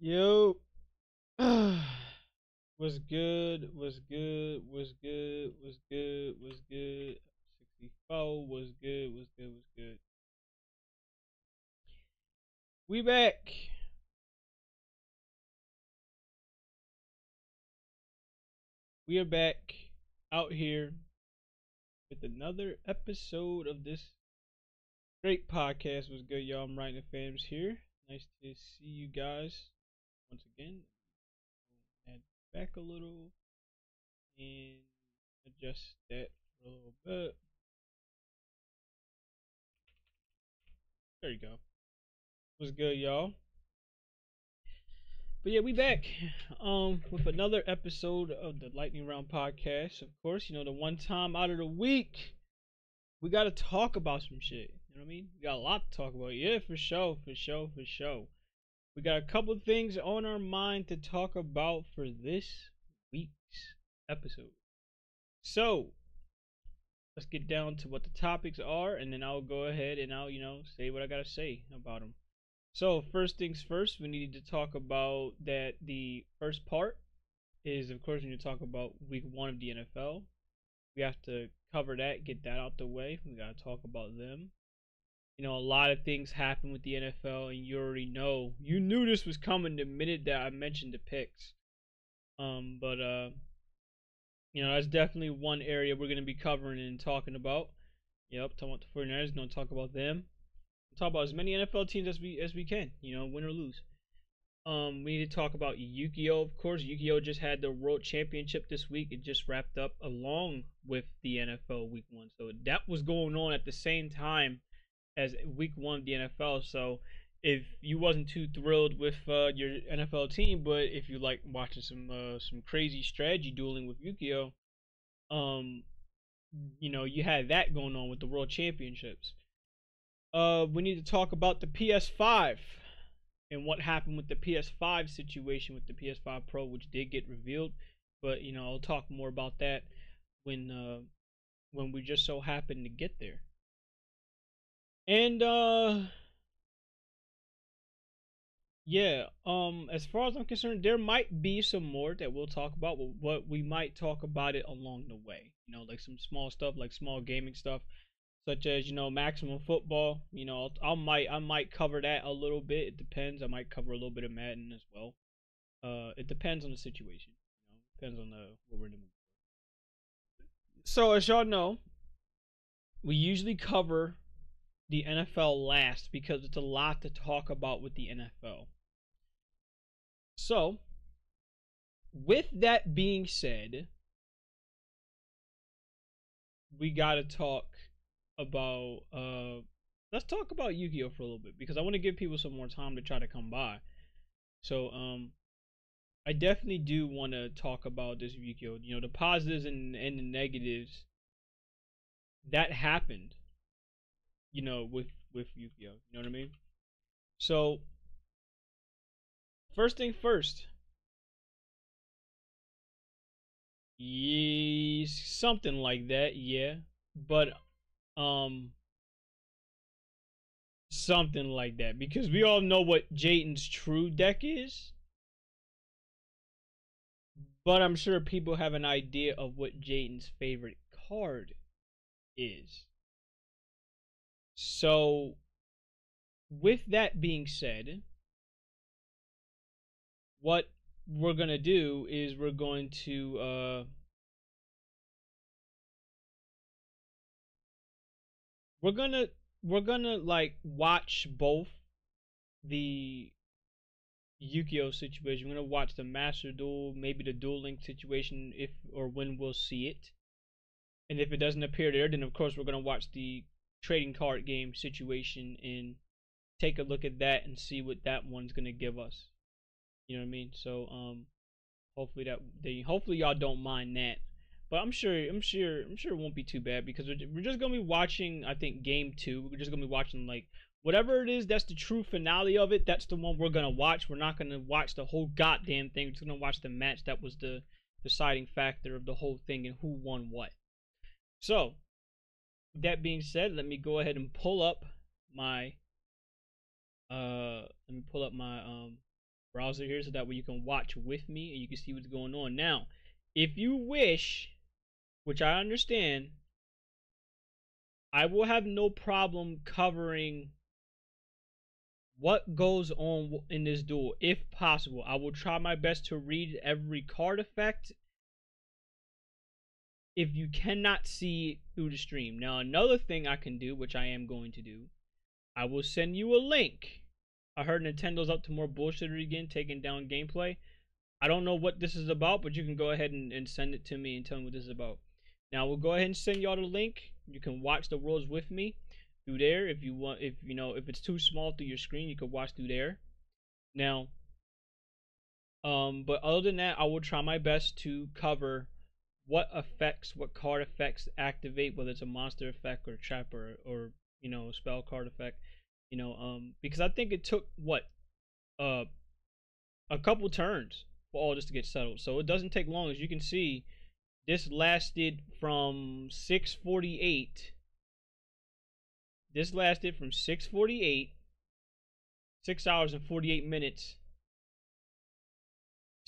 Yo, what's good? What's good? What's good? What's good? What's good? 64. What's good? What's good? What's good? We back. We are back out here with another episode of this great podcast. What's good, y'all? I'm Ryan the Fams here. Nice to see you guys once again. Add back a little and adjust that for a little bit. There you go. What's good, y'all? But yeah, we back with another episode of the Lightning Round podcast. Of course, the one time out of the week we gotta talk about some shit. You know what I mean? We got a lot to talk about. Yeah, for sure, for sure, for sure. We got a couple things on our mind to talk about for this week's episode. So let's get down to what the topics are, and then I'll go ahead and I'll say what I gotta say about them. So first things first, we need to talk about that. The first part is, of course, when you talk about week one of the NFL, we have to cover that, get that out the way. We gotta talk about them. A lot of things happen with the NFL, and you already know. You knew this was coming the minute that I mentioned the picks. But that's definitely one area we're gonna be covering and talking about. Yep, talking about the 49ers. Gonna talk about them. Talk about as many NFL teams as we can. Win or lose. We need to talk about Yu-Gi-Oh. Of course, Yu-Gi-Oh just had the World Championship this week. It just wrapped up along with the NFL Week One, so that was going on at the same time as Week One of the NFL. So if you wasn't too thrilled with your NFL team, but if you like watching some crazy strategy dueling with Yu-Gi-Oh, um, you had that going on with the World Championships. We need to talk about the PS5 and what happened with the PS5 situation with the PS5 Pro, which did get revealed. But I'll talk more about that when we just so happen to get there. And yeah, as far as I'm concerned, there might be some more that we'll talk about. What we might talk about it along the way. Like some small stuff, like small gaming stuff, such as maximum football. I might cover that a little bit. It depends. I might cover a little bit of Madden as well. It depends on the situation. Depends on the what we're in the mood. So as y'all know, we usually cover the NFL last because it's a lot to talk about with the NFL. So with that being said, we gotta talk about let's talk about Yu-Gi-Oh for a little bit because I want to give people some more time to try to come by. So I definitely do want to talk about this Yu-Gi-Oh. The positives and the negatives that happened. With Yu-Gi-Oh. You know what I mean? So first thing first. Something like that, yeah. But um something like that because we all know what Jayton's true deck is, but I'm sure people have an idea of what Jayton's favorite card is. So, with that being said, what we're gonna do is we're gonna like watch both the Yu-Gi-Oh situation. We're gonna watch the Master Duel, maybe the Duel Link situation, if or when we'll see it. And if it doesn't appear there, then of course we're gonna watch the trading card game situation and take a look at that and see what that one's gonna give us. You know what I mean? So hopefully y'all don't mind that. But I'm sure it won't be too bad because we're just gonna be watching. I think game two. We're just gonna be watching like whatever it is. That's the true finale of it. That's the one we're gonna watch. We're not gonna watch the whole goddamn thing. We're just gonna watch the match. That was the deciding factor of the whole thing and who won what. So that being said, let me go ahead and pull up my browser here so that way you can watch with me and you can see what's going on. Now, if you wish, which I understand, I will have no problem covering what goes on in this duel if possible. I will try my best to read every card effect if you cannot see through the stream. Now, another thing I can do, which I am going to do, I will send you a link. I heard Nintendo's up to more bullshit again, taking down gameplay. I don't know what this is about, but you can go ahead and send it to me and tell me what this is about. Now, we'll go ahead and send y'all the link. You can watch the worlds with me through there. If you want, if it's too small through your screen, you can watch through there. Now, but other than that, I will try my best to cover what card effects activate, whether it's a monster effect or trap or spell card effect. Because I think it took a couple turns for all this to get settled. So it doesn't take long. As you can see, this lasted from 6:48. This lasted from 6:48, 6 hours and 48 minutes,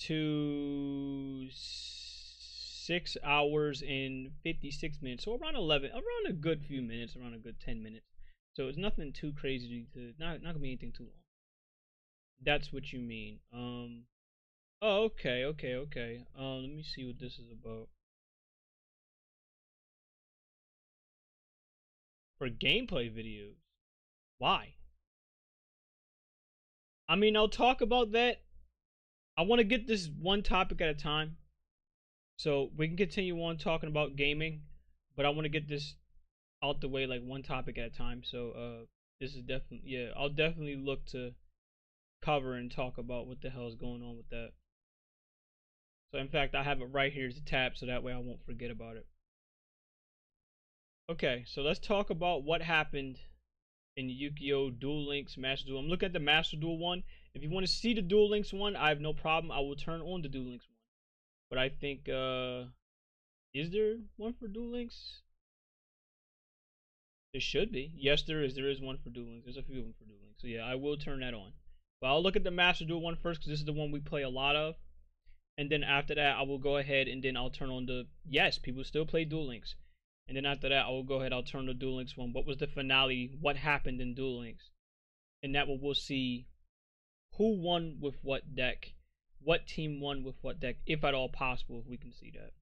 to 6 hours and 56 minutes. So around a good few minutes, around a good 10 minutes. So it's nothing too crazy not gonna be anything too long. That's what you mean. Oh, okay. Let me see what this is about. For gameplay videos. Why? I mean, I'll talk about that. I want to get this one topic at a time. So we can continue on talking about gaming, but I want to get this out the way, like one topic at a time. So this is definitely, yeah, I'll definitely look to cover and talk about what the hell is going on with that. So in fact, I have it right here as a tab, so that way I won't forget about it. Okay, so let's talk about what happened in Yu-Gi-Oh! Duel Links Master Duel. I'm looking at the Master Duel one. If you want to see the Duel Links one, I have no problem. I will turn on the Duel Links one. But I think, is there one for Duel Links? There should be. Yes, there is. There is one for Duel Links. There's a few of them for Duel Links. So yeah, I will turn that on. But I'll look at the Master Duel one first because this is the one we play a lot of. And then after that, I will go ahead and then I'll turn on the... Yes, people still play Duel Links. And then after that, I will go ahead, I'll turn the Duel Links one. What was the finale? What happened in Duel Links? And that way we'll see who won with what deck. What team won with what deck, if at all possible, if we can see that.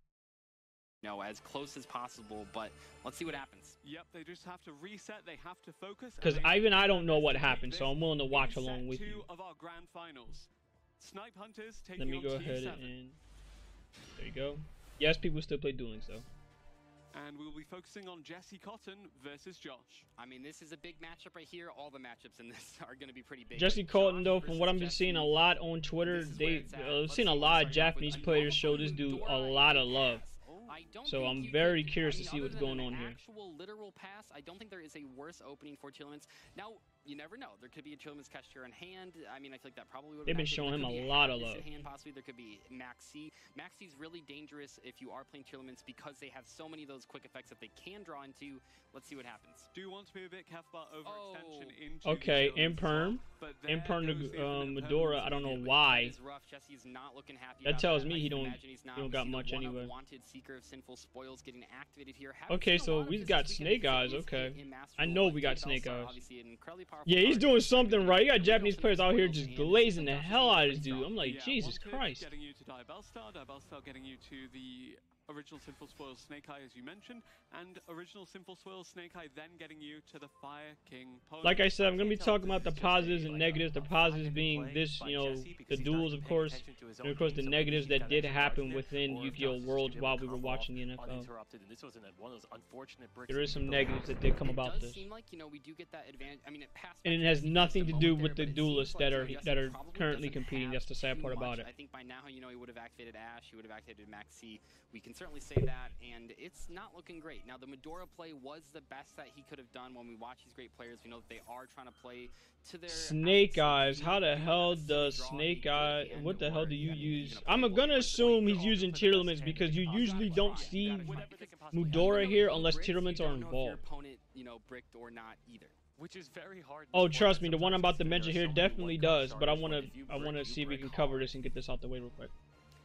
As close as possible, but let's see what happens. Yep, they just have to reset, they have to focus. Because I don't know what happened, so I'm willing to watch along with you. Of our grand finals. Snipe Hunters taking Let me go ahead and... There you go. Yes, people still play Duel Links, though. And we'll be focusing on Jesse Cotton versus Josh. I mean, this is a big matchup right here. All the matchups in this are going to be pretty big. Jesse Cotton, though, from what I've been seeing a lot on Twitter, I've seen a lot of Japanese players show this dude a lot of love. So I'm very curious to see what's going on here. Actual literal pass, I don't think there is a worse opening for Telemans. Now, you never know. There could be a Telemans Cashier in hand. I mean, I feel like that probably would. They've been showing him a lot of love. Hand, possibly there could be Maxi. Maxi's really dangerous if you are playing Telemans because they have so many of those quick effects that they can draw into. Let's see what happens. Do you want to be a bit careful about overextension into okay, Imperm. Imperm to Medora, I don't know why. Not looking happy that tells me he don't got much anyway. Wanted Seeker of Sinful Spoils getting activated here. Okay, so we've got Snake Eyes, okay. I know we got Snake Eyes. Yeah, he's doing something right. You got Japanese players out here just glazing the hell out of this dude. I'm like, Jesus Christ. Getting you to Diabellstar getting you to the original Sinful Spoils Snake Eye, as you mentioned, and original Sinful Spoils Snake Eye then getting you to the Fire King pony. Like I said, I'm going to be talking about the positives and negatives. The positives being this, the duels, of course, and of course the negatives that did happen within Yu-Gi-Oh! Worlds while we were watching the NFL. There is some negatives that did come about this. And it has nothing to do with the duelists that are currently competing. That's the sad part about it. I think by now, he would have activated Ash, he would have activated Maxi. We can certainly say that, and it's not looking great. Now, the Medora play was the best that he could have done. When we watch these great players, we know that they are trying to play to their... Snake Eyes. How the hell does Snake Eye... What the hell do you use? I'm going to assume he's using tier limits because you usually don't see Medora here unless tier limits are involved. Opponent, bricked or not either. which is very hard. Oh, trust me, the one I'm about to mention here definitely does, but I wanna see if we can cover this and get this out the way real quick.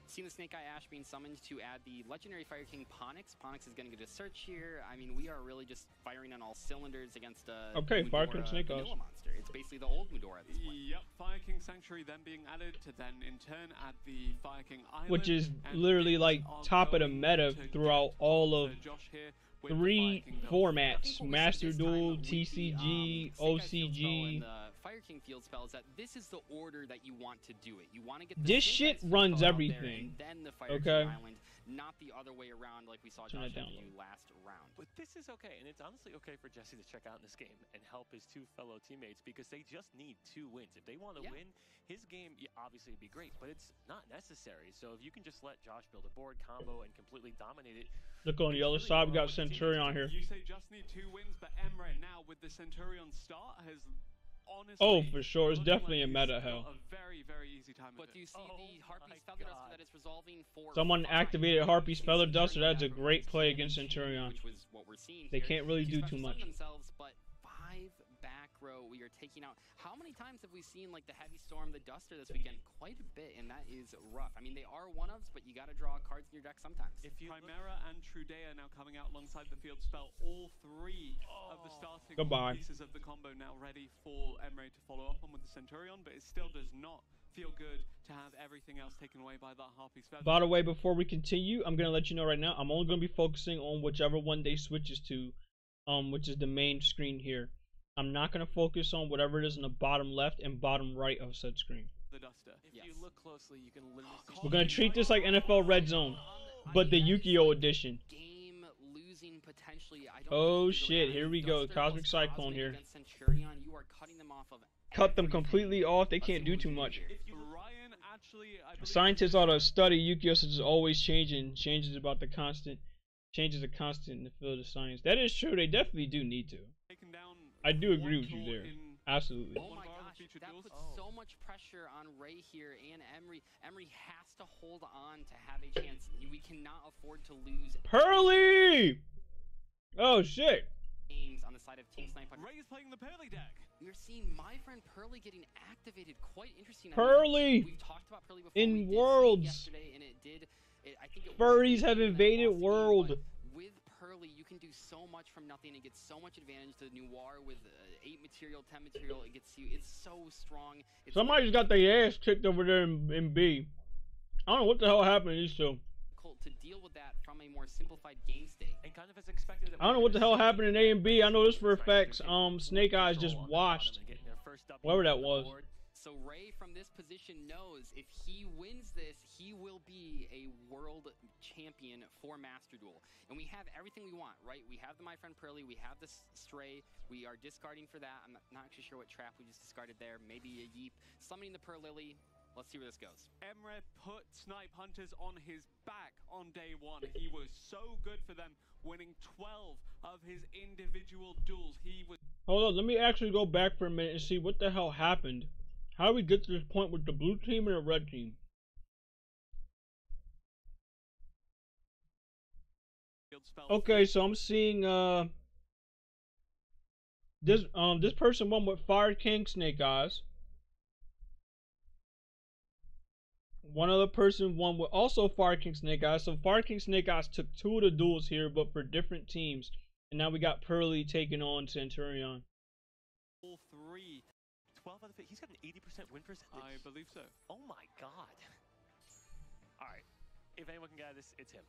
Seeing the Snake Eye Ash being summoned to add the legendary Fire King Ponix. Ponix is going to get a search here. I mean, we are really just firing on all cylinders against a Fire King Snake Eyes monster. It's basically the old Medora at this point. Yep, Fire King Sanctuary then being added to then in turn add the Fire King Island, which is literally like top of the meta throughout all of Josh here 3 formats: Master Duel, TCG, OCG. Fire King field spell is that this is the order that you want to do it. You want to get this shit runs everything. Then the Fire King Island, not the other way around like we saw Josh do last round. But this is okay, and it's honestly okay for Jesse to check out in this game and help his 2 fellow teammates because they just need 2 wins. If they want to win his game, obviously it'd be great, but it's not necessary. So if you can just let Josh build a board combo and completely dominate it. Look on the other side, we got Centurion here. You say just need 2 wins, but Emre now with the Centurion start has honestly, oh, for sure, it's definitely a meta hell. A very, very easy time. But do you see the Harpy's Feather Duster that is resolving for someone activated Harpy's Feather Duster? That's a great play against Centurion. Which was what we're seeing. They can't really do too much. Themselves, but 5 back row we are taking out. How many times have we seen like the Heavy Storm, the Duster this weekend? Quite a bit, and that is rough. I mean, they are one-ofs, but you got to draw cards in your deck sometimes. If Chimera and Trudea now coming out alongside the field spell, all 3 of the starting pieces of the combo now ready for Emre to follow up on with the Centurion, but it still does not feel good to have everything else taken away by that Harpy's Feather. By the way, before we continue, I'm gonna let you know right now, I'm only gonna be focusing on whichever one they switches to, which is the main screen here. I'm not gonna focus on whatever it is in the bottom left and bottom right of said screen. The Duster. If you look closely, you can literally see. We're gonna treat this like NFL Red Zone, but the Yu-Gi-Oh edition. Game losing potentially. I don't oh shit! Here we go. Cosmic Cyclone here. Centurion, you are cutting them off of. Cut them completely off. They can't do too much. Ryan actually, scientists ought to study Yu-Gi-Oh! Since it's always changing. Changes about the constant. Changes are constant in the field of science. That is true. They definitely do need to. I do agree with you there. Absolutely. Oh my gosh, that puts so much pressure on Ray here and Emery. Emery has to hold on to have a chance. We cannot afford to lose. Pearly! Oh shit. Games on the side of Team Sniper. Ray is playing the Pearly deck. We're seeing my friend Pearly getting activated. Quite interesting. Pearly! We've talked about Pearly before. In Worlds. Yesterday, and I think furries have invaded world. With Pearly, you can do so much from nothing and get so much advantage. The Noir with 8 material, 10 material, it gets you. It's so strong. Somebody just got their ass kicked over there in B. I don't know what the hell happened to these two. To deal with that from a more simplified game state. And kind of as expected. I don't know what the hell happened in A and B. I know this for a fact. Snake Eyes just washed. Whatever that was. So Ray from this position knows if he wins this, he will be a world champion for Master Duel. And we have everything we want, right? We have the My Friend Pearly, we have this Stray, we are discarding for that. I'm not actually sure what trap we just discarded there. Maybe a Yeep. Summoning the Pearl Lily. Let's see where this goes. Emre put Snipe Hunters on his back on day 1. He was so good for them, winning 12 of his individual duels. He was. Hold on, let me actually go back for a minute and see what the hell happened. How do we get to this point with the blue team and the red team? Okay, so I'm seeing this person won with Fire King Snake Eyes. One other person won with also Fire King Snake Eyes. So Fire King Snake Eyes took 2 of the duels here, but for different teams. And now we got Pearly taking on Centurion. All 3. 12 out of 8. He's got an 80% win percentage. I believe so. Oh my god. Alright. If anyone can get this, it's him.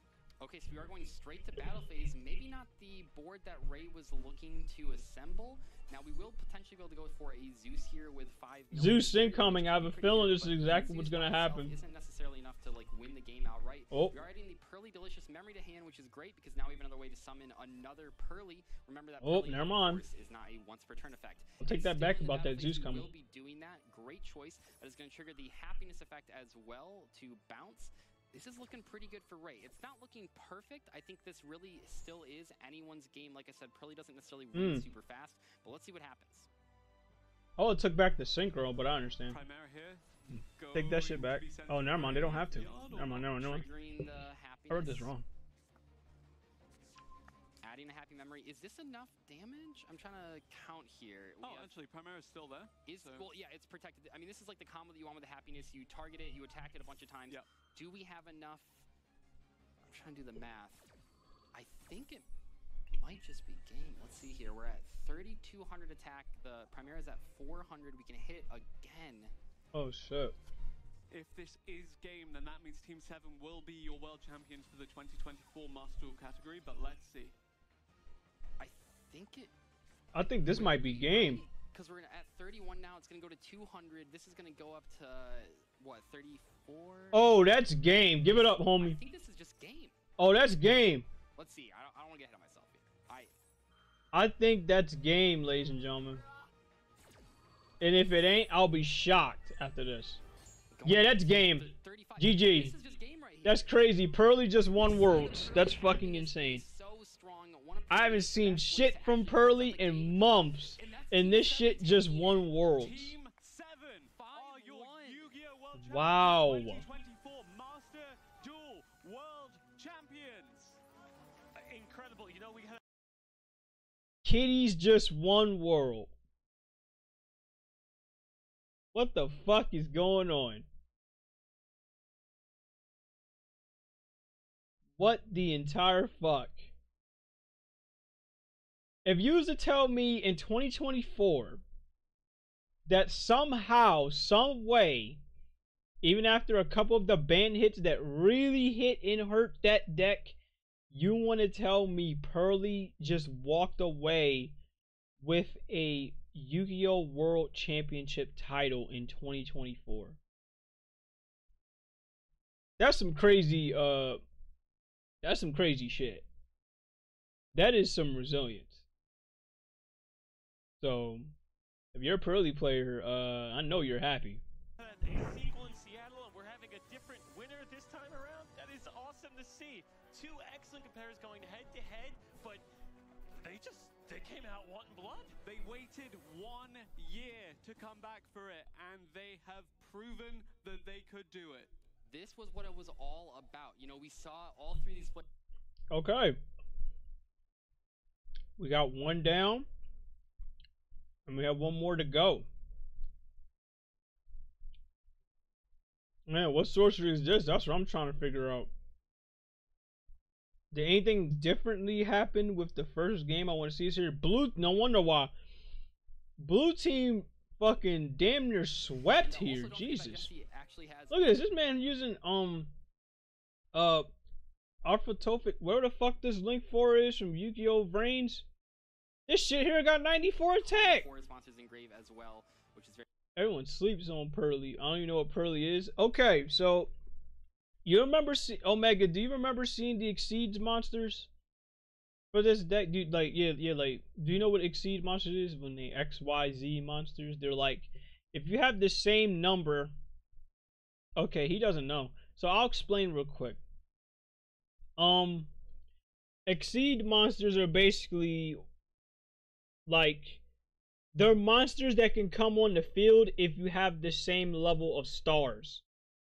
Okay, so we are going straight to battle phase. Maybe not the board that Ray was looking to assemble. Now we will potentially be able to go for a Zeus here with 5 Zeus incoming. I have a feeling this is exactly what's gonna happen. Isn't necessarily enough to like win the game outright. Oh. We are adding the Pearly Delicious Memory to hand, which is great because now we have another way to summon another Pearly. Remember that Pearly, never mind. is not a once per turn effect. I'll take that back about that Zeus coming. Will be doing that. Great choice. That is going to trigger the happiness effect as well to bounce. This is looking pretty good for Ray. It's not looking perfect. I think this really still is anyone's game. Like I said, Pearly doesn't necessarily win super fast, but let's see what happens. Oh, it took back the synchro, but I understand. Take that shit back. Oh, never mind. They don't have to. Never mind. I heard this wrong. targeting a happy memory. Is this enough damage? I'm trying to count here. Actually, Primera's still there. Well, yeah, it's protected. I mean, this is like the combo that you want with the happiness. You target it, you attack it a bunch of times. Yep. Do we have enough? I'm trying to do the math. I think it might just be game. Let's see here. We're at 3,200 attack. The Primera's at 400. We can hit again. Oh, shit. If this is game, then that means Team 7 will be your world champions for the 2024 Master Duel category, but let's see. I think this might be game. Because we're at 31 now, it's going to go to 200. This is going to go up to, what, 34? Oh, that's game. Give it up, homie. I think this is just game. Oh, that's game. Let's see. I don't want to get ahead of myself here. I think that's game, ladies and gentlemen. And if it ain't, I'll be shocked after this. Yeah, that's game. GG. This is just game right here. That's crazy. Pearly just won Worlds. That's fucking insane. I haven't seen shit from Pearly in months, and this shit just won Worlds. Team 7 are your Yu-Gi-Oh! World Wow. 2024 Master Duel World Champions. Incredible. You know, we had Kitties just won World. What the fuck is going on? What the entire fuck? If you was to tell me in 2024 that somehow, some way, even after a couple of the ban hits that really hit and hurt that deck, you want to tell me Pearly just walked away with a Yu-Gi-Oh! World Championship title in 2024? That's some crazy shit. That is some resilience. So, if you're a Pearly player, I know you're happy. a sequel in Seattle, and we're having a different winner this time around. That is awesome to see. Two excellent compares going head to head, but they came out wanting blood. They waited 1 year to come back for it, and they have proven that they could do it. This was what it was all about. You know, we saw all three of these players. Okay. We got one down, and we have one more to go. Man, what sorcery is this? That's what I'm trying to figure out. Did anything differently happen with the first game? I want to see this here. No wonder why. Blue team fucking damn near swept here. Jesus. Look at this. This man using Alpha Tophic. Where the fuck this link for is from Yu-Gi-Oh! Brains. This shit here got 94 attack. As well, which is very Everyone sleeps on Pearly. I don't even know what Pearly is. Okay, so you remember Omega? Do you remember seeing the Exceeds monsters for this deck? Dude, like like, do you know what Exceed monsters is? When they XYZ monsters, they're like, if you have the same number. Okay, he doesn't know, so I'll explain real quick. Exceed monsters are basically like, they're monsters that can come on the field if you have the same level of stars.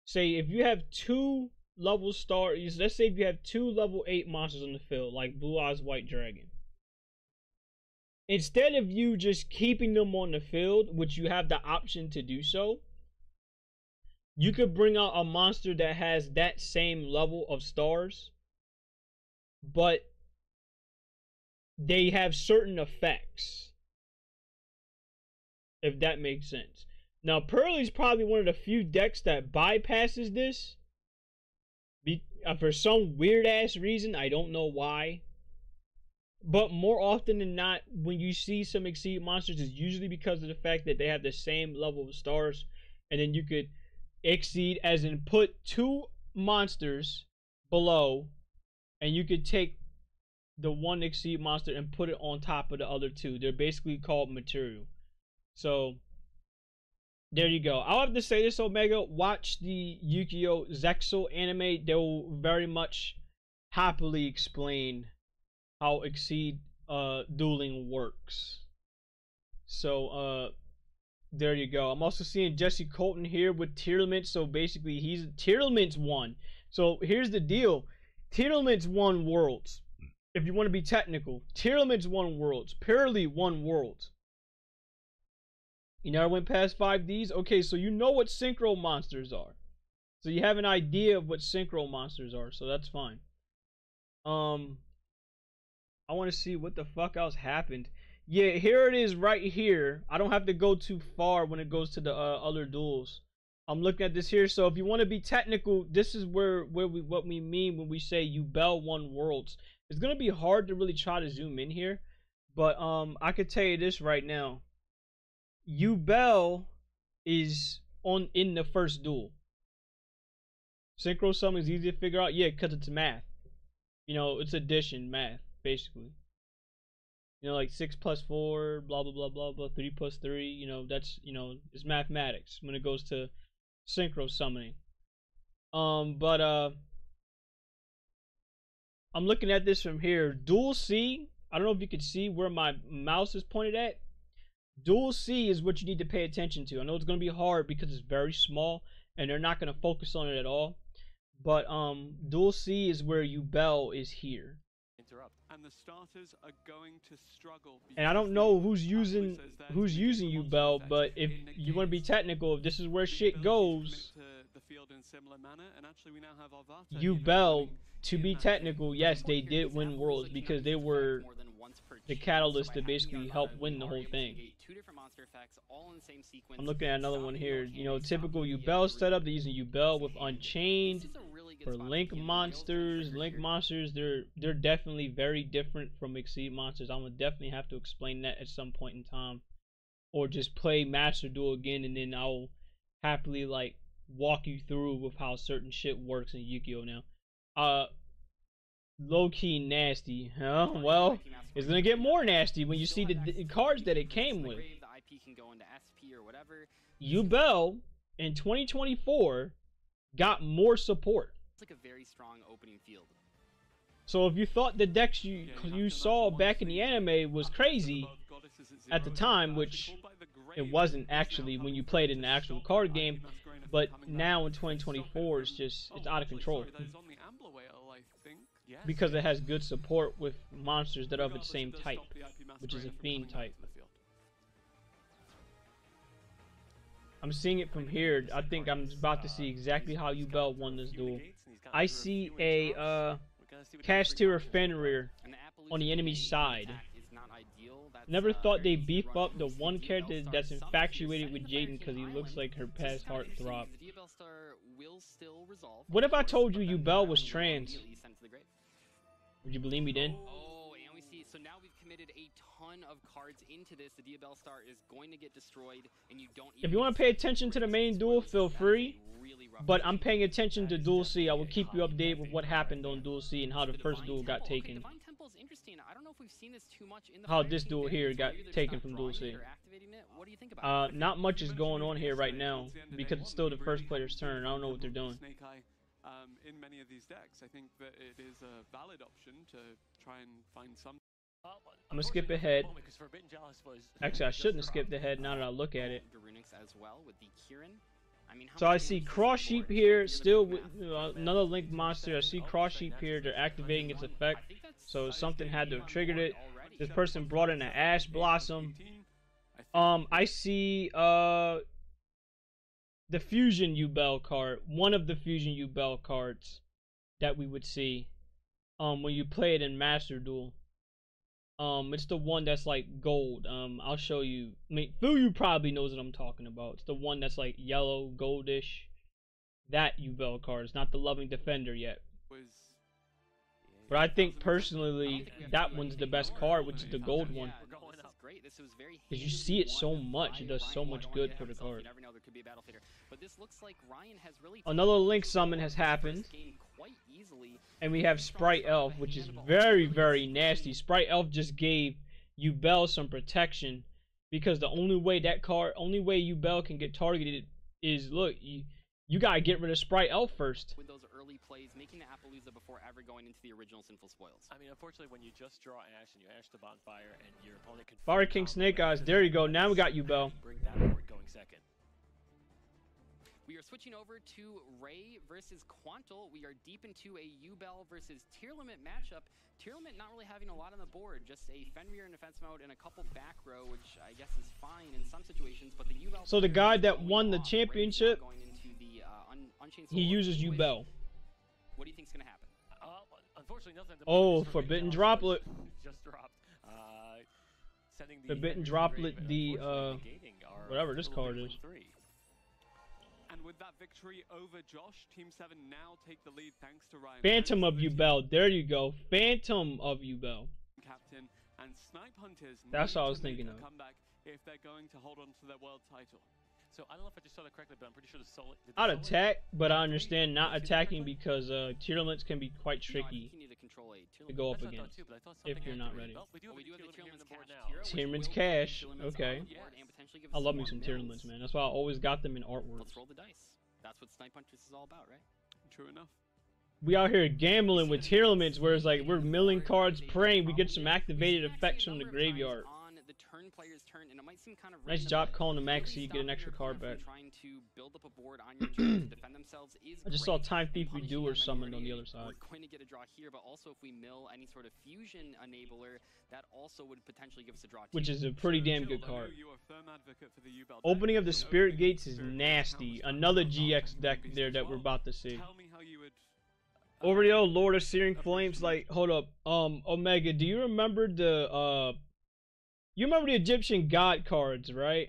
Say if you have 2 level stars, let's say if you have 2 level 8 monsters on the field, like Blue Eyes White Dragon. Instead of you just keeping them on the field, which you have the option to do so, you could bring out a monster that has that same level of stars, but they have certain effects. If that makes sense. Now, Pearly's probably one of the few decks that bypasses this. For some weird ass reason, I don't know why. But more often than not, when you see some Exceed monsters, it's usually because of the fact that they have the same level of stars. And then you could Exceed, as in put 2 monsters below, and you could take the one Exceed monster and put it on top of the other 2. They're basically called material. So, there you go. I'll have to say this, Omega. Watch the Yu-Gi-Oh! Zexal anime. They will very much happily explain how Exceed dueling works. So, there you go. I'm also seeing Jesse Colton here with Tierlements. So, basically, Tierlements won. So, here's the deal. Tierlements won Worlds. If you want to be technical, Tearlaments won worlds. Purely won worlds. You never went past 5Ds? Okay, so you know what synchro monsters are. So you have an idea of what synchro monsters are, so that's fine. I want to see what the fuck else happened. Yeah, here it is right here. I don't have to go too far when it goes to the other duels. I'm looking at this here. So if you want to be technical, this is what we mean when we say Yubel won worlds. It's gonna be hard to really try to zoom in here, but I could tell you this right now. Yubel is in the first duel. Synchro summon is easy to figure out. Yeah, because it's math. You know, it's addition math, basically. You know, like 6 plus 4, blah, blah, blah, blah, blah, 3 plus 3. You know, that's, you know, it's mathematics when it goes to synchro summoning. I'm looking at this from here. Dual C, I don't know if you can see where my mouse is pointed at. Dual C is what you need to pay attention to. I know it's going to be hard because it's very small and they're not going to focus on it at all. But Dual C is where Yubel is here. And the starters are going to struggle. And I don't know who's using Yubel, but if you want to be technical, if this is where shit goes, Yubel, to be technical, yes, they did win worlds because they were the catalyst to basically help win the whole thing. I'm looking at another one here. You know, typical Yubel setup. They're using Yubel with Unchained for Link monsters. Link monsters, they're definitely very different from Exceed monsters. I'm gonna definitely have to explain that at some point in time, or just play Master Duel again, and then I'll happily like walk you through with how certain shit works in Yu-Gi-Oh now. Low-key nasty, huh? Well, it's gonna get more nasty when you see the cards that it came with. Yubel in 2024 got more support. It's like a very strong opening field. So if you thought the decks you saw back in the anime was crazy at the time, which it wasn't actually when you played it in the actual card game, but now in 2024 it's out of control. Because it has good support with monsters that are of its same type, which is a Fiend type. I'm seeing it from here. I think I'm about to see exactly how Yubel won this duel. I see a Cashtira Fenrir on the enemy side. Never thought they'd beef up the one character that's infatuated with Jaden because he looks like her past heartthrob. What if I told you Yubel was trans? Would you believe me then? Oh, and we see, so now we've committed a ton of cards into this. The Diabell Star is going to get destroyed, and you don't even... If you want to pay attention to the main duel, feel free. But I'm paying attention to Duel C. I will keep you updated with what happened on Duel C and how the first duel got taken. How this duel here got taken from Duel C. Not much is going on here right now because it's still the first player's turn. I don't know what they're doing. In many of these decks, I think that it is a valid option to try and find some. I'm gonna skip ahead. Actually, I shouldn't have skipped ahead now that I look at it. So I see Cross Sheep here, still with another Link monster. I see Cross Sheep here. They're activating its effect, so something had to have triggered it. This person brought in an Ash Blossom. I see the Fusion Yubel card, one of the Fusion Yubel cards that we would see when you play it in Master Duel. It's the one that's like gold. I'll show you. I mean, you probably knows what I'm talking about. It's the one that's like yellow, goldish. That Yubel card. It's not the Loving Defender yet. But I think personally that one's the best card, which is the gold one. Because you see it so much, it does so much good for the card. Another Link summon has happened. And we have Sprite Elf, which is very, very nasty. Sprite Elf just gave Yubel some protection. Because the only way Yubel can get targeted is, look, you gotta get rid of Sprite Elf first. With those early plays, making the Appaloosa before ever going into the original Sinful Spoils. I mean, unfortunately, when you just draw Ash and you Ash the Bonfire and your opponent can... Fire King Snake Eyes, there you go. Now we got Yubel. Bring that forward going second. We are switching over to Ray versus Quantal. We are deep into a U-Bell versus Tier Limit matchup. Tier Limit not really having a lot on the board, just a Fenrir in defense mode and a couple back row, which I guess is fine in some situations, but the U-Bell... So the guy that won the championship, the, he uses U-Bell. What do you think is going to happen? Unfortunately, nothing. Oh, Forbidden Droplet. Just dropped. Forbidden Droplet, the, whatever this card is. And with that victory over Josh, Team 7 now take the lead thanks to Ryan. Phantom of U-Bell. There you go. Phantom of U-Bell. Captain and Snipe Hunters. That's what I was thinking of. Comeback if they're going to hold on to their world title. So I don't know if I just saw that correctly, but I'm pretty sure the solo. I'd attack, but I understand not attacking because tier limits can be quite tricky to go up against if you're not ready. We do have tier limits now. Tier limits cash, okay. I love me some tier limits, man. That's why I always got them in artworks. Let's roll the dice. That's what Snipe Hunters is all about, right? True enough. We out here gambling with tier limits, where it's like we're milling cards, praying we get some activated effects from the graveyard. Nice job calling the max so you get an extra card back. I just saw Time Thief Redoer summoned on the other side. We're going to get a draw here, but also if we mill any sort of fusion enabler, that also would potentially give us a draw too. Which is a pretty damn good card. Opening of the Spirit Gates is nasty. Another GX deck there that we're about to see. Overio, Lord of Searing Flames, like, hold up. Omega, do you remember the, you remember the Egyptian God cards, right?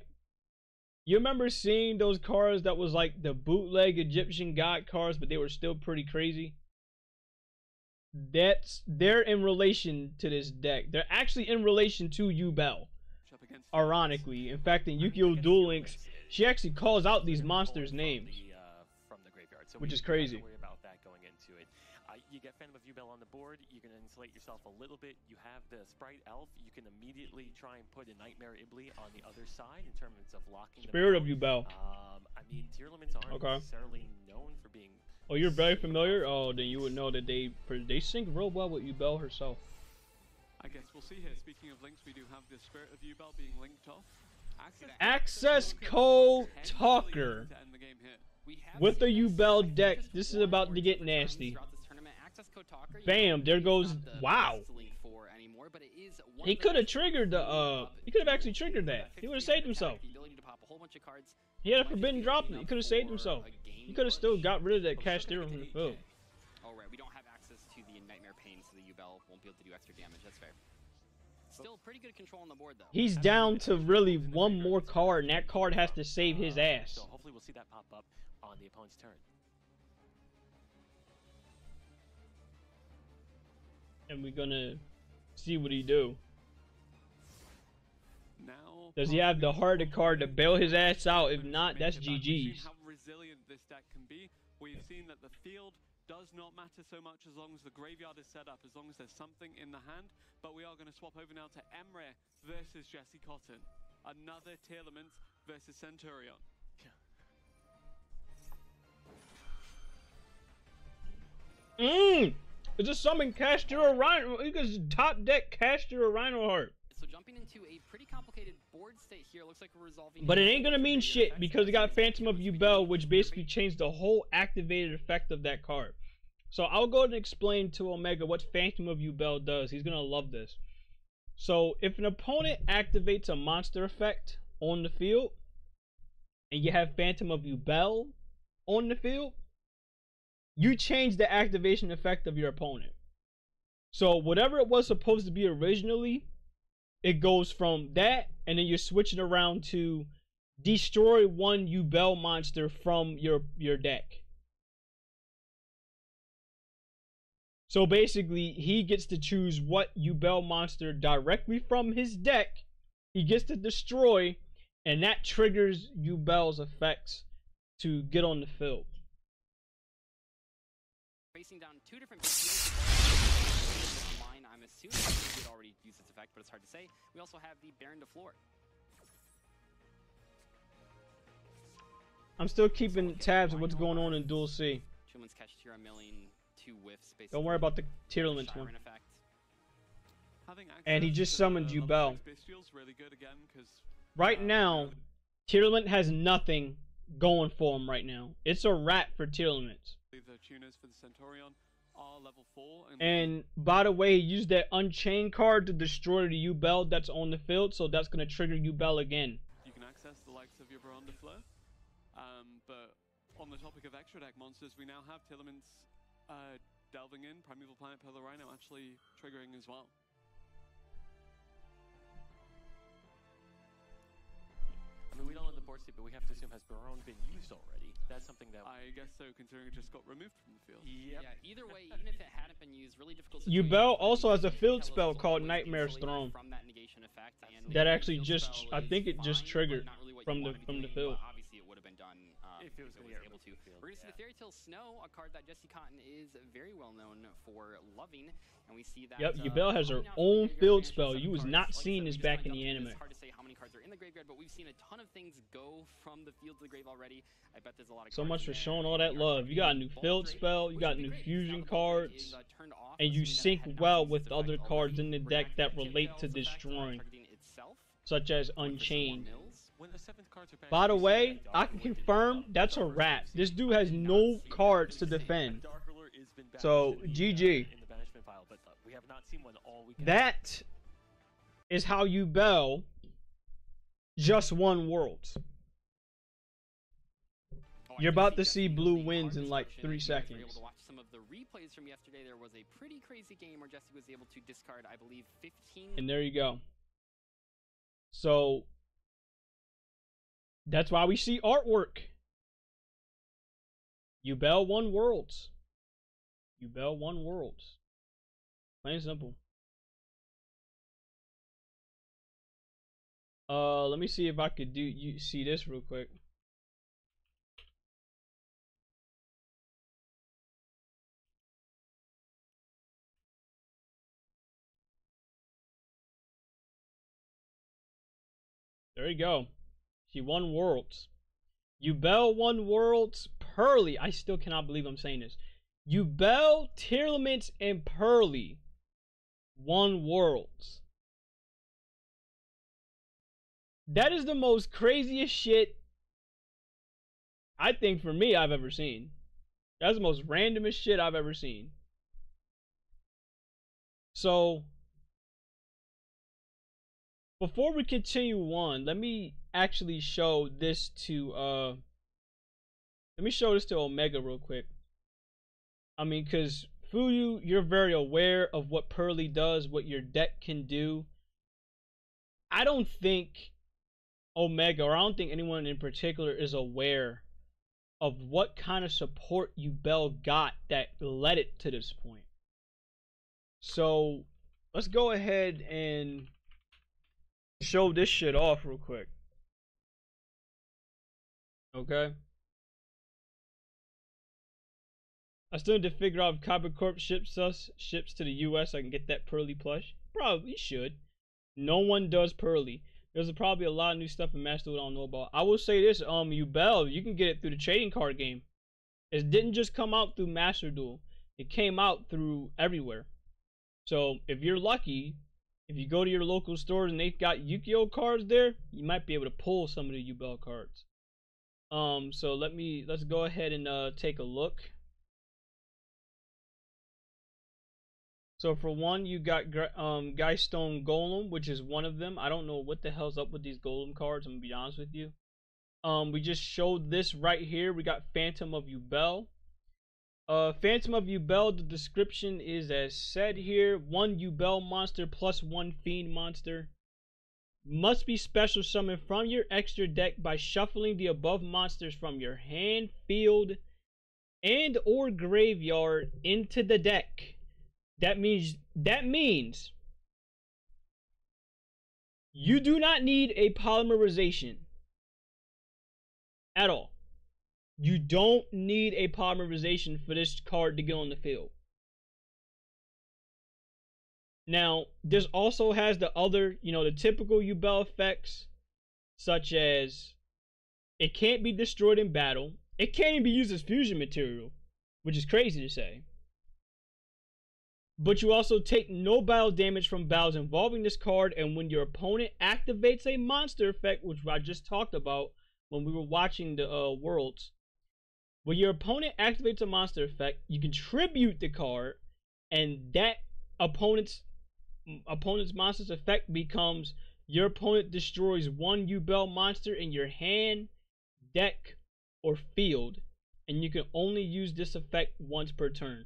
You remember seeing those cards that was like the bootleg Egyptian God cards, but they were still pretty crazy? They're in relation to this deck. They're actually in relation to U-Bell. Ironically. In fact, in Yu-Gi-Oh! Duel Links, she actually calls out these monsters' names. Which is crazy. You get Phantom of U-Bell on the board, you can insulate yourself a little bit. You have the Sprite Elf, you can immediately try and put a Nightmare Ibli on the other side in terms of locking Spirit of U-Bell. I mean, tier limits aren't necessarily known for being... Oh, you're very familiar? Oh, then you would know that they sync real well with U-Bell herself. I guess we'll see here. Speaking of links, we do have the Spirit of U-Bell being linked off. Access Code Talker. With the U-Bell deck, this is about to get nasty. Bam, there goes, wow. He could have triggered the, he could have actually triggered that. He would have saved himself. He had a Forbidden Droplet. He could have saved himself. He could have still got rid of that Cash Theorem from the field. Oh, right, we don't have access to the Nightmare Pain, so the U-Bell won't be able to do extra damage. That's fair. Still pretty good control on the board, though. He's down to really one more card, and that card has to save his ass. So hopefully we'll see that pop up on the opponent's turn. And we're gonna see what he do. Now, does he have the hearted card to bail his ass out? If not, that's GG's. How resilient this deck can be. We've seen that the field does not matter so much as long as the graveyard is set up, as long as there's something in the hand. But we are going to swap over now to Emre versus Jesse Cotton. Another tier limit versus Centurion. It's a summon Caster or Rhino. You can top deck Caster or Rhino Heart. So jumping into a pretty complicated board state here. Looks like we're resolving. But it ain't gonna mean shit because we got Phantom of U-Bell, which basically changed the whole activated effect of that card. So I'll go ahead and explain to Omega what Phantom of U-Bell does. He's gonna love this. So if an opponent activates a monster effect on the field, and you have Phantom of U-Bell on the field, you change the activation effect of your opponent. So whatever it was supposed to be originally, it goes from that, and then you switch it around to destroy one U-Bell monster from your deck. So basically, he gets to choose what U-Bell monster directly from his deck he gets to destroy, and that triggers U-Bell's effects to get on the field. Facing down two different line. I'm assuming he had already used its effect, but it's hard to say. We also have the Baron de Floor. I'm still keeping tabs of what's going on in Duel C. Chumans catch tier a million, 2 whiffs basically. Don't worry about the tier limits one. And he just summoned U-Bell. Right now, tier limit has nothing going for him right now. It's a wrap for tier limits. The tuners for the Centurion are level 4. And by the way, he used that Unchained card to destroy the Yubel that's on the field, so that's going to trigger Yubel again. You can access the likes of your Barondafleur. But on the topic of extra deck monsters, we now have Tillaments delving in, Primeval Planet Polar Rhino actually triggering as well. I mean, we don't know the board state, but we have to assume has Baron been used already? That's something that I guess so, considering it just got removed from the field. Yep. Yeah, either way, even if it hadn't been used, really difficult. Yubel also has a field spell called Nightmare's Throne. From that negation effect, and that actually just, I think it just triggered from the field. Obviously, it would have been done if it was able to. We're going to see the Fairy Tale Snow, a card that Jesse Cotton is very well known for loving, and we see that. Yep, Yubel has her own field spell. You was not seeing this back in the anime. It's hard to say how many cards are in the graveyard, but we've seen a ton of things go from the field to the grave already. I bet there's a lot of so much for showing all that love. You got a new field spell, you got new fusion cards, and you sync well with other cards in the deck that relate to destroying, such as Unchained. By the way, I can confirm that's a wrap. This dude has no cards to defend. So, GG. That is how Yubel just won Worlds. You're about to see blue wins in like 3 seconds. Some of the replays from yesterday, there was a pretty crazy game where Jesse was able to discard, I believe, 15. And there you go. So that's why we see artwork. Yubel won Worlds. Yubel won Worlds. Plain and simple. Let me see if I could see this real quick. There you go. She won Worlds. Yubel won Worlds. Pearly. I still cannot believe I'm saying this. Yubel, Tearlaments, and Pearly won Worlds. That is the most craziest shit, I think, for me, I've ever seen. That's the most randomest shit I've ever seen. So, before we continue on, let me actually show this to Omega real quick. I mean, because Fuyu, you're very aware of what Pearly does, what your deck can do. I don't think Omega, or I don't think anyone in particular, is aware of what kind of support Yubel got that led it to this point. So let's go ahead and show this shit off real quick. Okay. I still need to figure out if Kyber Corp ships to the US so I can get that Pearly plush. Probably should. No one does Pearly. There's probably a lot of new stuff in Master Duel I don't know about. I will say this, Yubel, you can get it through the trading card game. It didn't just come out through Master Duel. It came out through everywhere. So if you're lucky, if you go to your local stores and they've got Yu-Gi-Oh cards there, you might be able to pull some of the Yubel cards. So let's go ahead and take a look. So for one, you got Geistone Golem, which is one of them. I don't know what the hell's up with these Golem cards, I'm gonna be honest with you. We just showed this right here. We got Phantom of Yubel. Phantom of Yubel, the description is as said here. 1 Yubel monster plus 1 Fiend monster. Must be special summoned from your extra deck by shuffling the above monsters from your hand, field, and or graveyard into the deck. That means you do not need a polymerization at all. You don't need a polymerization for this card to get on the field. Now, this also has the other, the typical Yubel effects, such as it can't be destroyed in battle. It can't even be used as fusion material, which is crazy to say. But you also take no battle damage from battles involving this card, and when your opponent activates a monster effect, which I just talked about, when we were watching the Worlds. When your opponent activates a monster effect, you contribute the card, and that opponent's monster's effect becomes your opponent destroys one Yubel monster in your hand, deck, or field, and you can only use this effect once per turn.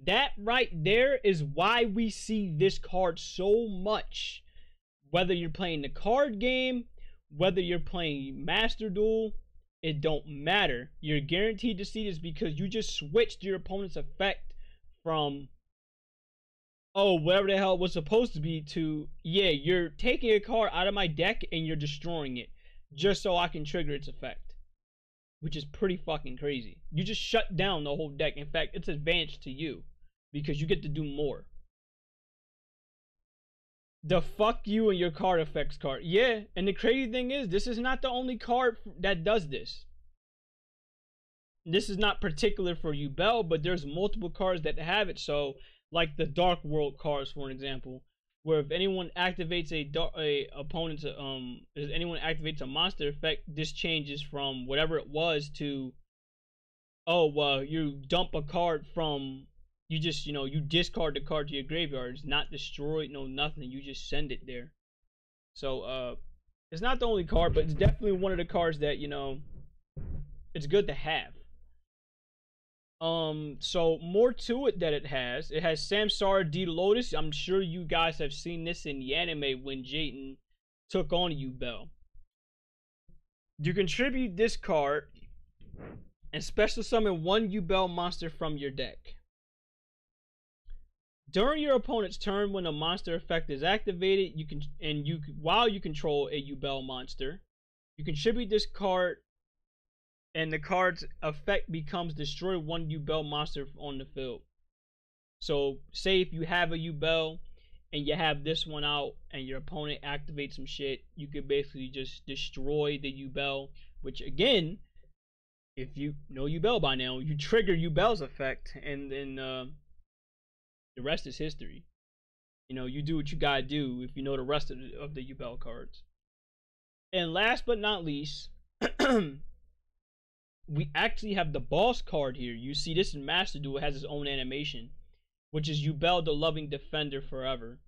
That right there is why we see this card so much. Whether you're playing the card game, whether you're playing Master Duel, it don't matter. You're guaranteed to see this because you just switched your opponent's effect from, oh, whatever the hell it was supposed to be, to, yeah, you're taking a card out of my deck and you're destroying it just so I can trigger its effect. Which is pretty fucking crazy. You just shut down the whole deck. In fact, it's advantage to you because you get to do more. The fuck you and your card effects card. Yeah, and the crazy thing is, this is not the only card that does this. This is not particular for Yubel, but there's multiple cards that have it. So, like the Dark World cards, for an example, where if anyone activates if anyone activates a monster effect, this changes from whatever it was to, oh, you dump a card from, you just, you discard the card to your graveyard. It's not destroyed, no nothing. You just send it there. So, it's not the only card, but it's definitely one of the cards that, it's good to have. So more to it that it has. It has Samsara D. Lotus. I'm sure you guys have seen this in the anime when Jayden took on Yubel. You contribute this card and special summon one Yubel monster from your deck. During your opponent's turn, when a monster effect is activated, while you control a Yubel monster, you contribute this card, and the card's effect becomes destroy one Yubel monster on the field. So, say if you have a Yubel and you have this one out and your opponent activates some shit, you could basically just destroy the Yubel, which again, if you know Yubel by now, you trigger Yubel's effect, and then the rest is history. You do what you gotta do if you know the rest of the Yubel cards. And last but not least, we actually have the boss card here. You see this in Master Duel. It has its own animation, which is Yubel the Loving Defender Forever.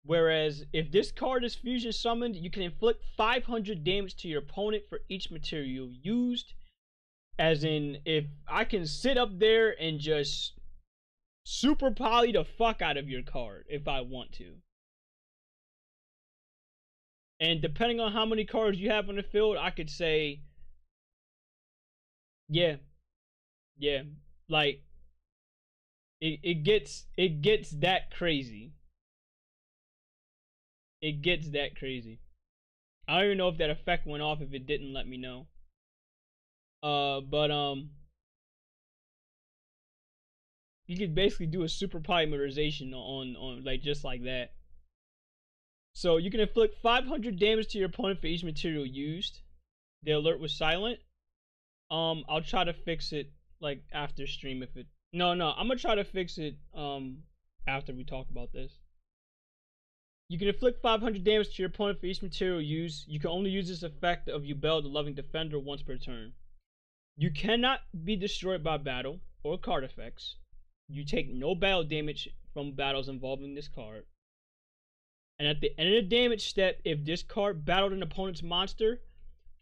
Whereas if this card is fusion summoned, you can inflict 500 damage to your opponent for each material used. As in, if I can sit up there and just super poly the fuck out of your card if I want to. And depending on how many cards you have on the field, I could say, yeah, like it gets that crazy. It gets that crazy. I don't even know if that effect went off. If it didn't, let me know. You could basically do a super polymerization on like just like that. So you can inflict 500 damage to your opponent for each material used. The alert was silent. I'll try to fix it like after stream if it. No, I'm gonna try to fix it after we talk about this. You can inflict 500 damage to your opponent for each material used. You can only use this effect of Yubel the Loving Defender once per turn. You cannot be destroyed by battle or card effects. You take no battle damage from battles involving this card. And at the end of the damage step, if this card battled an opponent's monster,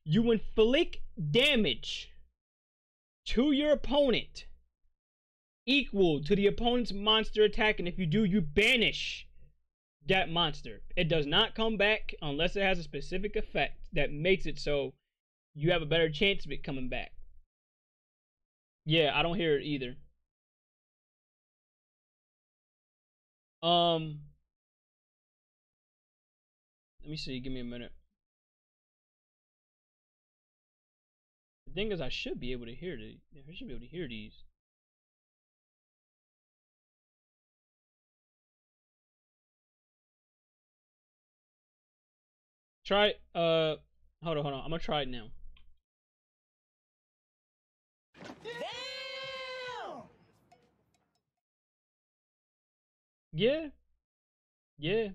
you inflict damage to your opponent equal to the opponent's monster attack, and if you do, you banish that monster. It does not come back unless it has a specific effect that makes it so you have a better chance of it coming back. Yeah, I don't hear it either. Let me see, give me a minute. The thing is, I should be able to hear these. I should be able to hear these. Try it. Hold on. I'm gonna try it now. Damn! Yeah.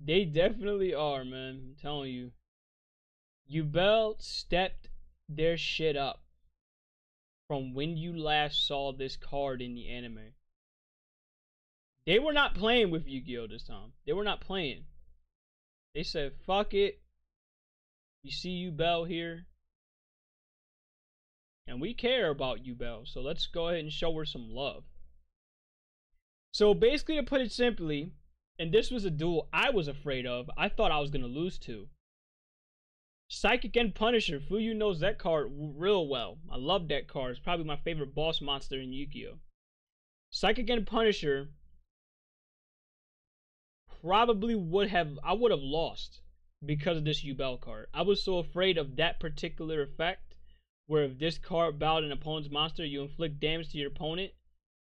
They definitely are, man. I'm telling you. Yubel stepped their shit up from when you last saw this card in the anime. They were not playing with Yu-Gi-Oh! This time. They were not playing. They said, fuck it. You see Yubel here. And we care about Yubel. So let's go ahead and show her some love. So basically, to put it simply, and this was a duel I was afraid of. I thought I was going to lose to. Psychic and Punisher. Fuyu knows that card real well. I love that card. It's probably my favorite boss monster in Yu-Gi-Oh! Psychic and Punisher probably I would have lost because of this Yubel card. I was so afraid of that particular effect, where if this card bowed an opponent's monster, you inflict damage to your opponent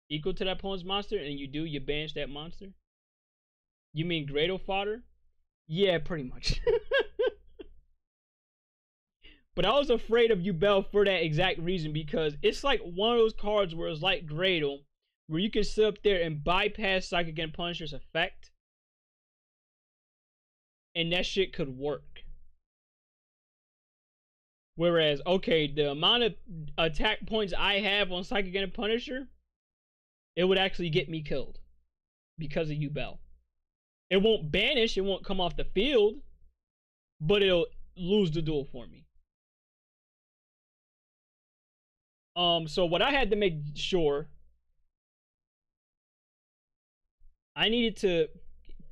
equal to that opponent's monster, and you banish that monster. You mean Grado fodder? Yeah, pretty much. But I was afraid of Yubel for that exact reason, because it's like one of those cards where it's like Grado, where you can sit up there and bypass Psychic and Punisher's effect, and that shit could work. Whereas, okay, the amount of attack points I have on Psychic and Punisher, it would actually get me killed because of Yubel. It won't banish, it won't come off the field, but it'll lose the duel for me. So what I had to make sure, I needed to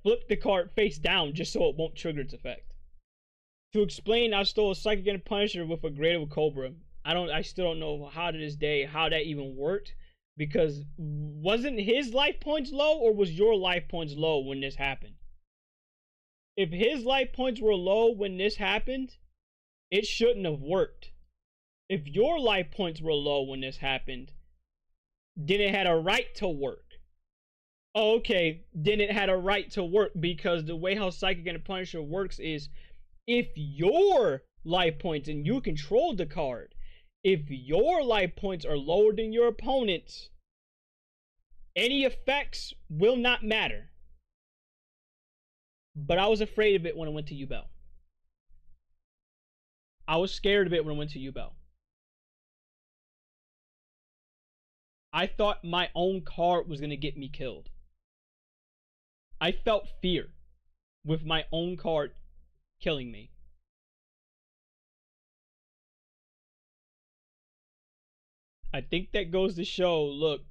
flip the card face down just so it won't trigger its effect. To explain, I stole a Psychic and Punisher with a Grado Cobra. I still don't know how to this day how that even worked, because wasn't his life points low, or was your life points low when this happened? If his life points were low when this happened, it shouldn't have worked. If your life points were low when this happened, then it had a right to work. Oh, okay, then it had a right to work, because the way how Psychic and Punisher works is, if your life points, and you control the card, if your life points are lower than your opponent's, any effects will not matter. But I was afraid of it when I went to Yubel. I was scared of it when I went to Yubel. I thought my own card was going to get me killed. I felt fear with my own card killing me. I think that goes to show, look,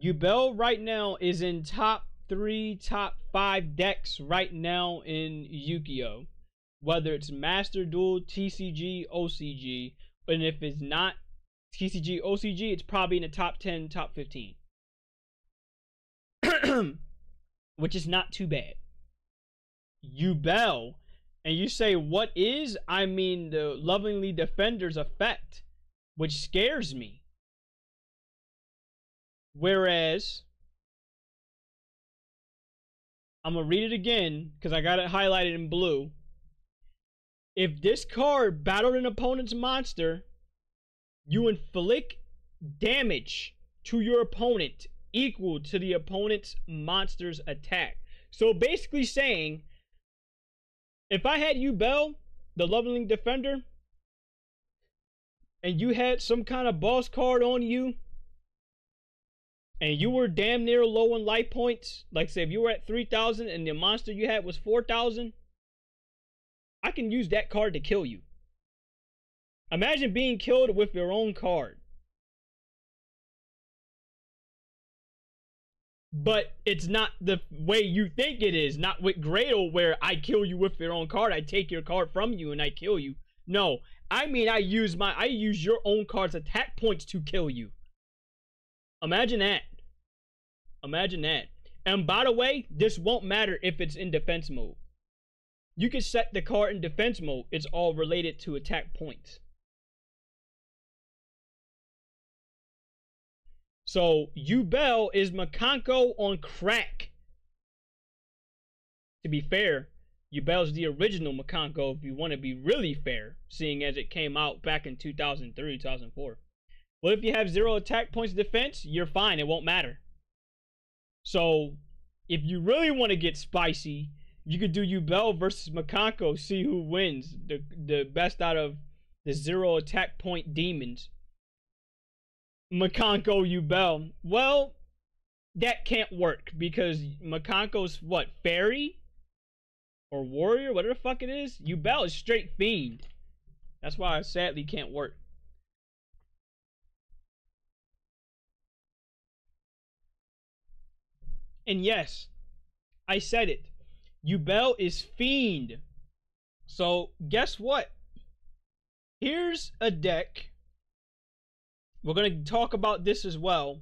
Yubel right now is in top 3, top 5 decks right now in Yu-Gi-Oh! Whether it's Master Duel, TCG, OCG, and if it's not TCG, OCG, it's probably in the top 10, top 15. Which is not too bad. Yubel, and you say, what is? I mean, the Lovingly Defender's effect, which scares me. Whereas, I'm going to read it again, because I got it highlighted in blue. If this card battled an opponent's monster, you inflict damage to your opponent equal to the opponent's monster's attack. So basically saying, if I had Yubel, the Lovely Defender, and you had some kind of boss card on you, and you were damn near low on life points, like say if you were at 3,000 and the monster you had was 4,000, I can use that card to kill you. Imagine being killed with your own card. But it's not the way you think it is. Not with Grado, where I kill you with your own card. I take your card from you and I kill you. No, I mean I use your own card's attack points to kill you. Imagine that. Imagine that. And by the way, this won't matter if it's in defense mode. You can set the card in defense mode. It's all related to attack points. So, Yubel is Makanko on crack. To be fair, Yubel's the original Makanko if you want to be really fair, seeing as it came out back in 2003, 2004. Well, if you have 0 attack points defense, you're fine. It won't matter. So, if you really want to get spicy, You could do Yubel versus Makanko, see who wins. The best out of the 0 attack point demons. Makanko Yubel. Well, that can't work because Makanko's what? Fairy? Or warrior? Whatever the fuck it is. Yubel is straight fiend. That's why it sadly can't work. And yes, I said it. Yubel is fiend. So guess what? Here's a deck. We're going to talk about this as well.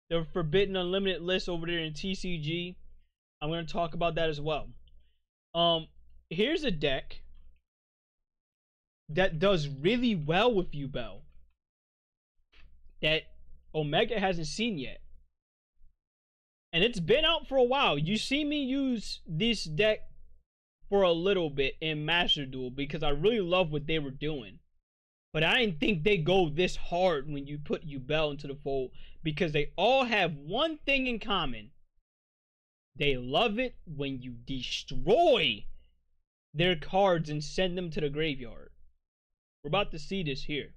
The Forbidden Unlimited list over there in TCG. I'm going to talk about that as well. Here's a deck that does really well with Yubel that Omega hasn't seen yet. And it's been out for a while. You see me use this deck for a little bit in Master Duel because I really love what they were doing. But I didn't think they go this hard when you put Yubel into the fold because they all have one thing in common. They love it when you destroy their cards and send them to the graveyard. We're about to see this here.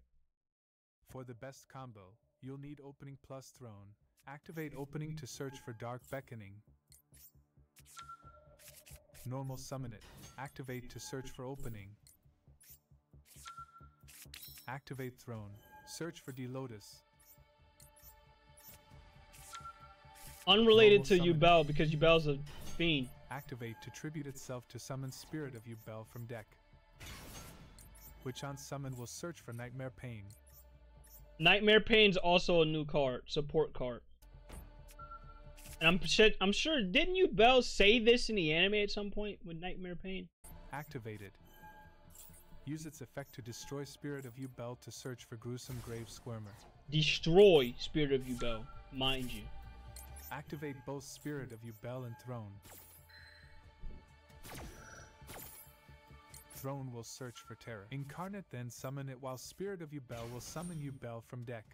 For the best combo, you'll need Opening plus Throne. Activate Opening to search for Dark Beckoning. Normal Summon it. Activate to search for Opening. Activate Throne. Search for D-Lotus. Unrelated to Yubel because Yubel's a fiend. Activate to tribute itself to summon Spirit of Yubel from deck, which on summon will search for Nightmare Pain. Nightmare Pain's also a new card, support card. And I'm sure, didn't Yubel say this in the anime at some point with Nightmare Pain? Activate it. Use its effect to destroy Spirit of Yubel to search for Gruesome Grave Squirmer. Destroy Spirit of Yubel, mind you. Activate both Spirit of Yubel and Throne. Throne will search for Terror. Incarnate, then summon it while Spirit of Yubel will summon Yubel from deck.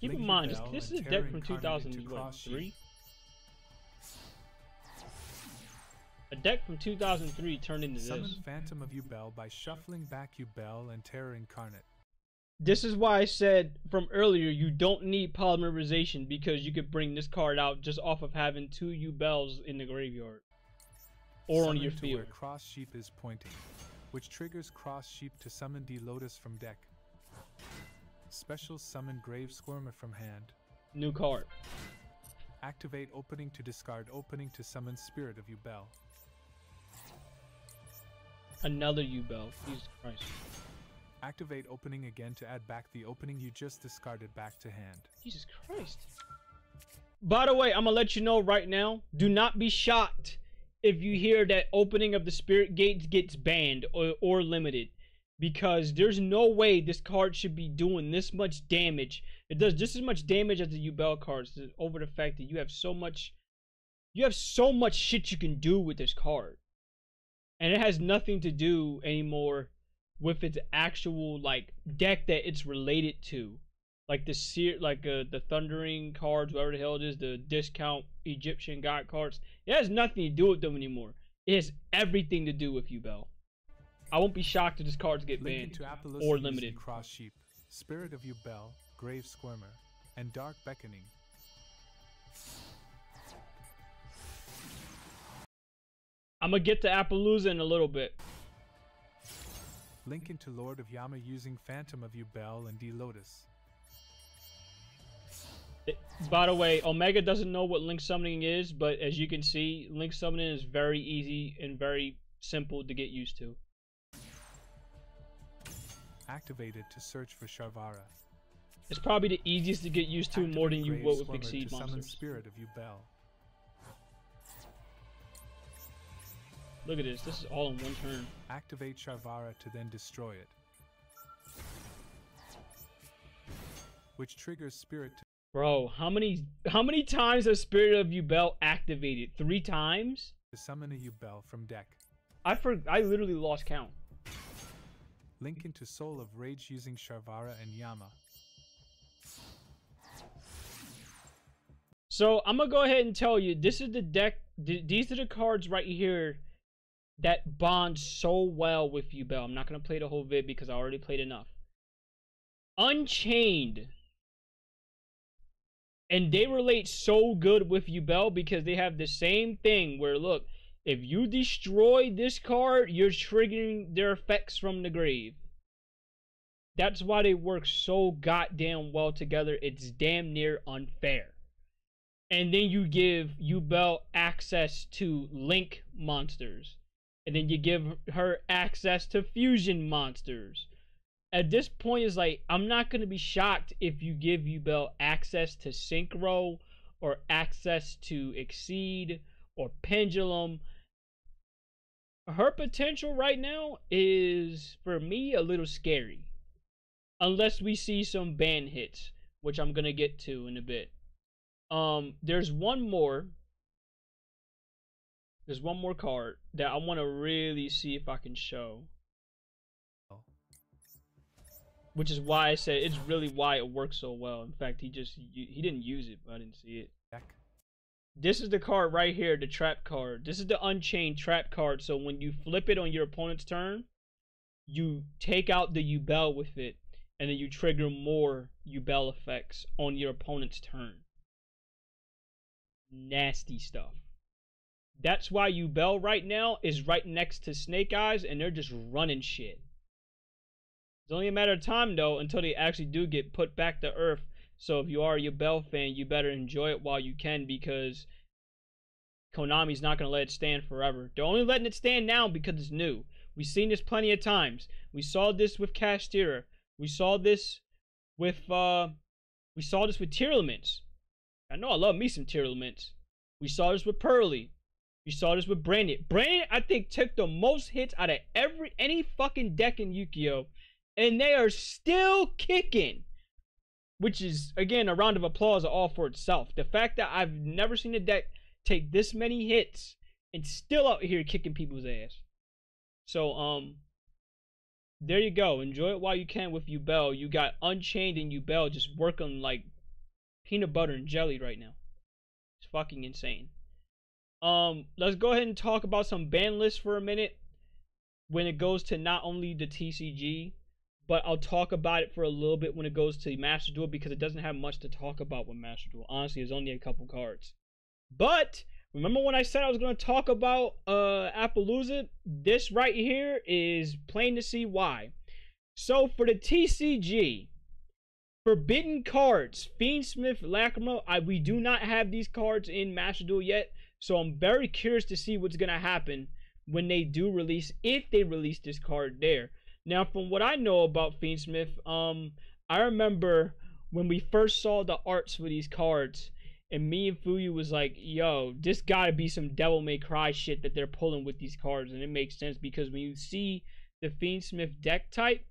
Keep in mind, this is a deck from 2003. A deck from 2003 turned into this. Summon Phantom of Yubel by shuffling back Yubel and Terror Incarnate. This is why I said from earlier you don't need polymerization because you could bring this card out just off of having 2 Yubels in the graveyard. Or on your field. Where Cross Sheep is pointing, which triggers Cross Sheep to summon D-Lotus from deck. Special summon Grave Squirmer from hand. New card. Activate Opening to discard Opening to summon Spirit of Yubel. Another Yubel. Jesus Christ. Activate Opening again to add back the Opening you just discarded back to hand. Jesus Christ. By the way, I'm gonna let you know right now, do not be shocked if you hear that Opening of the Spirit Gates gets banned or limited. Because there's no way this card should be doing this much damage. It does just as much damage as the Yubel cards over the fact that you have so much shit you can do with this card. And it has nothing to do anymore with its actual like deck that it's related to. Like the Thundering cards, whatever the hell it is, the discount Egyptian god cards. It has nothing to do with them anymore. It has everything to do with Yubel. I won't be shocked if this cards get banned or limited. Cross Sheep, Spirit of Yubel, Grave Squirmer, and Dark Beckoning. I'm gonna get to Appaloosa in a little bit. Link into Lord of Yama using Phantom of Yubel and D-Lotus. By the way, Omega doesn't know what Link Summoning is, but as you can see, Link Summoning is very easy and very simple to get used to. Activated to search for Sharvara. It's probably the easiest to get used to more than you would with Exceed to summon monsters. Spirit of Yubel. Look at this. This is all in one turn. Activate Sharvara to then destroy it, which triggers Spirit to... Bro, how many times has Spirit of Yubel activated? 3 times? to summon a Yubel from deck. I literally lost count. Link into Soul of Rage using Sharvara and Yama. So I'm gonna go ahead and tell you, this is the deck. These are the cards right here that bond so well with Yubel. I'm not gonna play the whole vid because I already played enough. Unchained. And they relate so good with Yubel because they have the same thing where, look, if you destroy this card, you're triggering their effects from the grave. That's why they work so goddamn well together. It's damn near unfair. And then you give Yubel access to Link monsters. And then you give her access to Fusion monsters. At this point, it's like, I'm not going to be shocked if you give Yubel access to Synchro or access to Exceed or Pendulum. Her potential right now is, for me, a little scary. Unless we see some ban hits, which I'm going to get to in a bit. There's one more card that I want to really see if I can show. Which is why I said it's really why it works so well. In fact, he didn't use it, but I didn't see it. This is the card right here, the trap card. This is the Unchained trap card. So when you flip it on your opponent's turn, you take out the Yubel with it, and then you trigger more Yubel effects on your opponent's turn. Nasty stuff. That's why Yubel right now is right next to Snake Eyes, and they're just running shit. It's only a matter of time, though, until they actually do get put back to Earth. So if you are a Yubel fan, you better enjoy it while you can, because Konami's not going to let it stand forever. They're only letting it stand now because it's new. We've seen this plenty of times. We saw this with Castira. We saw this with Tearlaments. I know I love me some Tearlaments. We saw this with Pearly. We saw this with Brandon. Brandon, I think, took the most hits out of any fucking deck in Yu-Gi-Oh! And they are still kicking. Which is, again, a round of applause all for itself. The fact that I've never seen a deck take this many hits and still out here kicking people's ass. So, there you go. Enjoy it while you can with Yubel. You got Unchained and Yubel just working like peanut butter and jelly right now. It's fucking insane. Let's go ahead and talk about some ban lists for a minute when it goes to not only the TCG, but I'll talk about it for a little bit when it goes to Master Duel, because it doesn't have much to talk about with Master Duel. Honestly, there's only a couple cards. But remember when I said I was going to talk about Appaloosa? This right here is plain to see why. So for the TCG, Forbidden cards, Fiendsmith, Lacrimal, we do not have these cards in Master Duel yet. So I'm very curious to see what's going to happen when they do release, if they release this card there. Now, from what I know about Fiendsmith, I remember when we first saw the arts for these cards, and me and Fuyu was like, yo, this gotta be some Devil May Cry shit that they're pulling with these cards. And it makes sense because when you see the Fiendsmith deck type,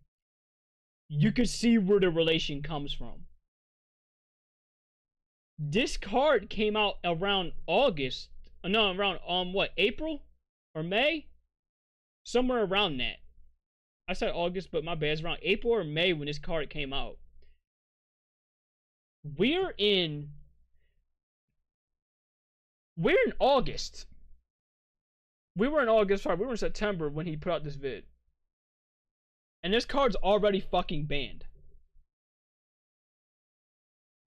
you can see where the relation comes from. This card came out around August. No, around, April? Or May? Somewhere around that. I said August, but my bad. It's around April or May when this card came out. We're in August. We were in September when he put out this vid. And this card's already fucking banned.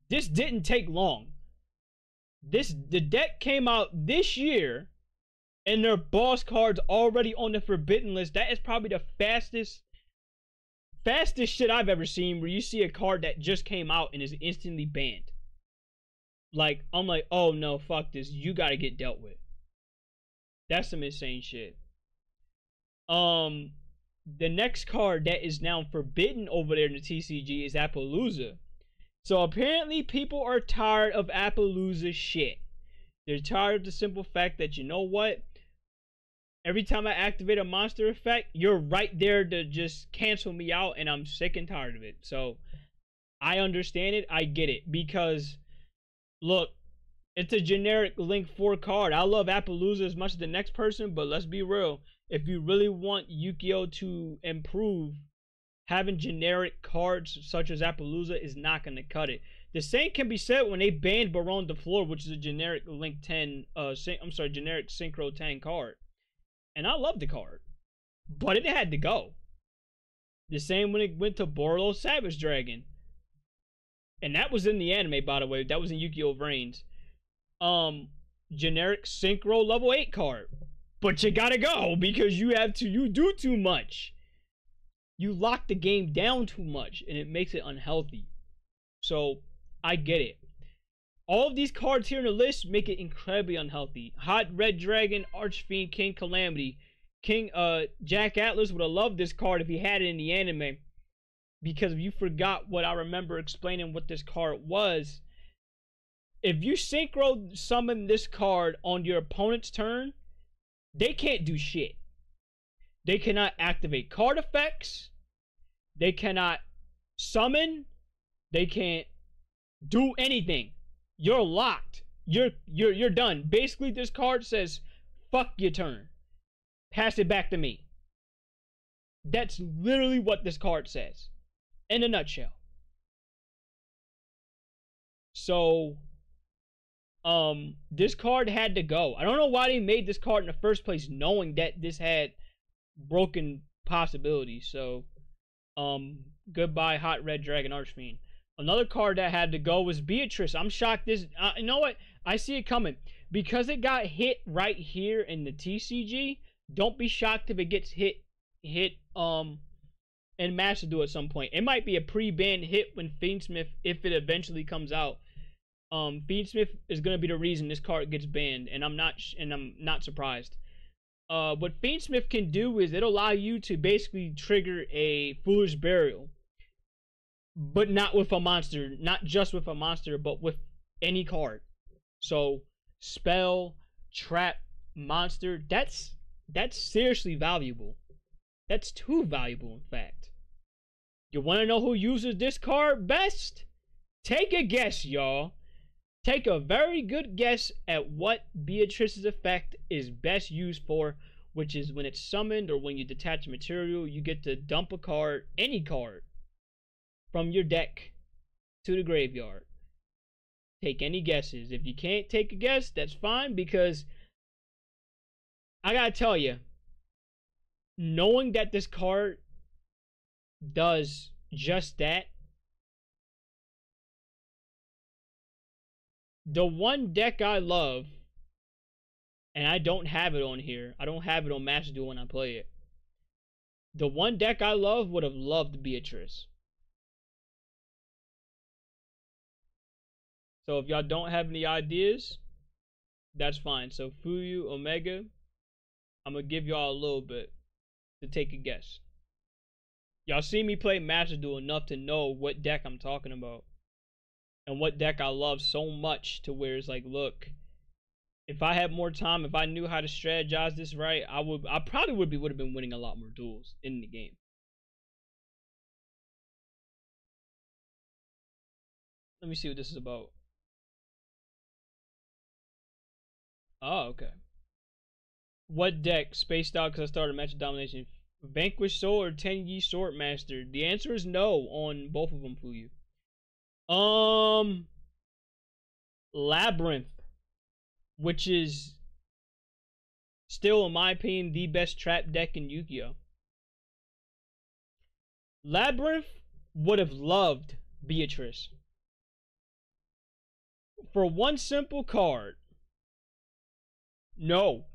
This didn't take long. The deck came out this year, and their boss cards already on the forbidden list. That is probably the fastest shit I've ever seen, where you see a card that just came out and is instantly banned. Like, I'm like, oh no, fuck this. You gotta get dealt with. That's some insane shit. The next card that is now forbidden over there in the TCG is Appaloosa. So apparently people are tired of Appaloosa shit. They're tired of the simple fact that, you know what? Every time I activate a monster effect, you're right there to just cancel me out, and I'm sick and tired of it. So I understand it. I get it. Because, look, it's a generic Link 4 card. I love Appaloosa as much as the next person, but let's be real. If you really want Yu-Gi-Oh! To improve, having generic cards such as Appaloosa is not going to cut it. The same can be said when they banned Baron de Fleur, which is a generic Link 10, generic Synchro 10 card. And I love the card. But it had to go. The same when it went to Boros Savage Dragon. And that was in the anime, by the way. That was in Yu-Gi-Oh! Vrains. Generic Synchro level 8 card. But you gotta go because you do too much. You lock the game down too much and it makes it unhealthy. So, I get it. All of these cards here in the list make it incredibly unhealthy. Hot Red Dragon, Archfiend, King Calamity. Jack Atlas would have loved this card if he had it in the anime. Because if you forgot what I remember explaining what this card was, if you synchro summon this card on your opponent's turn, they can't do shit. They cannot activate card effects. They cannot summon. They can't do anything. You're locked. You're done. Basically, this card says, fuck your turn. Pass it back to me. That's literally what this card says. In a nutshell. So, this card had to go. I don't know why they made this card in the first place, knowing that this had broken possibilities. So, goodbye, Hot Red Dragon Archfiend. Another card that had to go was Beatrice. I'm shocked this... you know what? I see it coming. Because it got hit right here in the TCG, don't be shocked if it gets hit in Master Duel at some point. It might be a pre-ban hit when Fiendsmith, if it eventually comes out. Fiendsmith is going to be the reason this card gets banned, and I'm not surprised. What Fiendsmith can do is it'll allow you to basically trigger a Foolish Burial. But not with a monster. Not just with a monster, but with any card. So, spell, trap, monster, that's seriously valuable. That's too valuable, in fact. You want to know who uses this card best? Take a guess, y'all. Take a very good guess at what Beatrice's effect is best used for, which is when it's summoned or when you detach a material, you get to dump a card, any card, from your deck to the graveyard. Take any guesses. If you can't take a guess, that's fine, because I gotta tell you, knowing that this card does just that, the one deck I love, and I don't have it on here, I don't have it on Master Duel when I play it, the one deck I love would have loved Beatrice. So if y'all don't have any ideas, that's fine. So Fuyu, Omega, I'm going to give y'all a little bit to take a guess. Y'all see me play Master Duel enough to know what deck I'm talking about. And what deck I love so much to where it's like, look, if I had more time, if I knew how to strategize this right, I probably would have been winning a lot more duels in the game. Let me see what this is about. Oh, okay. What deck? Spaced out because I started Match of Domination. Vanquish Soul or Tenyi Swordmaster? The answer is no on both of them, Fuyu. Labyrinth, which is still, in my opinion, the best trap deck in Yu-Gi-Oh! Labyrinth would have loved Beatrice. For one simple card. No.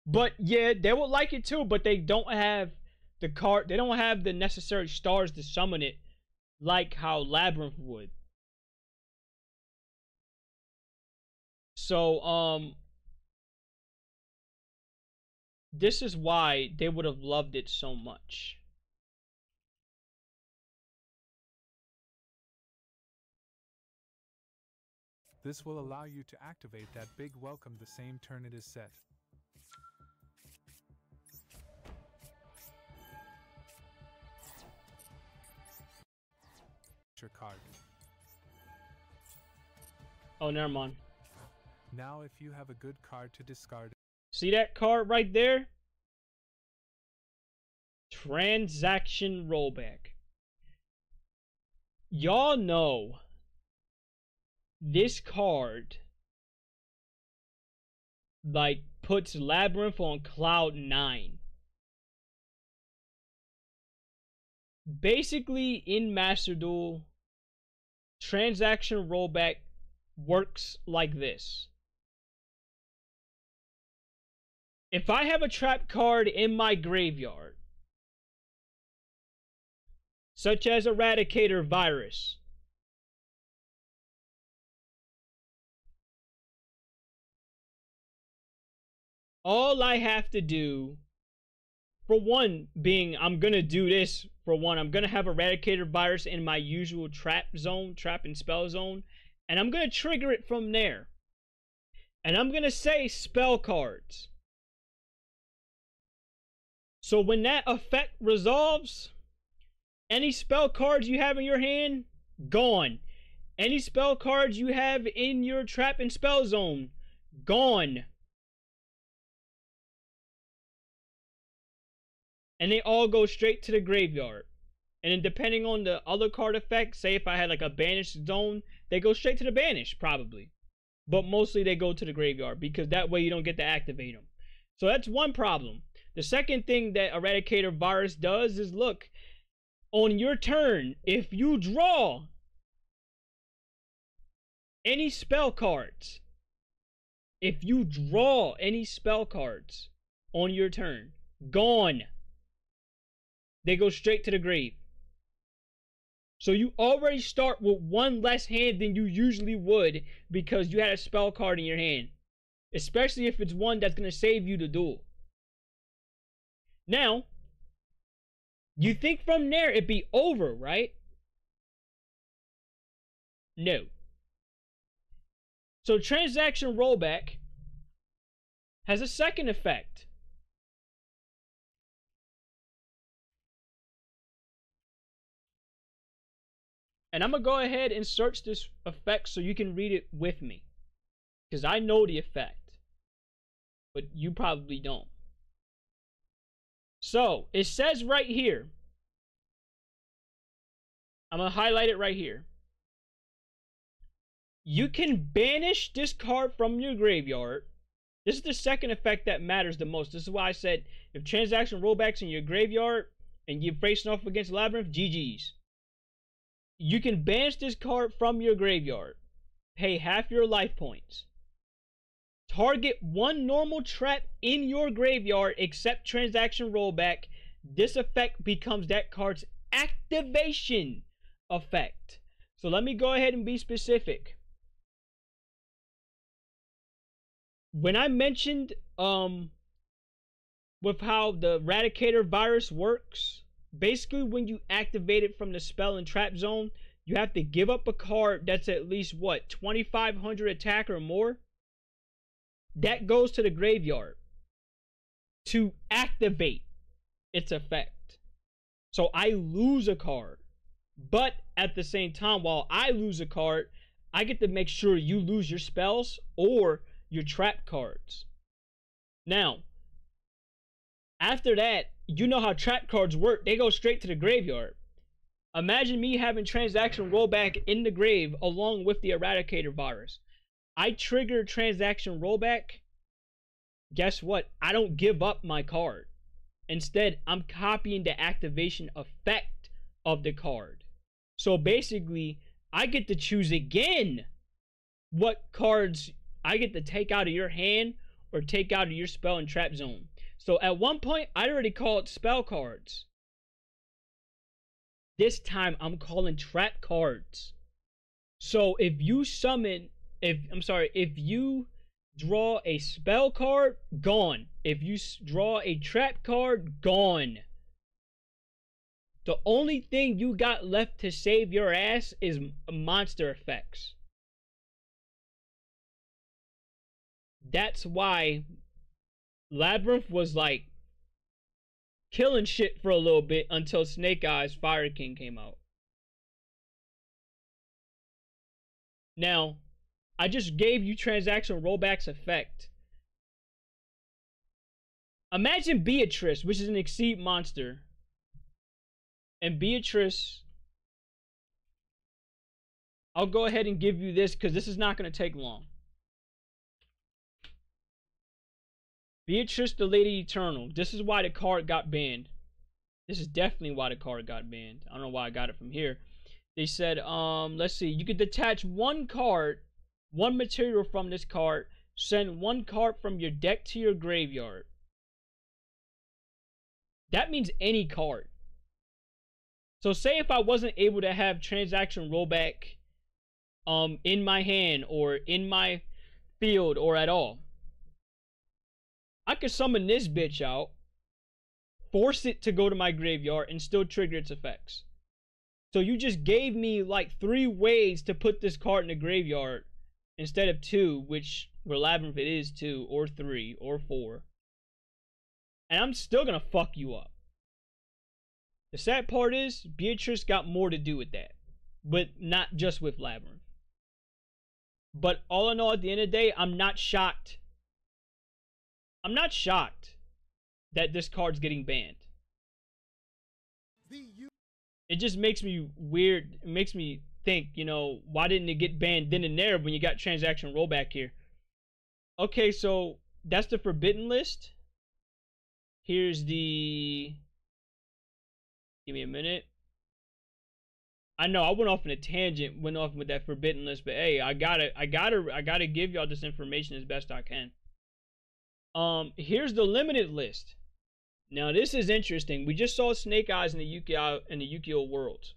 But yeah, they would like it too, but they don't have the card, they don't have the necessary stars to summon it like how Labyrinth would. So, this is why they would have loved it so much. This will allow you to activate that big welcome the same turn it is set. Your card. Oh, never mind. Now if you have a good card to discard. See that card right there? Transaction rollback. Y'all know this card like puts Labyrinth on cloud 9. Basically, in Master Duel, transaction rollback works like this. If I have a trap card in my graveyard, such as Eradicator Virus, all I have to do, for one, being I'm gonna do this, for one, I'm gonna have Eradicator Virus in my usual trap zone, trap and spell zone, and I'm gonna trigger it from there. And I'm gonna say spell cards. So when that effect resolves, any spell cards you have in your hand, gone. Any spell cards you have in your trap and spell zone, gone. And they all go straight to the graveyard. And then depending on the other card effects, say if I had like a banished zone, they go straight to the banish, probably. But mostly they go to the graveyard, because that way you don't get to activate them. So that's one problem. The second thing that Eradicator Virus does is, look, on your turn, if you draw any spell cards, on your turn, gone. They go straight to the grave. So you already start with one less hand than you usually would, because you had a spell card in your hand. Especially if it's one that's going to save you the duel. Now, you think from there it'd be over, right? No. So transaction rollback has a second effect. And I'm going to go ahead and search this effect so you can read it with me, because I know the effect, but you probably don't. So, it says right here, I'm going to highlight it right here. You can banish this card from your graveyard. This is the second effect that matters the most. This is why I said, if transaction rollbacks in your graveyard and you're facing off against Labyrinth, GG's. You can banish this card from your graveyard. Pay half your life points. Target one normal trap in your graveyard except transaction rollback. This effect becomes that card's activation effect. So let me go ahead and be specific. When I mentioned with how the Eradicator Virus works, basically when you activate it from the spell and trap zone, you have to give up a card that's at least, what, 2,500 attack or more? That goes to the graveyard to activate its effect. So I lose a card. But at the same time, while I lose a card, I get to make sure you lose your spells or your trap cards. Now, after that, you know how trap cards work. They go straight to the graveyard. Imagine me having transaction rollback in the grave along with the Eradicator Virus. I trigger transaction rollback. Guess what? I don't give up my card. Instead, I'm copying the activation effect of the card. So basically, I get to choose again what cards I get to take out of your hand or take out of your spell and trap zone. So at one point, I already called spell cards. This time, I'm calling trap cards. So if you summon, if you draw a spell card, gone. If you draw a trap card, gone. The only thing you got left to save your ass is monster effects. That's why Labyrinth was like killing shit for a little bit until Snake Eyes Fire King came out. Now, I just gave you transaction rollback's effect. Imagine Beatrice, which is an Exceed monster. And Beatrice I'll go ahead and give you this because this is not going to take long. Beatrice the Lady Eternal. This is why the card got banned. This is definitely why the card got banned. I don't know why I got it from here. They said, let's see. You could detach one card, one material from this card. Send one card from your deck to your graveyard. That means any card. So say if I wasn't able to have transaction rollback in my hand or in my field or at all, I could summon this bitch out, force it to go to my graveyard, and still trigger its effects. So you just gave me like 3 ways to put this card in the graveyard instead of 2, which where Labyrinth it is 2 or 3 or 4. And I'm still gonna fuck you up. The sad part is, Beatrice got more to do with that. But not just with Labyrinth. But all in all, at the end of the day, I'm not shocked. I'm not shocked that this card's getting banned. It just makes me weird. It makes me think, you know, why didn't it get banned then and there when you got transaction rollback here? Okay, so that's the forbidden list. Here's the... Give me a minute. I know I went off on a tangent, went off with that forbidden list, but hey, I gotta give y'all this information as best I can. Here's the limited list. Now this is interesting. We just saw Snake Eyes in the Yu-Gi-Oh Worlds.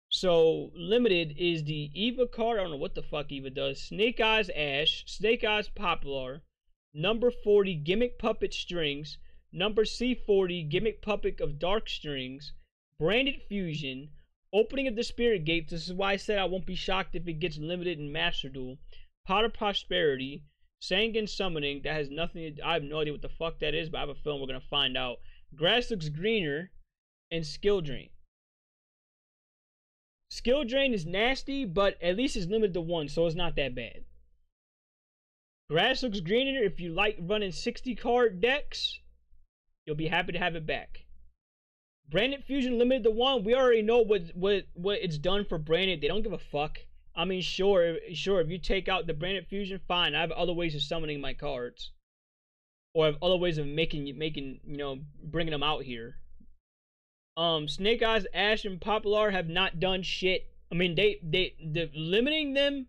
So limited is the Eva card. I don't know what the fuck Eva does. Snake Eyes Ash, Snake Eyes Popular, number 40 Gimmick Puppet Strings, number C40 Gimmick Puppet of Dark Strings, Branded Fusion, Opening of the Spirit Gates. This is why I said I won't be shocked if it gets limited in Master Duel. Pot of Prosperity, Sanguine Summoning. That has nothing to, I have no idea what the fuck that is, but I have a feeling we're gonna find out. Grass Looks Greener, and Skill Drain. Skill Drain is nasty, but at least it's limited to 1, so it's not that bad. Grass Looks Greener, if you like running 60 card decks, you'll be happy to have it back. Branded Fusion limited to 1. We already know what it's done for Branded. They don't give a fuck. I mean, sure, if you take out the Branded Fusion, fine. I have other ways of summoning my cards. Or I have other ways of making, you know, bringing them out here. Snake Eyes, Ash, and Popular have not done shit. I mean, the limiting them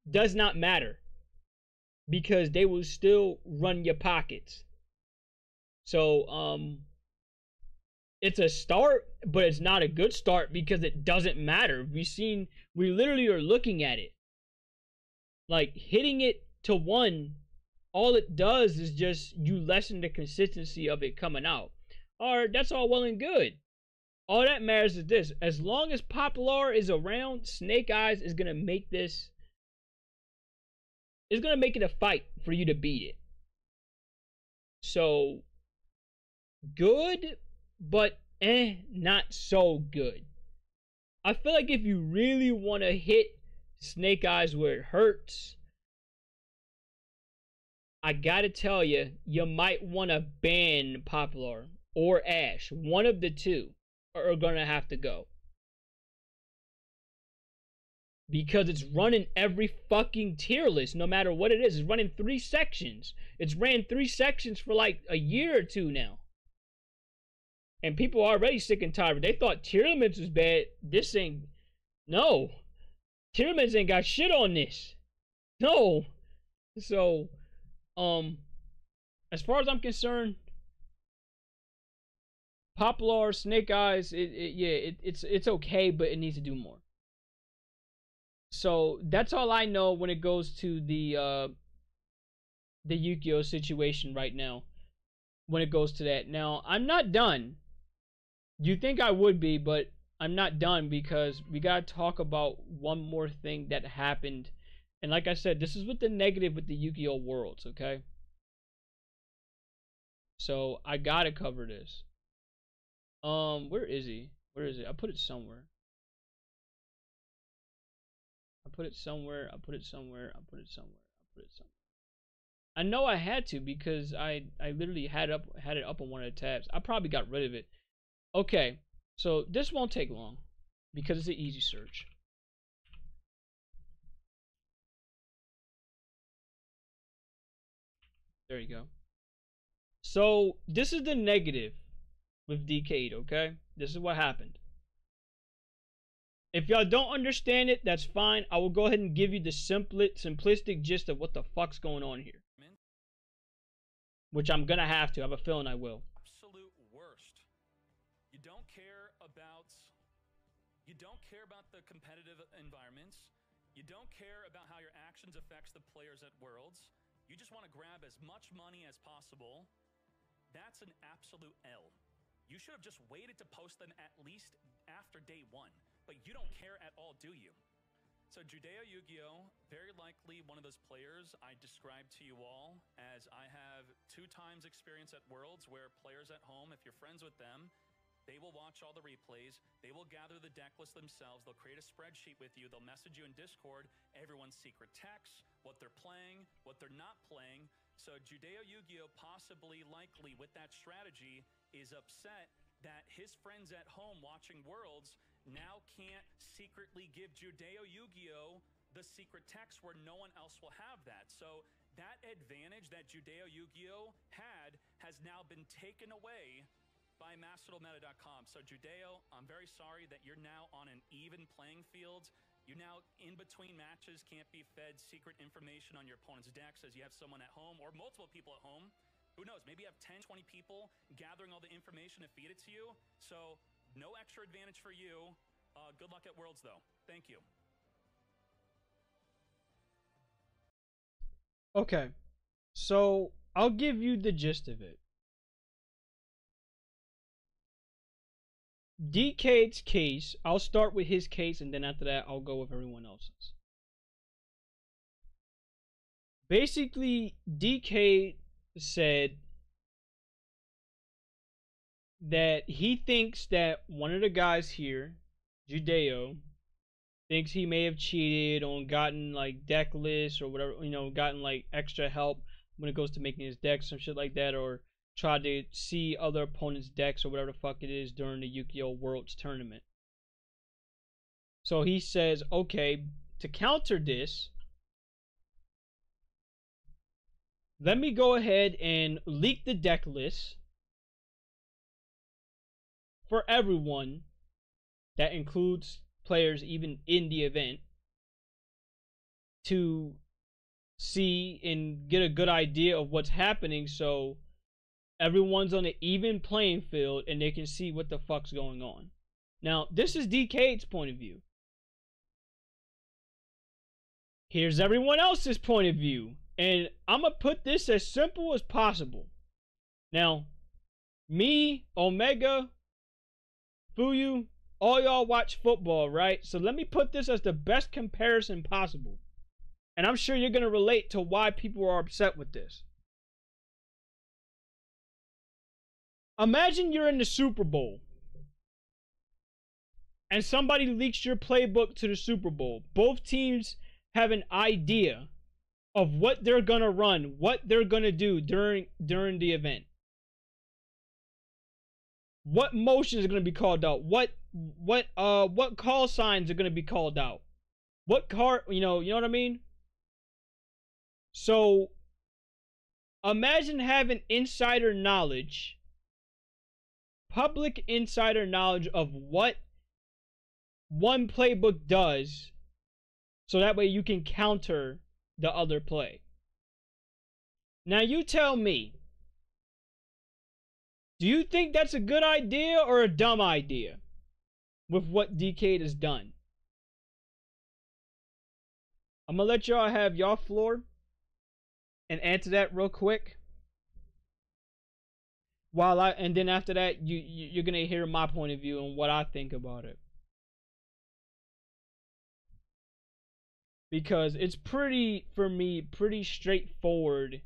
does not matter. Because they will still run your pockets. So, it's a start, but it's not a good start because it doesn't matter. We literally are looking at it. Like, hitting it to 1, all it does is just, you lessen the consistency of it coming out. Alright, that's all well and good. All that matters is this. As long as Popular is around, Snake Eyes is going to make this... It's going to make it a fight for you to beat it. So, good, but not so good. I feel like if you really want to hit Snake Eyes where it hurts, I gotta tell you, you might want to ban Popular or Ash. One of the two are gonna have to go. Because it's running every fucking tier list, no matter what it is. It's running 3 sections. It's ran 3 sections for like a year or 2 now. And people are already sick and tired. They thought tier limits was bad. This ain't... No. Tier limits ain't got shit on this. No. So, as far as I'm concerned, Popular, Snake Eyes, it's okay, but it needs to do more. So that's all I know when it goes to the Yu-Gi-Oh situation right now. When it goes to that. Now, I'm not done. You think I would be, but I'm not done because we gotta talk about one more thing that happened. And like I said, this is with the negative with the Yu-Gi-Oh Worlds, okay? So I gotta cover this. Where is he? Where is it? I put it somewhere. I put it somewhere. I know I had to because I literally had it up on one of the tabs. I probably got rid of it. Okay, so this won't take long because it's an easy search. There you go. So this is the negative with Decade, okay? This is what happened. If y'all don't understand it, that's fine. I will go ahead and give you the simplistic gist of what the fuck's going on here. Which I'm gonna have to. I have a feeling I will. Absolute worst. You don't care about the competitive environments. You don't care about how your actions affects the players at Worlds. You just want to grab as much money as possible. That's an absolute L. You should have just waited to post them at least after day 1. But you don't care at all, do you? So Judeo Yu-Gi-Oh! Very likely one of those players I described to you all, as I have 2 times experience at Worlds where players at home, if you're friends with them, they will watch all the replays, they will gather the deck list themselves, they'll create a spreadsheet with you, they'll message you in Discord, everyone's secret texts, what they're playing, what they're not playing. So Judeo Yu-Gi-Oh! Possibly, likely, with that strategy, is upset that his friends at home watching Worlds now can't secretly give Judeo Yu-Gi-Oh! The secret text where no one else will have that. So that advantage that Judeo Yu-Gi-Oh! Had has now been taken away by MasterDuelMeta.com. So Judeo, I'm very sorry that you're now on an even playing field. You now, in between matches, can't be fed secret information on your opponent's decks as you have someone at home or multiple people at home. Who knows? Maybe you have 10, 20 people gathering all the information to feed it to you. So no extra advantage for you. Good luck at Worlds, though. Thank you. Okay. So I'll give you the gist of it. Decade's case, I'll start with his case, and then after that, I'll go with everyone else's. Basically, Decade said that he thinks that one of the guys here, Judeo, thinks he may have cheated or gotten like deck lists or whatever, you know, gotten like extra help when it goes to making his decks, some shit like that, or tried to see other opponents' decks or whatever the fuck it is during the Yu-Gi-Oh! Worlds tournament. So he says, okay, to counter this, let me go ahead and leak the deck list for everyone. That includes players even in the event, to see and get a good idea of what's happening, so everyone's on an even playing field and they can see what the fuck's going on. Now, this is Decade's point of view. Here's everyone else's point of view. And I'm going to put this as simple as possible. Now, me, Omega, Fuyu, all y'all watch football, right? So let me put this as the best comparison possible. And I'm sure you're going to relate to why people are upset with this. Imagine you're in the Super Bowl and somebody leaks your playbook to the Super Bowl. Both teams have an idea of what they're going to run, what they're going to do during the event. What motions are going to be called out? What call signs are going to be called out? What card, you know what I mean? So imagine having insider knowledge, public insider knowledge of what one playbook does, so that way you can counter the other play. Now you tell me, do you think that's a good idea or a dumb idea with what Decade has done? I'm gonna let y'all have y'all floor and answer that real quick. And then after that, you're gonna hear my point of view and what I think about it. Because it's pretty straightforward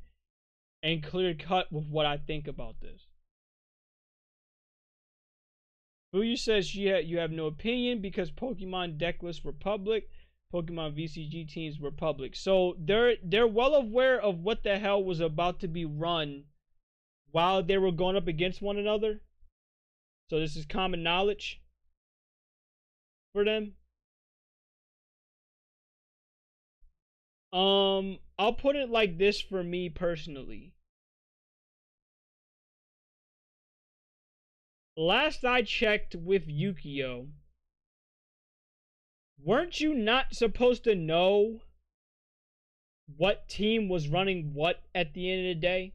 and clear cut with what I think about this. Fuyu says you have no opinion because Pokemon deck lists were public. Pokemon VCG teams were public. So they're well aware of what the hell was about to be run while they were going up against one another. So this is common knowledge for them. I'll put it like this for me personally. last I checked with Yukio, weren't you not supposed to know what team was running what at the end of the day?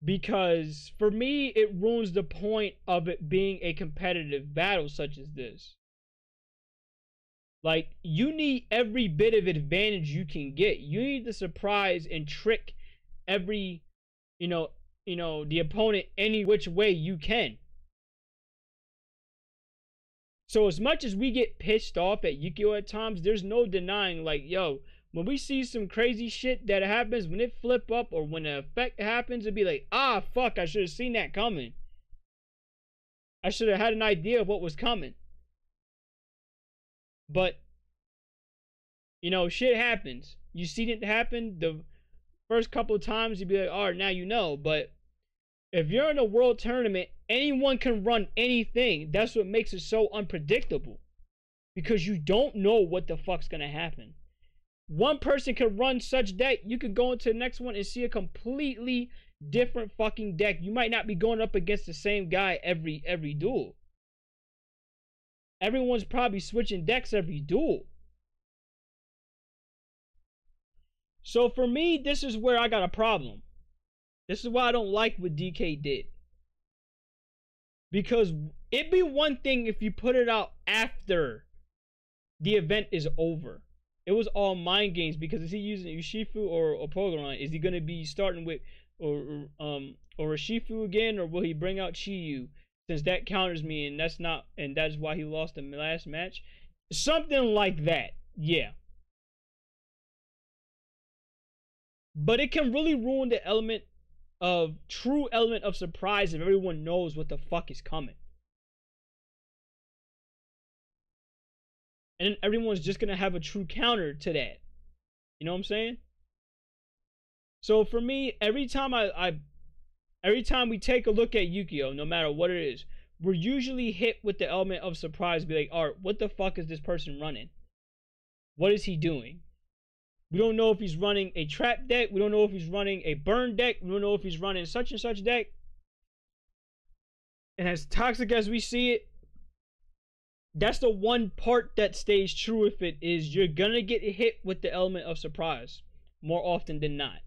Because for me, it ruins the point of it being a competitive battle such as this. Like, you need every bit of advantage you can get. You need to surprise and trick every, the opponent any which way you can. So as much as we get pissed off at Yukio at times, there's no denying, like, yo, when we see some crazy shit that happens, when it flip up or when an effect happens, it'd be like, ah, fuck, I should have seen that coming. I should have had an idea of what was coming. But, shit happens. You see it happen the first couple of times, you'd be like, all right, now you know. But if you're in a world tournament, anyone can run anything. That's what makes it so unpredictable. Because you don't know what the fuck's gonna happen. One person can run such deck, you could go into the next one and see a completely different fucking deck. You might not be going up against the same guy every duel. Everyone's probably switching decks every duel. So for me, this is where I got a problem. This is why I don't like what DK did. Because it'd be one thing if you put it out after the event is over. It was all mind games, because is he using Urshifu or Polaron? Is he going to be starting with or Urshifu again, or will he bring out Chiyu? Since that counters me, and that's why he lost the last match. Something like that, yeah. But it can really ruin the true element of surprise if everyone knows what the fuck is coming. And then everyone's just gonna have a true counter to that. You know what I'm saying? So for me, every time we take a look at Yukio, no matter what it is, we're usually hit with the element of surprise. Be like, all right, what the fuck is this person running? What is he doing? We don't know if he's running a trap deck. We don't know if he's running a burn deck. We don't know if he's running such and such deck. And as toxic as we see it, that's the one part that stays true with it, is you're gonna get hit with the element of surprise more often than not.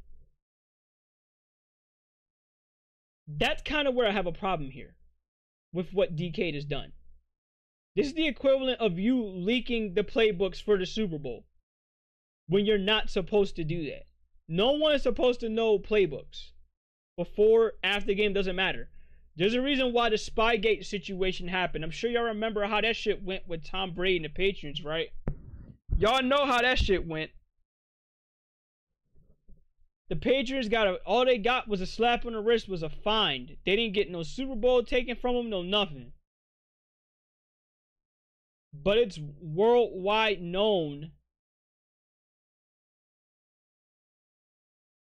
That's kind of where I have a problem here with what DK has done. This is the equivalent of you leaking the playbooks for the Super Bowl when you're not supposed to do that. No one is supposed to know playbooks. Before, after the game, doesn't matter. There's a reason why the Spygate situation happened. I'm sure y'all remember how that shit went with Tom Brady and the Patriots, right? Y'all know how that shit went. The Patriots all they got was a slap on the wrist, was a fine. They didn't get no Super Bowl taken from them, no nothing. But it's worldwide known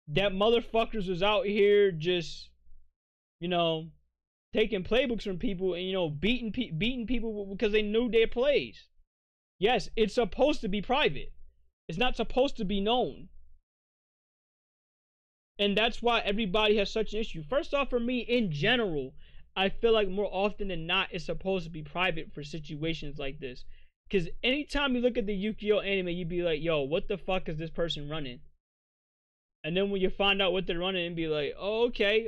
that motherfuckers was out here just, taking playbooks from people and, beating people because they knew their plays. Yes, it's supposed to be private. It's not supposed to be known. And that's why everybody has such an issue. First off, for me, in general, I feel like more often than not, it's supposed to be private for situations like this. Because anytime you look at the Yu-Gi-Oh anime, you'd be like, yo, what the fuck is this person running? And then when you find out what they're running, and be like, oh, okay,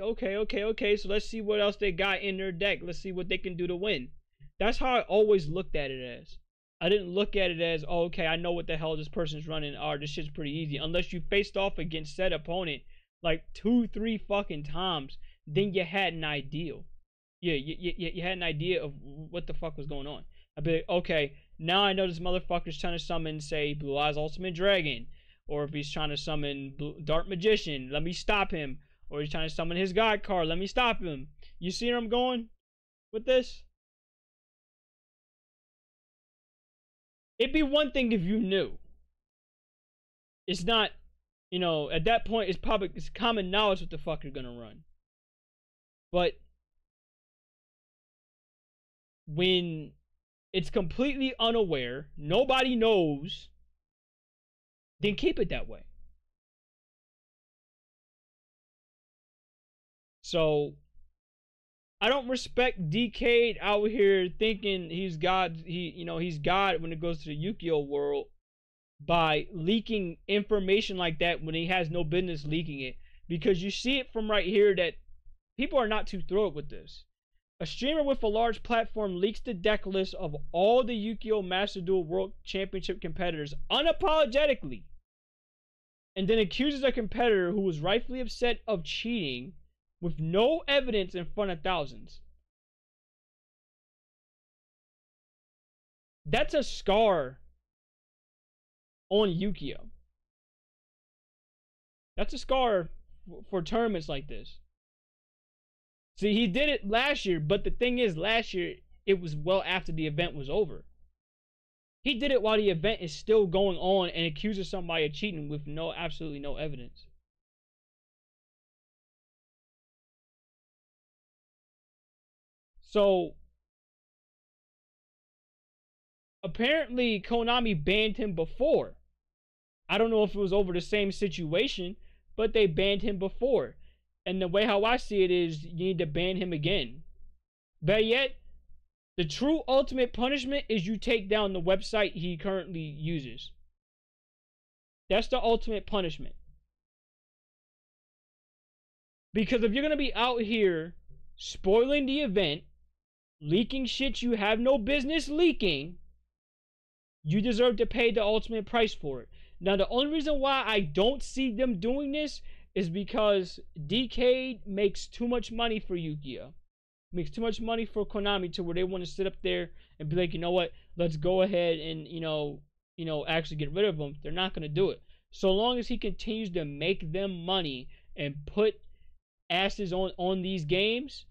so let's see what else they got in their deck. Let's see what they can do to win. That's how I always looked at it as. I didn't look at it as, oh, okay, I know what the hell this person's running. Oh, this shit's pretty easy. Unless you faced off against said opponent like 2-3 fucking times, then you had an idea. Yeah, you had an idea of what the fuck was going on. I'd be like, okay, now I know this motherfucker's trying to summon, say, Blue Eyes Ultimate Dragon. Or if he's trying to summon Dark Magician, let me stop him. Or he's trying to summon his God card, let me stop him. You see where I'm going with this? It'd be one thing if you knew. It's not, at that point, it's common knowledge what the fuck you're gonna run. But when it's completely unaware, nobody knows, then keep it that way. So I don't respect DK out here thinking he's God. He's God when it goes to the Yu-Gi-Oh world by leaking information like that when he has no business leaking it. Because you see it from right here that people are not too thrilled with this. A streamer with a large platform leaks the deck list of all the Yu-Gi-Oh! Master Duel World Championship competitors unapologetically, and then accuses a competitor who was rightfully upset of cheating with no evidence in front of thousands. That's a scar on Yu-Gi-Oh! That's a scar for tournaments like this. See, he did it last year, but the thing is, last year, it was well after the event was over. He did it while the event is still going on and accuses somebody of cheating with absolutely no evidence. So, apparently, Konami banned him before. I don't know if it was over the same situation, but they banned him before. And the way how I see it is, you need to ban him again. Better yet, the true ultimate punishment is you take down the website he currently uses. That's the ultimate punishment. Because if you're going to be out here spoiling the event, leaking shit you have no business leaking, you deserve to pay the ultimate price for it. Now, the only reason why I don't see them doing this is because DK makes too much money for Yu-Gi-Oh! Makes too much money for Konami to where they want to sit up there and be like, you know what, let's go ahead and, actually get rid of him. They're not going to do it. So long as he continues to make them money and put asses on these games,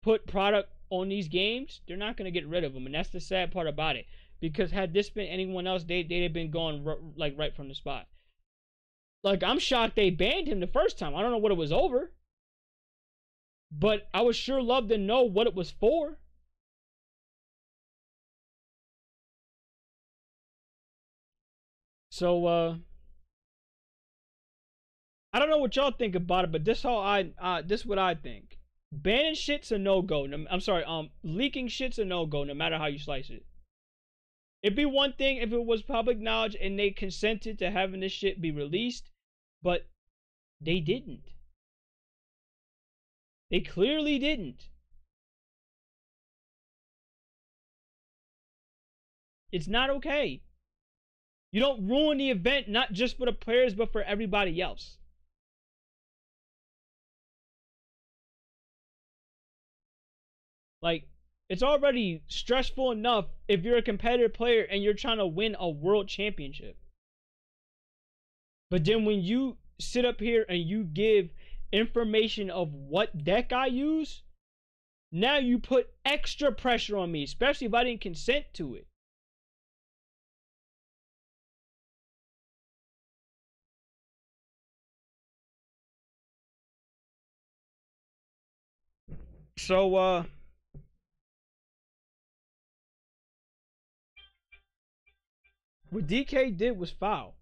put product on these games, they're not going to get rid of him. And that's the sad part about it. Because had this been anyone else, they'd have been gone right from the spot. Like, I'm shocked they banned him the first time. I don't know what it was over. But I would sure love to know what it was for. So, I don't know what y'all think about it, but this is what I think. Banning shit's a no-go. I'm sorry, leaking shit's a no-go no matter how you slice it. It'd be one thing if it was public knowledge and they consented to having this shit be released, but they didn't. They clearly didn't. It's not okay. You don't ruin the event, not just for the players, but for everybody else. Like, it's already stressful enough if you're a competitive player and you're trying to win a world championship. But then when you sit up here and you give information of what deck I use, now you put extra pressure on me, especially if I didn't consent to it. So, what DK did was foul.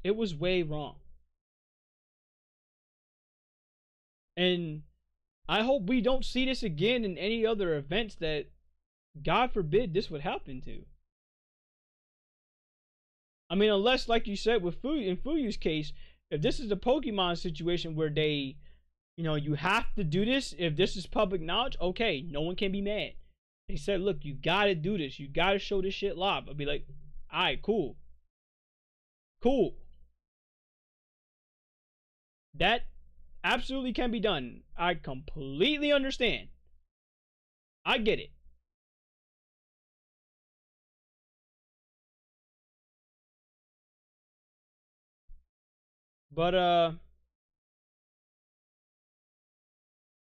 It was way wrong. And I hope we don't see this again in any other events that, God forbid, this would happen to. I mean, unless, like you said, with in Fuyu's case, if this is a Pokemon situation where they, you have to do this, if this is public knowledge, okay, no one can be mad. They said, look, you gotta do this. You gotta show this shit live. I'll be like, alright, cool. Cool. That absolutely can be done. I completely understand. I get it. But,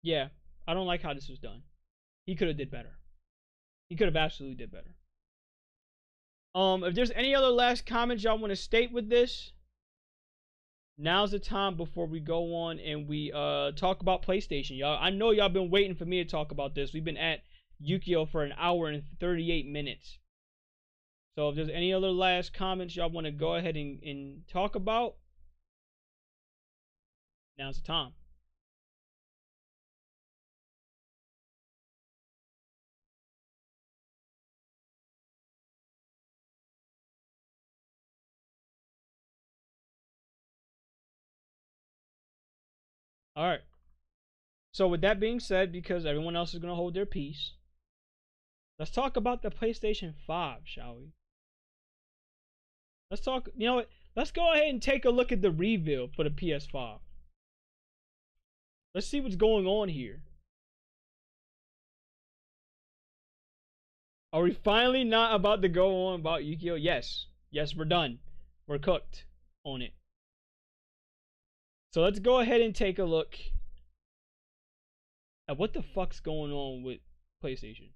yeah, I don't like how this was done. He could have did better. He could have absolutely did better. If there's any other last comments y'all want to state with this, now's the time before we go on and we talk about PlayStation. Y'all, I know y'all been waiting for me to talk about this. We've been at Yu-Gi-Oh for an hour and 38 minutes. So if there's any other last comments y'all want to go ahead and talk about, Now's the time. All right. So with that being said, because everyone else is going to hold their peace, let's talk about the PlayStation 5, shall we? Let's talk, you know what? Let's go ahead and take a look at the reveal for the PS5. Let's see what's going on here. Are we finally not about to go on about Yu-Gi-Oh? Yes. Yes, we're done. We're cooked on it. So let's go ahead and take a look at what the fuck's going on with PlayStation.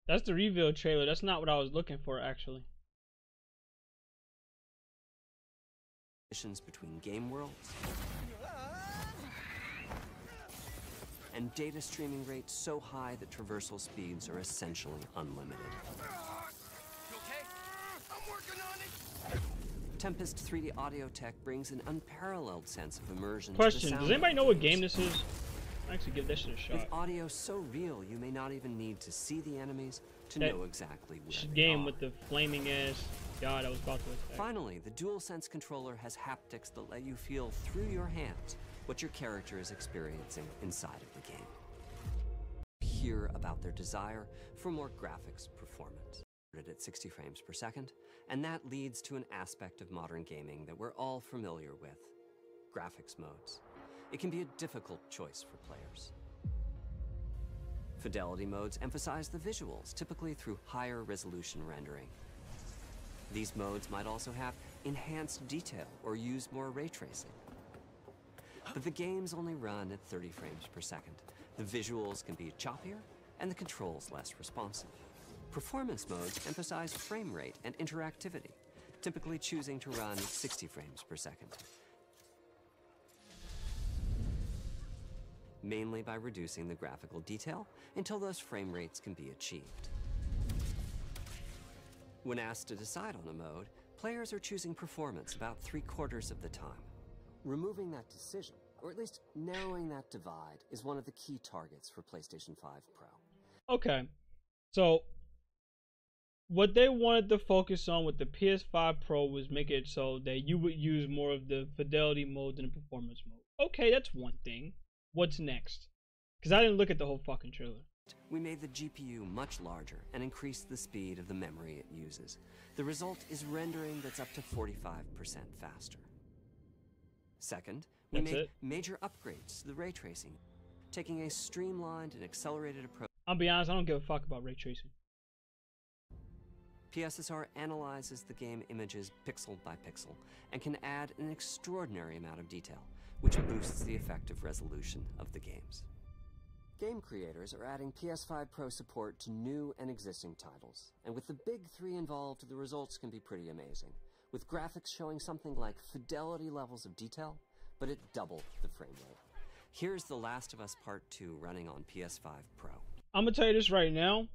That's the reveal trailer. That's not what I was looking for, actually. Between game worlds and data streaming rates so high that traversal speeds are essentially unlimited. You okay? I'm working on it. Tempest 3D audio tech brings an unparalleled sense of immersion. Question: does anybody know what game this is? I'll actually give this shit a shot. With audio so real, you may not even need to see the enemies to know exactly where they game are. with the flaming ass god I was about to attack. Finally, the DualSense controller has haptics that let you feel through your hands what your character is experiencing inside of the game. Hear about their desire for more graphics performance. At 60 frames per second, and that leads to an aspect of modern gaming that we're all familiar with: graphics modes. It can be a difficult choice for players. Fidelity modes emphasize the visuals, typically through higher resolution rendering. These modes might also have enhanced detail or use more ray tracing. But the games only run at 30 frames per second. The visuals can be choppier and the controls less responsive. Performance modes emphasize frame rate and interactivity, typically choosing to run at 60 frames per second. Mainly by reducing the graphical detail until those frame rates can be achieved. When asked to decide on a mode, players are choosing performance about 3/4 of the time. Removing that decision, or at least narrowing that divide, is one of the key targets for PlayStation 5 Pro. Okay, so what they wanted to focus on with the PS5 Pro was make it so that you would use more of the fidelity mode than the performance mode. Okay, that's one thing. What's next? Because I didn't look at the whole fucking trailer. We made the GPU much larger and increased the speed of the memory it uses. The result is rendering that's up to 45% faster. Second, we made major upgrades to the ray tracing, taking a streamlined and accelerated approach. I'll be honest, I don't give a fuck about ray tracing. PSSR analyzes the game images pixel by pixel and can add an extraordinary amount of detail, which boosts the effective resolution of the games. Game creators are adding PS5 Pro support to new and existing titles, and with the big three involved, the results can be pretty amazing, with graphics showing something like fidelity levels of detail, but at double the frame rate. Here's The Last of Us Part 2 running on PS5 Pro. I'm gonna tell you this right now,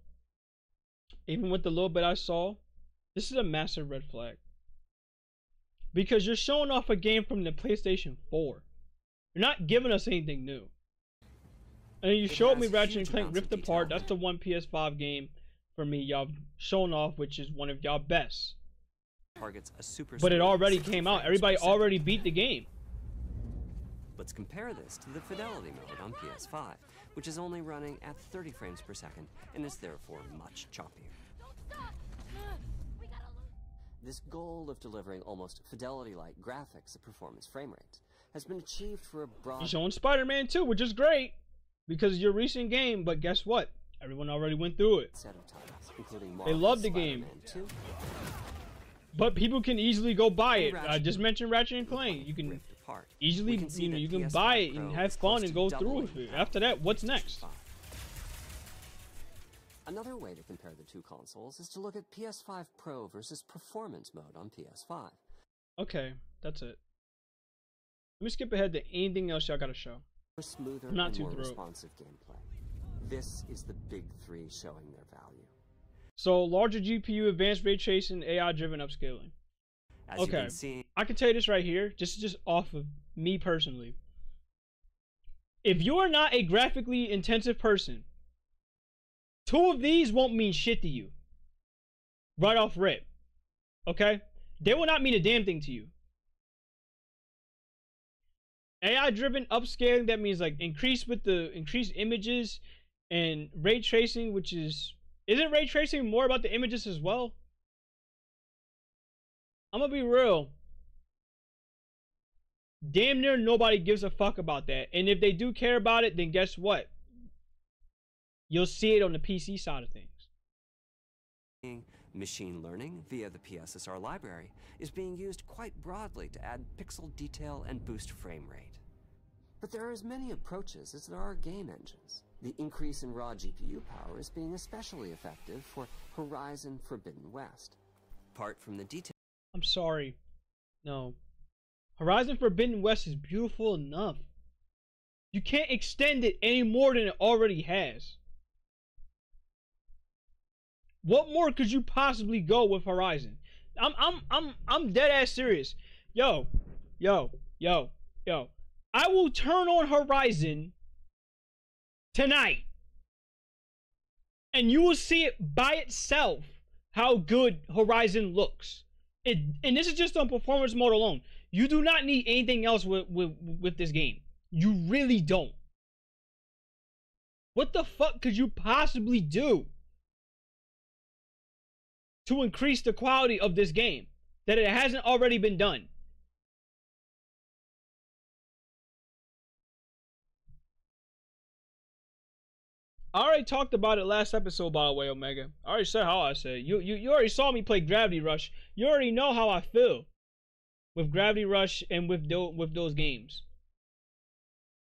even with the little bit I saw, this is a massive red flag. Because you're showing off a game from the PlayStation 4. You're not giving us anything new. And you showed me Ratchet and Clank Rift Apart. That's the one PS5 game for me y'all showing off, which is one of y'all best. targets a super. But it already 60 came out. frames Everybody per second. already beat the game. Let's compare this to the fidelity mode on PS5, which is only running at 30 frames per second and is therefore much choppier. This goal of delivering almost fidelity-like graphics at performance frame rates has been achieved for a broad... You're showing Spider-Man 2, which is great because it's your recent game, but guess what? Everyone already went through it. set of titles, including They love the game. Spider-Man 2, But people can easily go buy it. I Ratchet just mentioned Ratchet and Clank. You can Rift Apart. easily, We can see that you can PS5 buy it Pro and have is fun close and to go through doubling with it. the After that, what's PS5. next? Another way to compare the two consoles is to look at PS5 Pro versus performance mode on PS5. Okay, that's it. Let me skip ahead to anything else y'all gotta show. For smoother Not and too more thrilled. responsive gameplay. This is the big three showing their value. So, larger GPU, advanced ray tracing, AI-driven upscaling. As you've Okay, been seeing, I can tell you this right here, just off of me personally. If you are not a graphically intensive person, two of these won't mean shit to you. Right off rip. Okay? They will not mean a damn thing to you. AI-driven upscaling, that means like increased images and ray tracing, which isn't ray tracing more about the images as well? I'm gonna be real. Damn near nobody gives a fuck about that. And if they do care about it, then guess what? You'll see it on the PC side of things. machine learning via the PSSR library is being used quite broadly to add pixel detail and boost frame rate. But there are as many approaches as there are game engines. The increase in raw GPU power is being especially effective for Horizon Forbidden West. Apart from the detail... I'm sorry. No. Horizon Forbidden West is beautiful enough. You can't extend it any more than it already has. What more could you possibly go with Horizon? I'm dead ass serious. Yo. I will turn on Horizon tonight, and you will see it by itself how good Horizon looks. And this is just on performance mode alone. You do not need anything else with this game. You really don't. What the fuck could you possibly do to increase the quality of this game that it hasn't already been done? I already talked about it last episode, by the way, Omega. I already said how I said. You already saw me play Gravity Rush. You already know how I feel with Gravity Rush and with those games.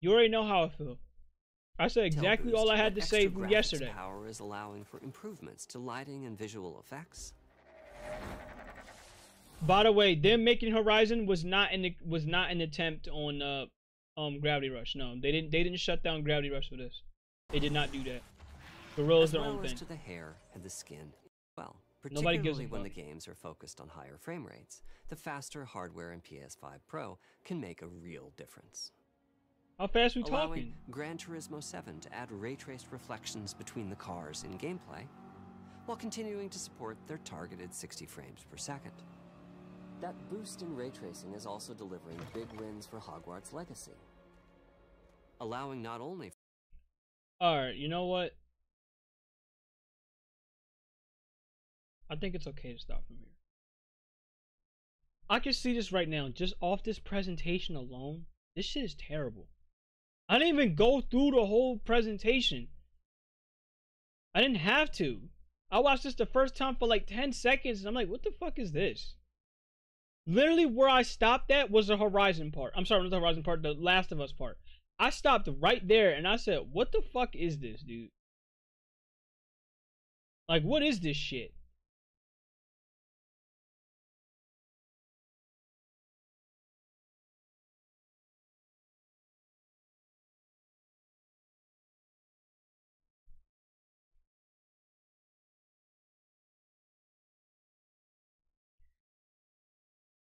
You already know how I feel. I said exactly all I had to say from yesterday. Power is allowing for improvements to lighting and visual effects. By the way, them making Horizon was not an attempt on Gravity Rush. No, they didn't shut down Gravity Rush for this. They did not do that. Guerrilla's their own thing. To the hair and the skin. Well, Nobody gives a particularly when the fuck. games are focused on higher frame rates, the faster hardware in PS5 Pro can make a real difference. How fast we Allowing talking? Gran Turismo 7 to add ray-traced reflections between the cars in gameplay, while continuing to support their targeted 60 frames per second. That boost in ray tracing is also delivering big wins for Hogwarts Legacy, allowing not only... Alright, you know what? I think it's okay to stop from here. I can see this right now, just off this presentation alone. This shit is terrible. I didn't even go through the whole presentation. I didn't have to. I watched this the first time for like 10 seconds and I'm like, what the fuck is this? Literally where I stopped at was the Horizon part. I'm sorry, not the Horizon part, the Last of Us part. I stopped right there and I said, what the fuck is this, dude? Like, what is this shit?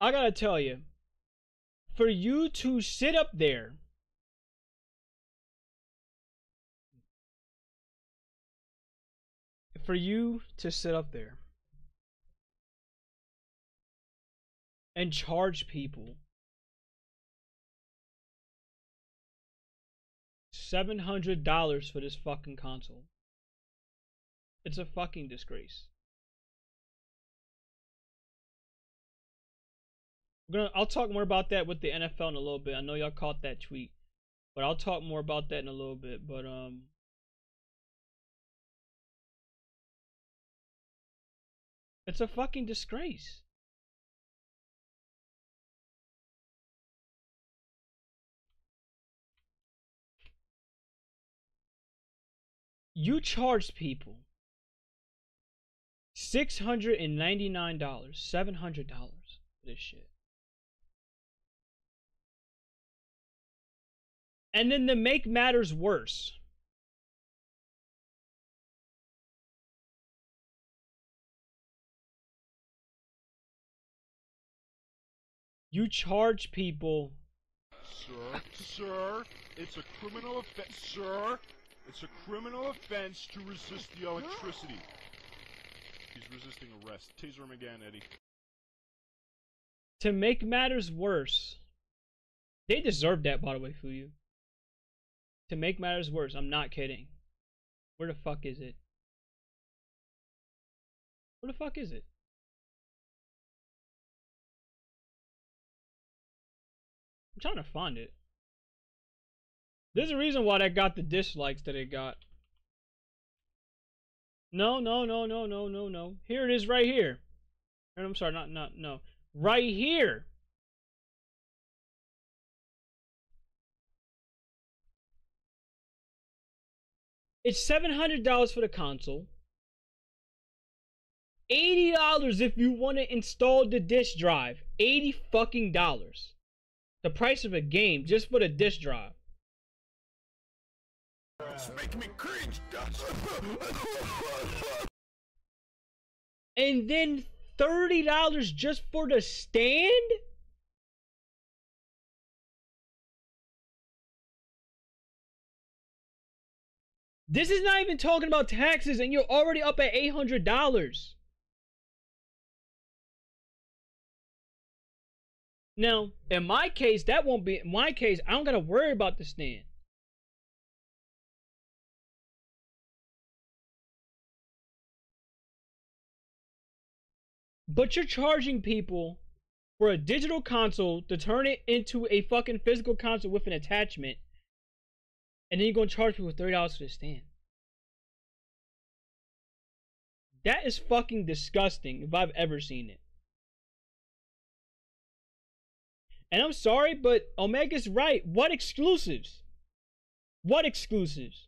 I gotta tell you, for you to sit up there and charge people $700 for this fucking console. It's a fucking disgrace. I'll talk more about that with the NFL in a little bit. I know y'all caught that tweet, but I'll talk more about that in a little bit. But it's a fucking disgrace. You charged people $699, $700 for this shit. And then to make matters worse, you charge people. Sir, it's a criminal offense. Sir, it's a criminal offense to resist the electricity. He's resisting arrest. Taser him again, Eddie. To make matters worse, they deserve that, by the way, Fuyu. To make matters worse, I'm not kidding. Where the fuck is it? Where the fuck is it? I'm trying to find it. There's a reason why that got the dislikes that it got. No. Here it is right here. I'm sorry, no. Right here. It's $700 for the console. $80 if you want to install the disk drive. $80 fucking dollars. The price of a game just for the disk drive. It's making me cringe. And then $30 just for the stand? This is not even talking about taxes, and you're already up at $800. Now, in my case, that won't be. In my case, I don't gotta worry about the stand. But you're charging people for a digital console to turn it into a fucking physical console with an attachment. And then you're going to charge people $30 for the stand. That is fucking disgusting if I've ever seen it. And I'm sorry, but Omega's right. What exclusives? What exclusives?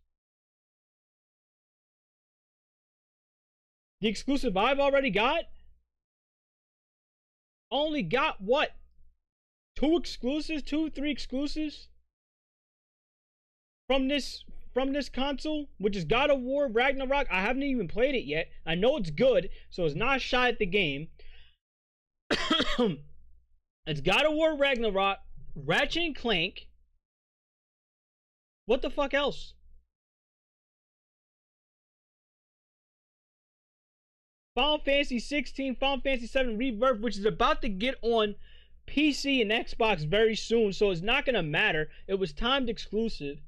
The exclusive I've already got? Only got what? 2 exclusives? 2, 3 exclusives? From this console, which is God of War Ragnarok. I haven't even played it yet. I know it's good, so it's not a shot at the game. It's God of War Ragnarok, Ratchet and Clank. What the fuck else? Final Fantasy 16, Final Fantasy 7 Rebirth, which is about to get on PC and Xbox very soon, so it's not gonna matter. It was timed exclusive.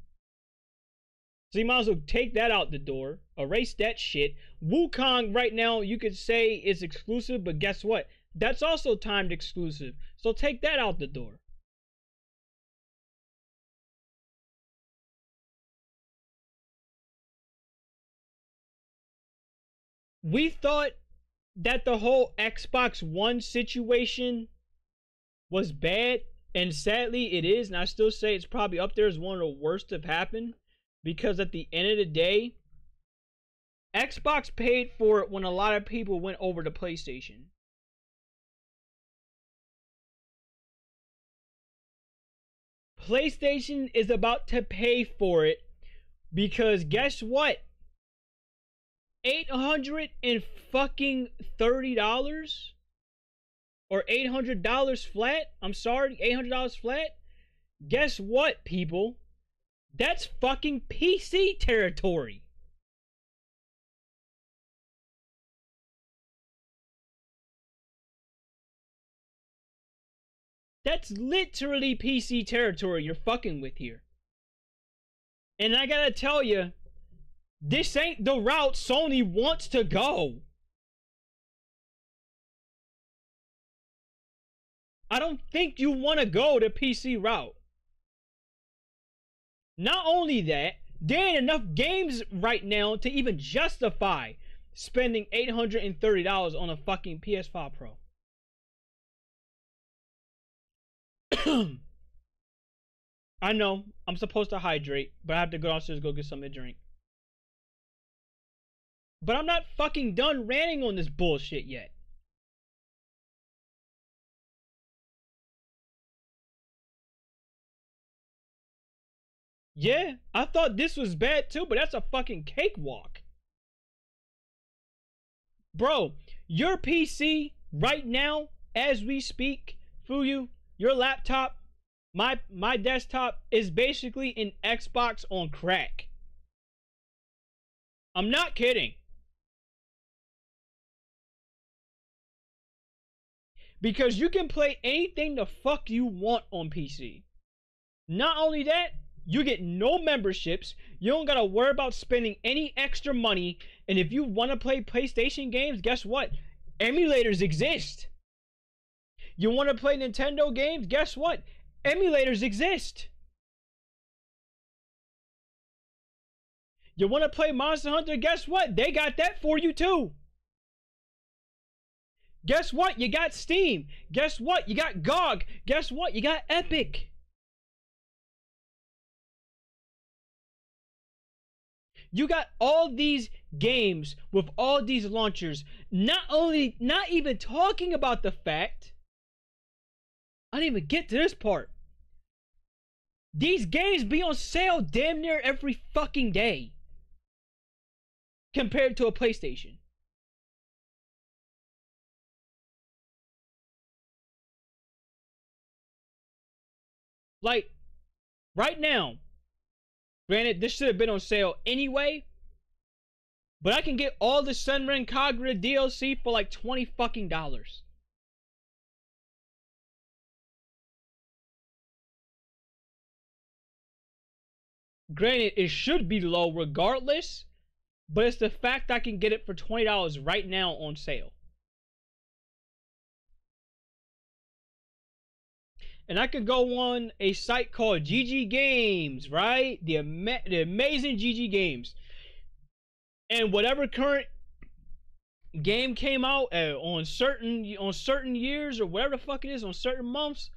So you might as well take that out the door. Erase that shit. Wukong right now, you could say is exclusive, but guess what? That's also timed exclusive. So take that out the door. We thought that the whole Xbox One situation was bad, and sadly it is, and I still say it's probably up there as one of the worst to have happened. Because at the end of the day, Xbox paid for it when a lot of people went over to PlayStation. PlayStation is about to pay for it because guess what? $830 or $800 flat. I'm sorry, $800 flat. Guess what, people? That's fucking PC territory. That's literally PC territory you're fucking with here. And I gotta tell you, this ain't the route Sony wants to go. I don't think you want to go the PC route. Not only that, there ain't enough games right now to even justify spending $830 on a fucking PS5 Pro. I know, I'm supposed to hydrate, but I have to go downstairs and go get something to drink. But I'm not fucking done ranting on this bullshit yet. Yeah, I thought this was bad too, but that's a fucking cakewalk. Bro, your PC right now, as we speak, Fuyu, your laptop, my desktop is basically an Xbox on crack. I'm not kidding. Because you can play anything the fuck you want on PC. Not only that, you get no memberships. You don't gotta worry about spending any extra money. And if you want to play PlayStation games, guess what? Emulators exist. You want to play Nintendo games? Guess what? Emulators exist. You want to play Monster Hunter? Guess what? They got that for you too. Guess what? You got Steam. Guess what? You got GOG. Guess what? You got Epic. You got all these games with all these launchers. Not even talking about the fact, I didn't even get to this part. These games be on sale damn near every fucking day compared to a PlayStation. Like, right now, granted, this should have been on sale anyway, but I can get all the Senran Kagura DLC for like $20 fucking dollars. Granted, it should be low regardless, but it's the fact I can get it for $20 right now on sale. And I could go on a site called GG Games, right? The amazing GG Games. And whatever current game came out on certain years or whatever the fuck it is, on certain months,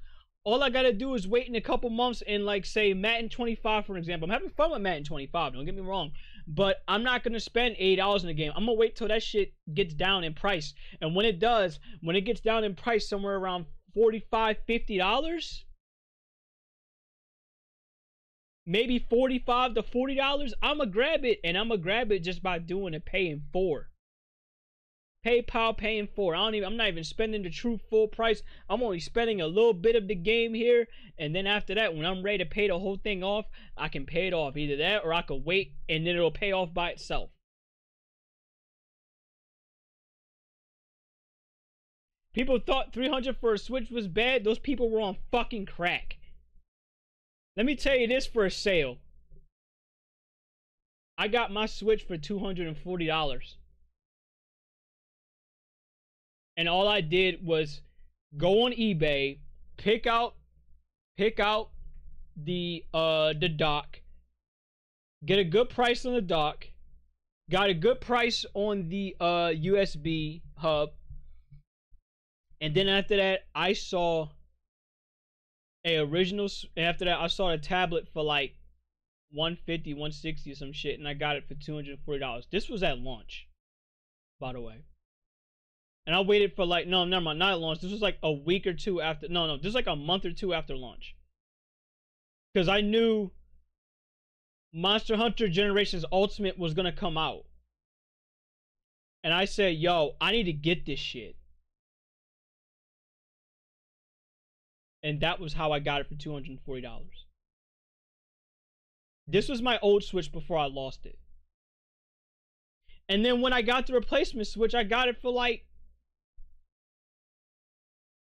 all I gotta do is wait in a couple months and, like, say Madden 25, for example. I'm having fun with Madden 25, don't get me wrong. But I'm not gonna spend $80 in the game. I'm gonna wait till that shit gets down in price. And when it does, when it gets down in price somewhere around $45, $50, maybe $45 to $40, I'ma grab it. And I'ma grab it just by doing it, paying for. PayPal paying for. I'm not even spending the true full price. I'm only spending a little bit of the game here, and then after that, when I'm ready to pay the whole thing off, I can pay it off. Either that or I could wait and then it'll pay off by itself. People thought $300 for a Switch was bad. Those people were on fucking crack. Let me tell you this for a sale. I got my Switch for $240. And all I did was go on eBay, pick out the dock, get a good price on the dock, got a good price on the USB hub, and then after that I saw after that I saw a tablet for like $150, $160 or some shit, and I got it for $240. This was at launch, by the way. And I waited for like, no, never mind, not at launch. This was like a week or two after, no, this was like a month or two after launch. Because I knew Monster Hunter Generations Ultimate was going to come out. And I said, yo, I need to get this shit. And that was how I got it for $240. This was my old Switch before I lost it. And then when I got the replacement Switch, I got it for like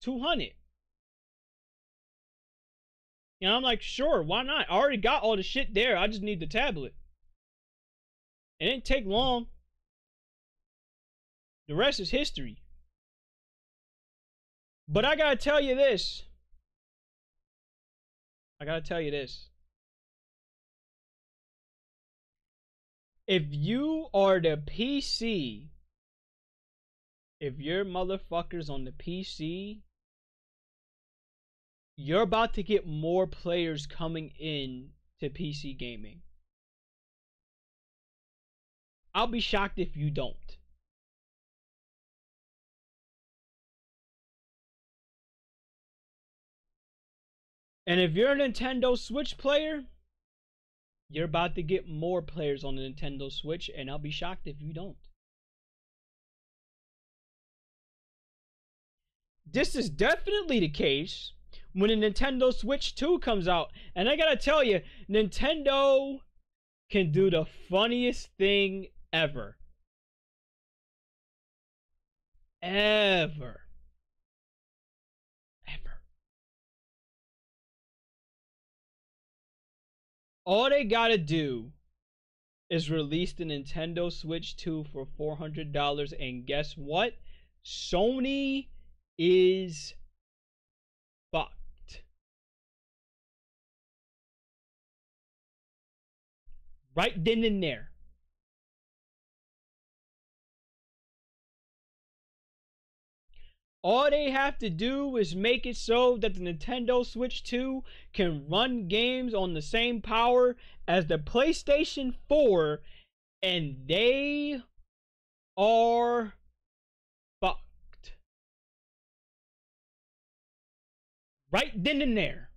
$200. And I'm like, sure, why not? I already got all the shit there. I just need the tablet. It didn't take long. The rest is history. But I gotta tell you this. If you are the PC, if you're motherfuckers on the PC, you're about to get more players coming in to PC gaming. I'll be shocked if you don't. And if you're a Nintendo Switch player, you're about to get more players on the Nintendo Switch, and I'll be shocked if you don't. This is definitely the case when the Nintendo Switch 2 comes out. And I gotta tell you, Nintendo can do the funniest thing ever. Ever. All they gotta do is release the Nintendo Switch 2 for $400, and guess what? Sony is fucked. Right then and there. All they have to do is make it so that the Nintendo Switch 2 can run games on the same power as the PlayStation 4, and they are fucked. Right then and there.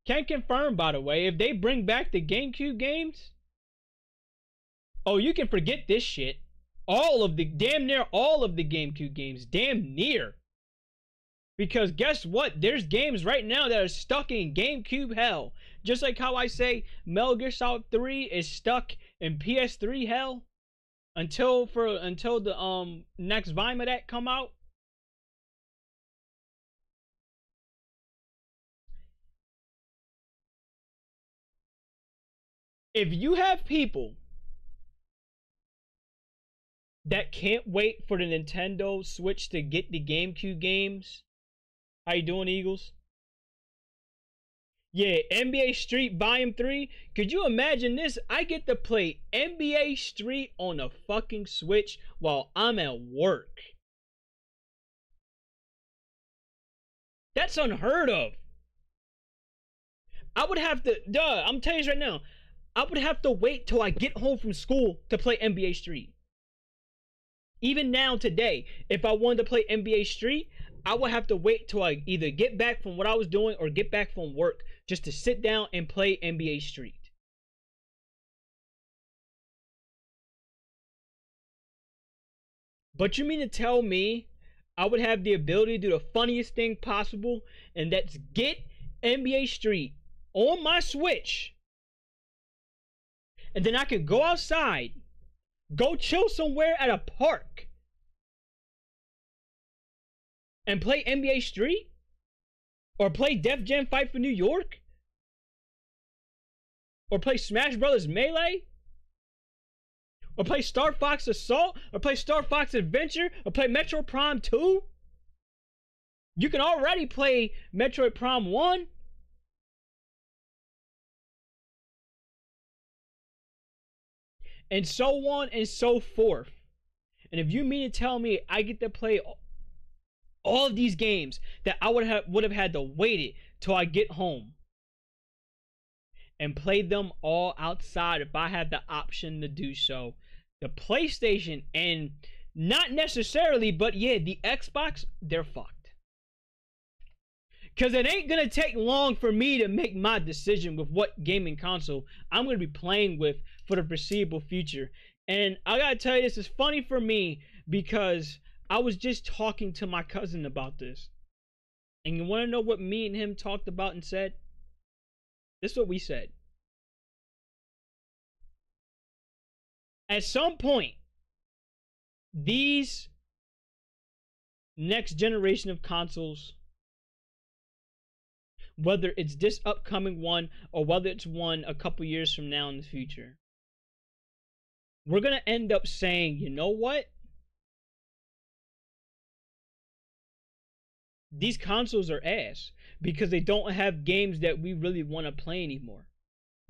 Can confirm, by the way, if they bring back the GameCube games, oh, you can forget this shit. Damn near all of the GameCube games. Damn near. Because guess what? There's games right now that are stuck in GameCube hell. Just like how I say Metal Gear Solid 3 is stuck in PS3 hell until the next volume of that come out. If you have people that can't wait for the Nintendo Switch to get the GameCube games, how you doing, Eagles? Yeah, NBA Street Volume 3. Could you imagine this? I get to play NBA Street on a fucking Switch while I'm at work. That's unheard of. I would have to, I'm telling you this right now, I would have to wait till I get home from school to play NBA Street. Even now today, if I wanted to play NBA Street, I would have to wait till I either get back from what I was doing or get back from work just to sit down and play NBA Street. But you mean to tell me I would have the ability to do the funniest thing possible, and that's get NBA Street on my Switch, and then I could go outside, go chill somewhere at a park, and play NBA Street? Or play Def Jam Fight for New York? Or play Smash Brothers Melee? Or play Star Fox Assault? Or play Star Fox Adventure? Or play Metroid Prime 2? You can already play Metroid Prime 1. And so on and so forth. And if you mean to tell me I get to play all of these games that I would have had to wait it till I get home and play them all outside if I had the option to do so, the PlayStation, and not necessarily, but yeah, the Xbox, they're fucked. Because it ain't going to take long for me to make my decision with what gaming console I'm going to be playing with for the foreseeable future. And I got to tell you, this is funny for me because I was just talking to my cousin about this. And you want to know what me and him talked about and said? This is what we said. At some point, these next generation of consoles, whether it's this upcoming one or whether it's one a couple years from now in the future, we're going to end up saying, you know what? These consoles are ass because they don't have games that we really want to play anymore.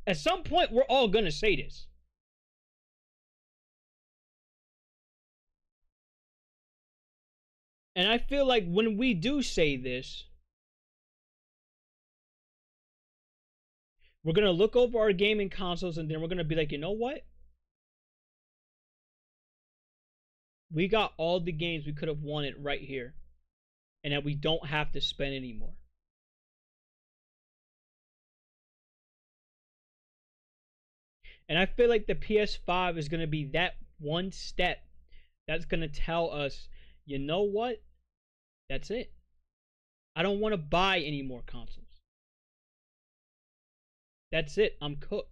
At some point, we're all going to say this. And I feel like when we do say this, we're going to look over our gaming consoles and then we're going to be like, you know what? We got all the games we could have wanted right here. And that we don't have to spend anymore. And I feel like the PS5 is going to be that one step that's going to tell us, you know what? That's it. I don't want to buy any more consoles. That's it. I'm cooked.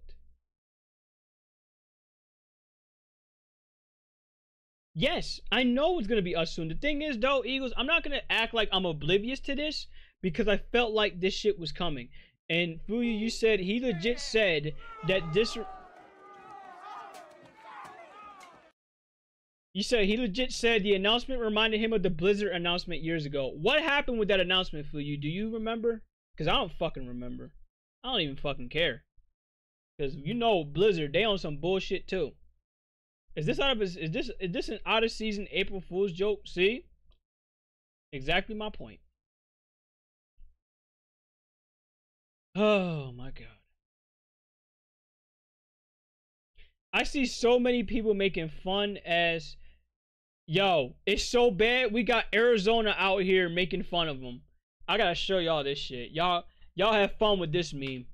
Yes, I know it's going to be us soon. The thing is, though, Eagles, I'm not going to act like I'm oblivious to this because I felt like this shit was coming. And Fuyu, you said, he legit said that this... You said he legit said the announcement reminded him of the Blizzard announcement years ago. What happened with that announcement, Fuyu? Do you remember? Because I don't fucking remember. I don't even fucking care. Because you know Blizzard, they on some bullshit too. Is this an out of season April Fool's joke? See? Exactly my point. Oh my god. I see so many people making fun as, yo, it's so bad we got Arizona out here making fun of them. I gotta show y'all this shit. Y'all have fun with this meme.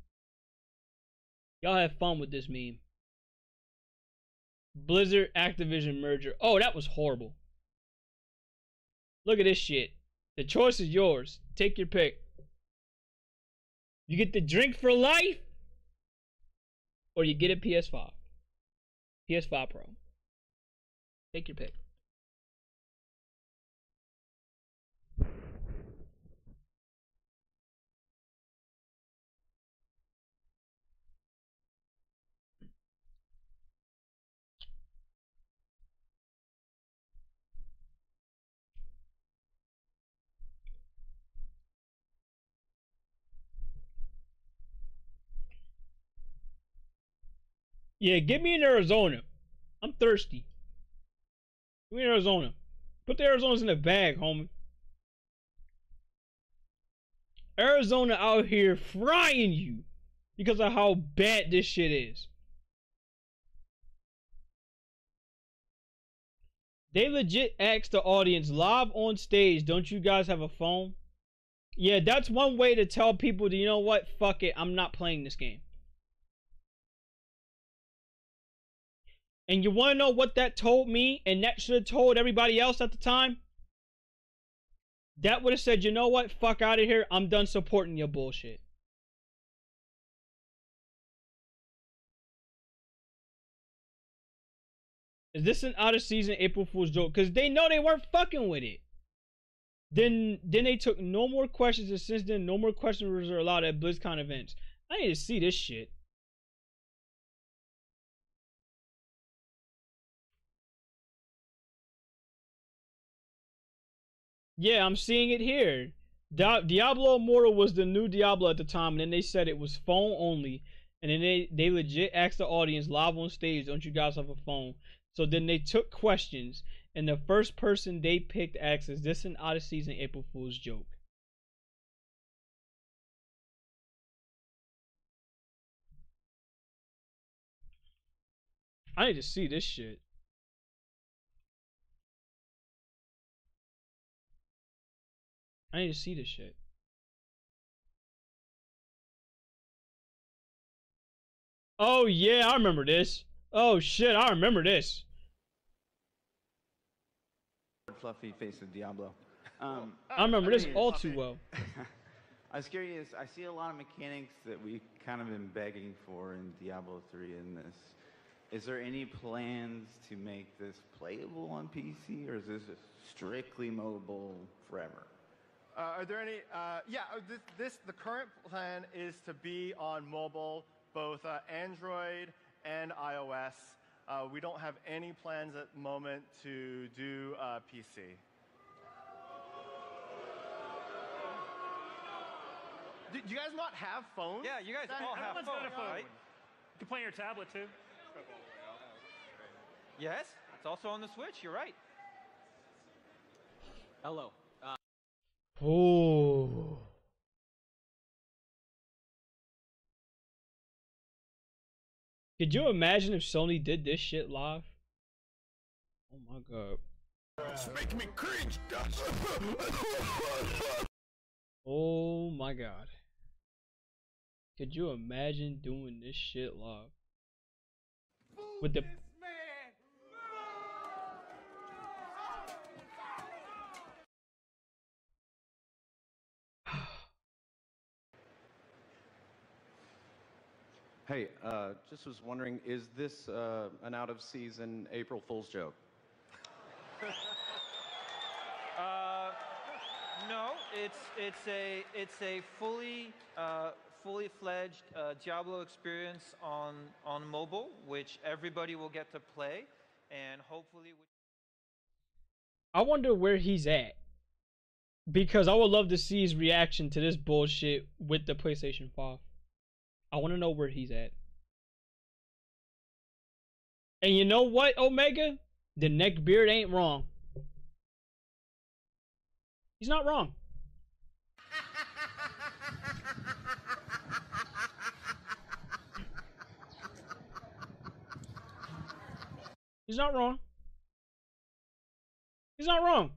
Y'all have fun with this meme. Blizzard Activision merger. Oh, that was horrible. Look at this shit. The choice is yours. Take your pick. You get the drink for life, or you get a PS5. PS5 Pro. Take your pick. Yeah, get me in Arizona. I'm thirsty. Give me in Arizona. Put the Arizonas in the bag, homie. Arizona out here frying you because of how bad this shit is. They legit asked the audience live on stage, don't you guys have a phone? Yeah, that's one way to tell people, you know what? Fuck it. I'm not playing this game. And you want to know what that told me? And that should have told everybody else at the time? That would have said, you know what? Fuck out of here. I'm done supporting your bullshit. Is this an out of season April Fool's joke? Because they know they weren't fucking with it. Then they took no more questions, and since then, no more questions were allowed at BlizzCon events. I need to see this shit. Yeah, I'm seeing it here. Diablo Immortal was the new Diablo at the time, and then they said it was phone only. And then they legit asked the audience live on stage, don't you guys have a phone? So then they took questions, and the first person they picked asked, is this an out of season April Fool's joke? I need to see this shit. I need to see this shit. Oh yeah, I remember this. Oh shit, I remember this. Fluffy face of Diablo. I remember this all too well. I was curious, I see a lot of mechanics that we've kind of been begging for in Diablo 3 in this. is there any plans to make this playable on PC, or is this strictly mobile forever? Are there any? Yeah, the current plan is to be on mobile, both Android and iOS. We don't have any plans at the moment to do PC. Do you guys not have phones? Yeah, you guys all have phones, got a phone. right? You can play on your tablet too. Yes, it's also on the Switch. You're right. Hello. Oh. Could you imagine if Sony did this shit live? Oh my god. It's making me cringe. Oh my god. Could you imagine doing this shit live? With the Hey, just was wondering, is this an out-of-season April Fool's joke? No, it's a fully fledged Diablo experience on mobile, which everybody will get to play, and hopefully. I wonder where he's at. Because I would love to see his reaction to this bullshit with the PlayStation 5. I want to know where he's at. And you know what, Omega? The neck beard ain't wrong. He's not wrong. He's not wrong. He's not wrong.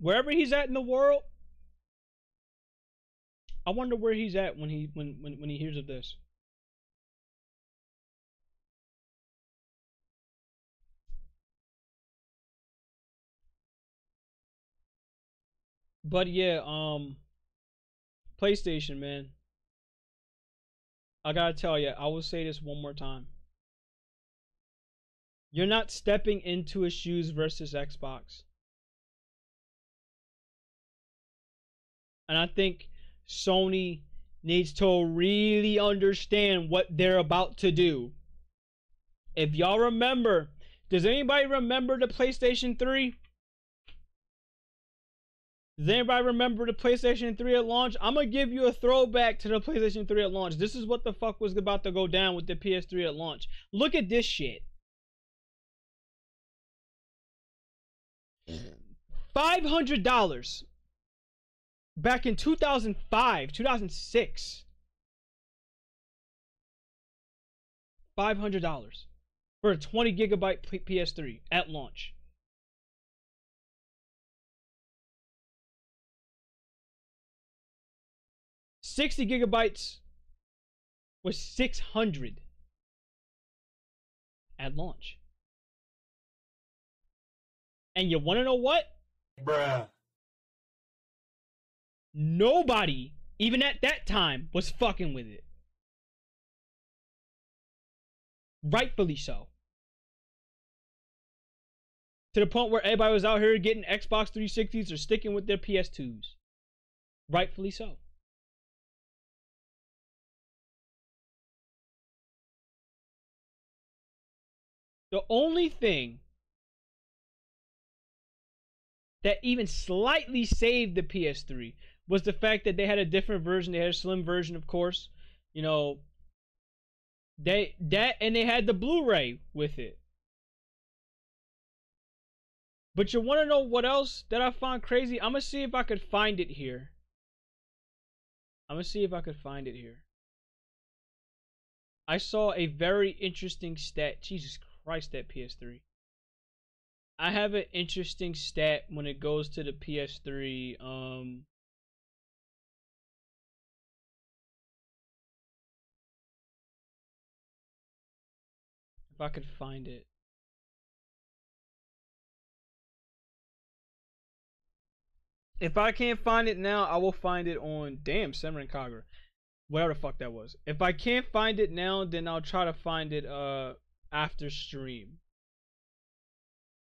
Wherever he's at in the world, I wonder where he's at when he hears of this. But yeah, PlayStation, man. I gotta tell you, I will say this one more time. You're not stepping into his shoes versus Xbox. And I think Sony needs to really understand what they're about to do. If y'all remember, does anybody remember the PlayStation 3? Does anybody remember the PlayStation 3 at launch? I'm going to give you a throwback to the PlayStation 3 at launch. This is what the fuck was about to go down with the PS3 at launch. Look at this shit. $500. Back in 2005, 2006. $500 for a 20 gigabyte PS3 at launch. $60 gigabytes was $600 at launch. And you want to know what? Bruh. Nobody, even at that time, was fucking with it. Rightfully so. To the point where everybody was out here getting Xbox 360s or sticking with their PS2s. Rightfully so. The only thing that even slightly saved the PS3 was the fact that they had a different version. They had a slim version, of course. You know, they had the Blu-ray with it. But you want to know what else that I found crazy? I'm going to see if I could find it here. I saw a very interesting stat. Jesus Christ, that PS3. I have an interesting stat when it goes to the PS3. If I could find it. If I can't find it now, I will find it on Samurai Kagura. Whatever the fuck that was. If I can't find it now, then I'll try to find it after stream.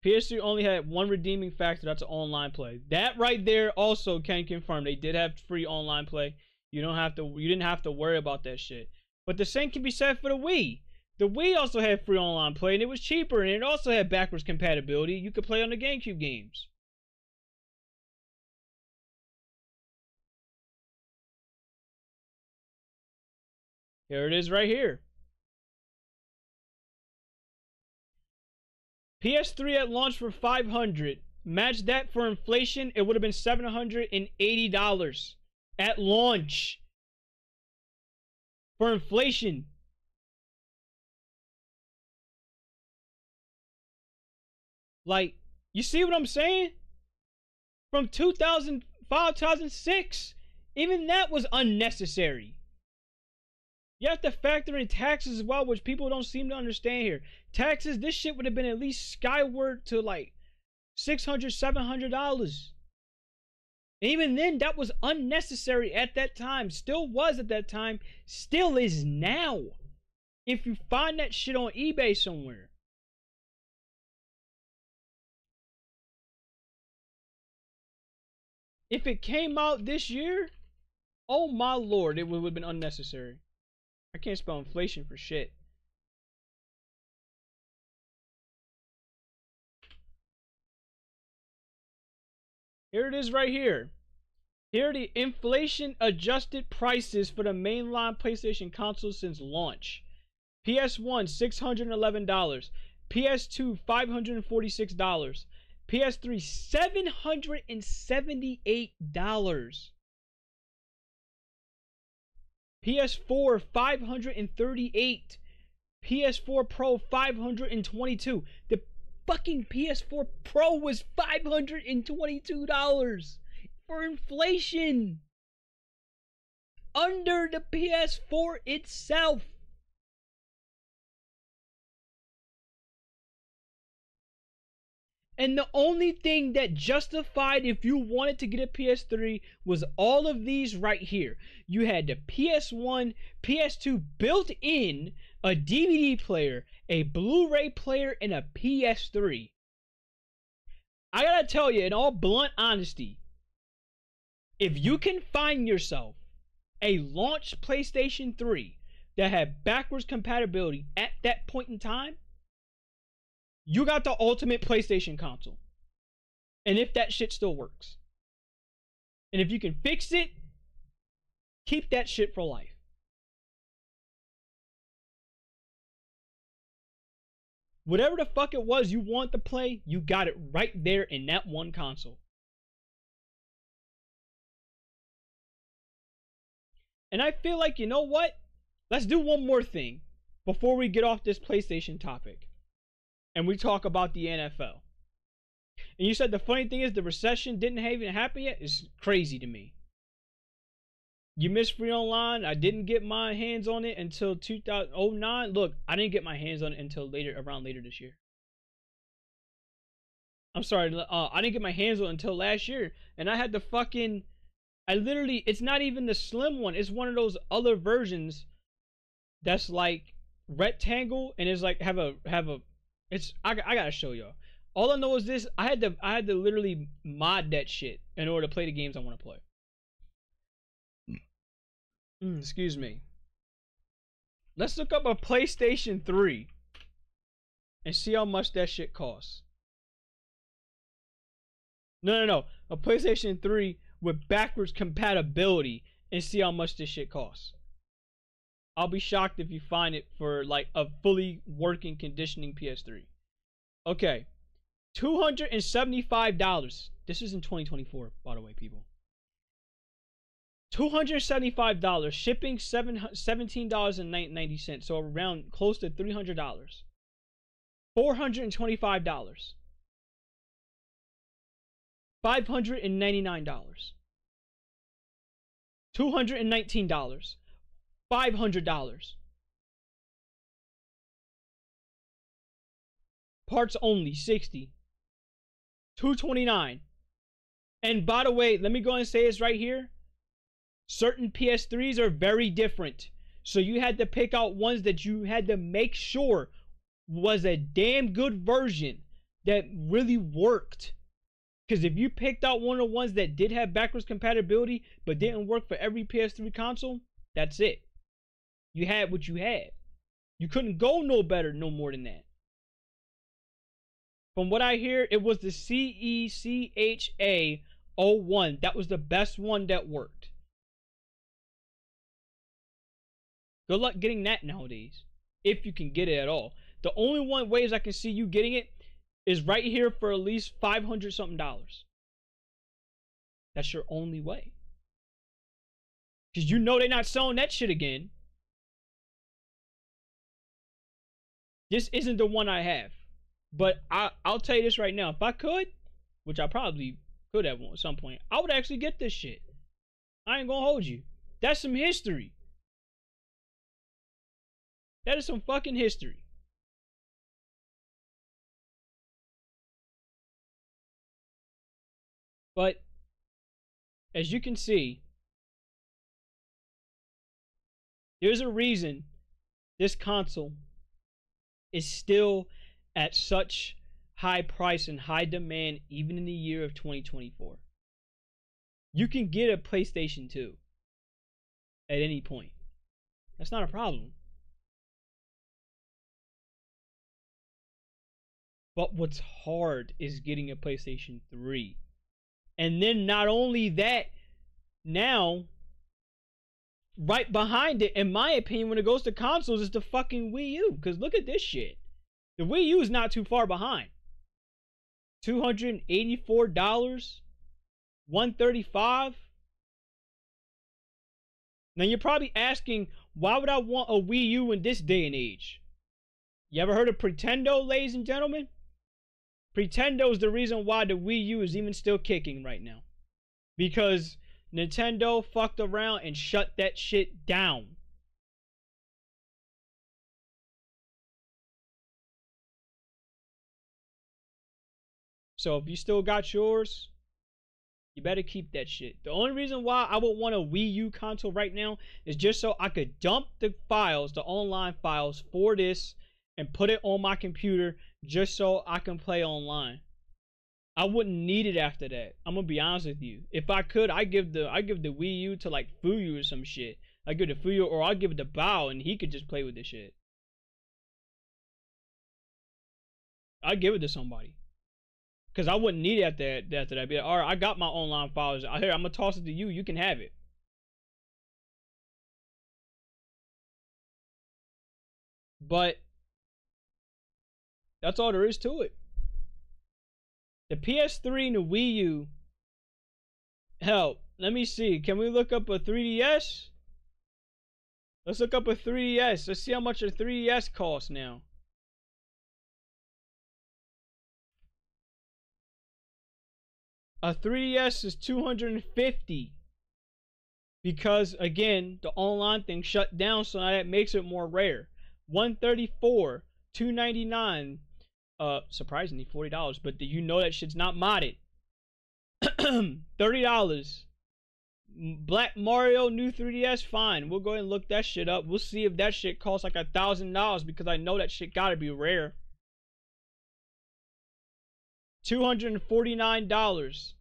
PS3 only had one redeeming factor, that's online play. That right there also can confirm they did have free online play. You didn't have to worry about that shit. But the same can be said for the Wii. The Wii also had free online play and it was cheaper, and it also had backwards compatibility. You could play on the GameCube games. Here it is right here. PS3 at launch for $500. Match that for inflation, it would have been $780 at launch. For inflation. Like, you see what I'm saying? From 2005, 2006, even that was unnecessary. You have to factor in taxes as well, which people don't seem to understand here. Taxes, this shit would have been at least skyward to like $600, $700. And even then, that was unnecessary at that time. Still was at that time. Still is now. If you find that shit on eBay somewhere. If it came out this year, oh my lord, it would have been unnecessary. I can't spell inflation for shit. Here it is right here. Here are the inflation adjusted prices for the mainline PlayStation console since launch. PS1 $611, PS2 $546, PS3 $778, PS4 $538, PS4 Pro $522. The fucking PS4 Pro was $522 for inflation. Under the PS4 itself. And the only thing that justified if you wanted to get a PS3 was all of these right here. You had the PS1, PS2 built in, a DVD player, a Blu-ray player, and a PS3. I gotta tell you, in all blunt honesty, if you can find yourself a launch PlayStation 3 that had backwards compatibility at that point in time, you got the ultimate PlayStation console. And if that shit still works. And if you can fix it, keep that shit for life. Whatever the fuck it was you want to play, you got it right there in that one console. And I feel like, you know what? Let's do one more thing before we get off this PlayStation topic. And we talk about the NFL. And you said the funny thing is the recession didn't even happen yet? It's crazy to me. You missed free online. I didn't get my hands on it until 2009. Look, I didn't get my hands on it until around later this year. I'm sorry, I didn't get my hands on it until last year. And I had the fucking, it's not even the slim one. It's one of those other versions that's like rectangle and it's like I gotta show y'all. All I know is this. I had to literally mod that shit in order to play the games I want to play. Excuse me. Let's look up a PlayStation 3 and see how much that shit costs. No. A PlayStation 3 with backwards compatibility and see how much this shit costs. I'll be shocked if you find it for like a fully working conditioning PS3. Okay. $275. This is in 2024, by the way, people. $275. Shipping $17.90. So around close to $300. $425. $599. $219. $500. Parts only $60. $229. And by the way, let me go and say this right here. Certain PS3s are very different. So you had to pick out ones that you had to make sure was a damn good version that really worked. Because if you picked out one of the ones that did have backwards compatibility but didn't work for every PS3 console, that's it. You had what you had. You couldn't go no better, no more than that. From what I hear, it was the CECHA 01. That was the best one that worked. Good luck getting that nowadays, if you can get it at all. The only one ways I can see you getting it is right here for at least $500 something. That's your only way. Because you know they're not selling that shit again. This isn't the one I have. But I'll tell you this right now. If I could, which I probably could have at some point, I would actually get this shit. I ain't gonna hold you. That's some history. That is some fucking history. But as you can see, there's a reason this console is still at such high price and high demand even in the year of 2024. You can get a PlayStation 2 at any point. That's not a problem. But what's hard is getting a PlayStation 3. And then not only that, now, right behind it, in my opinion, when it goes to consoles, is the fucking Wii U. Because look at this shit. The Wii U is not too far behind. $284, $135. Now you're probably asking, why would I want a Wii U in this day and age? You ever heard of Pretendo, ladies and gentlemen? Pretendo is the reason why the Wii U is even still kicking right now. Because Nintendo fucked around and shut that shit down. So if you still got yours, you better keep that shit. The only reason why I would want a Wii U console right now is just so I could dump the files, the online files for this, and put it on my computer just so I can play online. I wouldn't need it after that. I'm gonna be honest with you. If I could, I give the Wii U to like Fuyu or some shit. I give it to Fuyu, or I'll give it to Bao and he could just play with this shit. I give it to somebody. Cause I wouldn't need it after that. I'd be like, all right, I got my online files. Here, I'm gonna toss it to you. You can have it. But that's all there is to it. The PS3 and the Wii U. Hell, let me see. Can we look up a 3DS? Let's look up a 3DS. Let's see how much a 3DS costs now. A 3DS is $250. Because again, the online thing shut down, so now that makes it more rare. $134, $299. Surprisingly $40, but you know that shit's not modded. $30. Black Mario new 3DS, fine. We'll go ahead and look that shit up. We'll see if that shit costs like $1,000 because I know that shit gotta be rare. $249.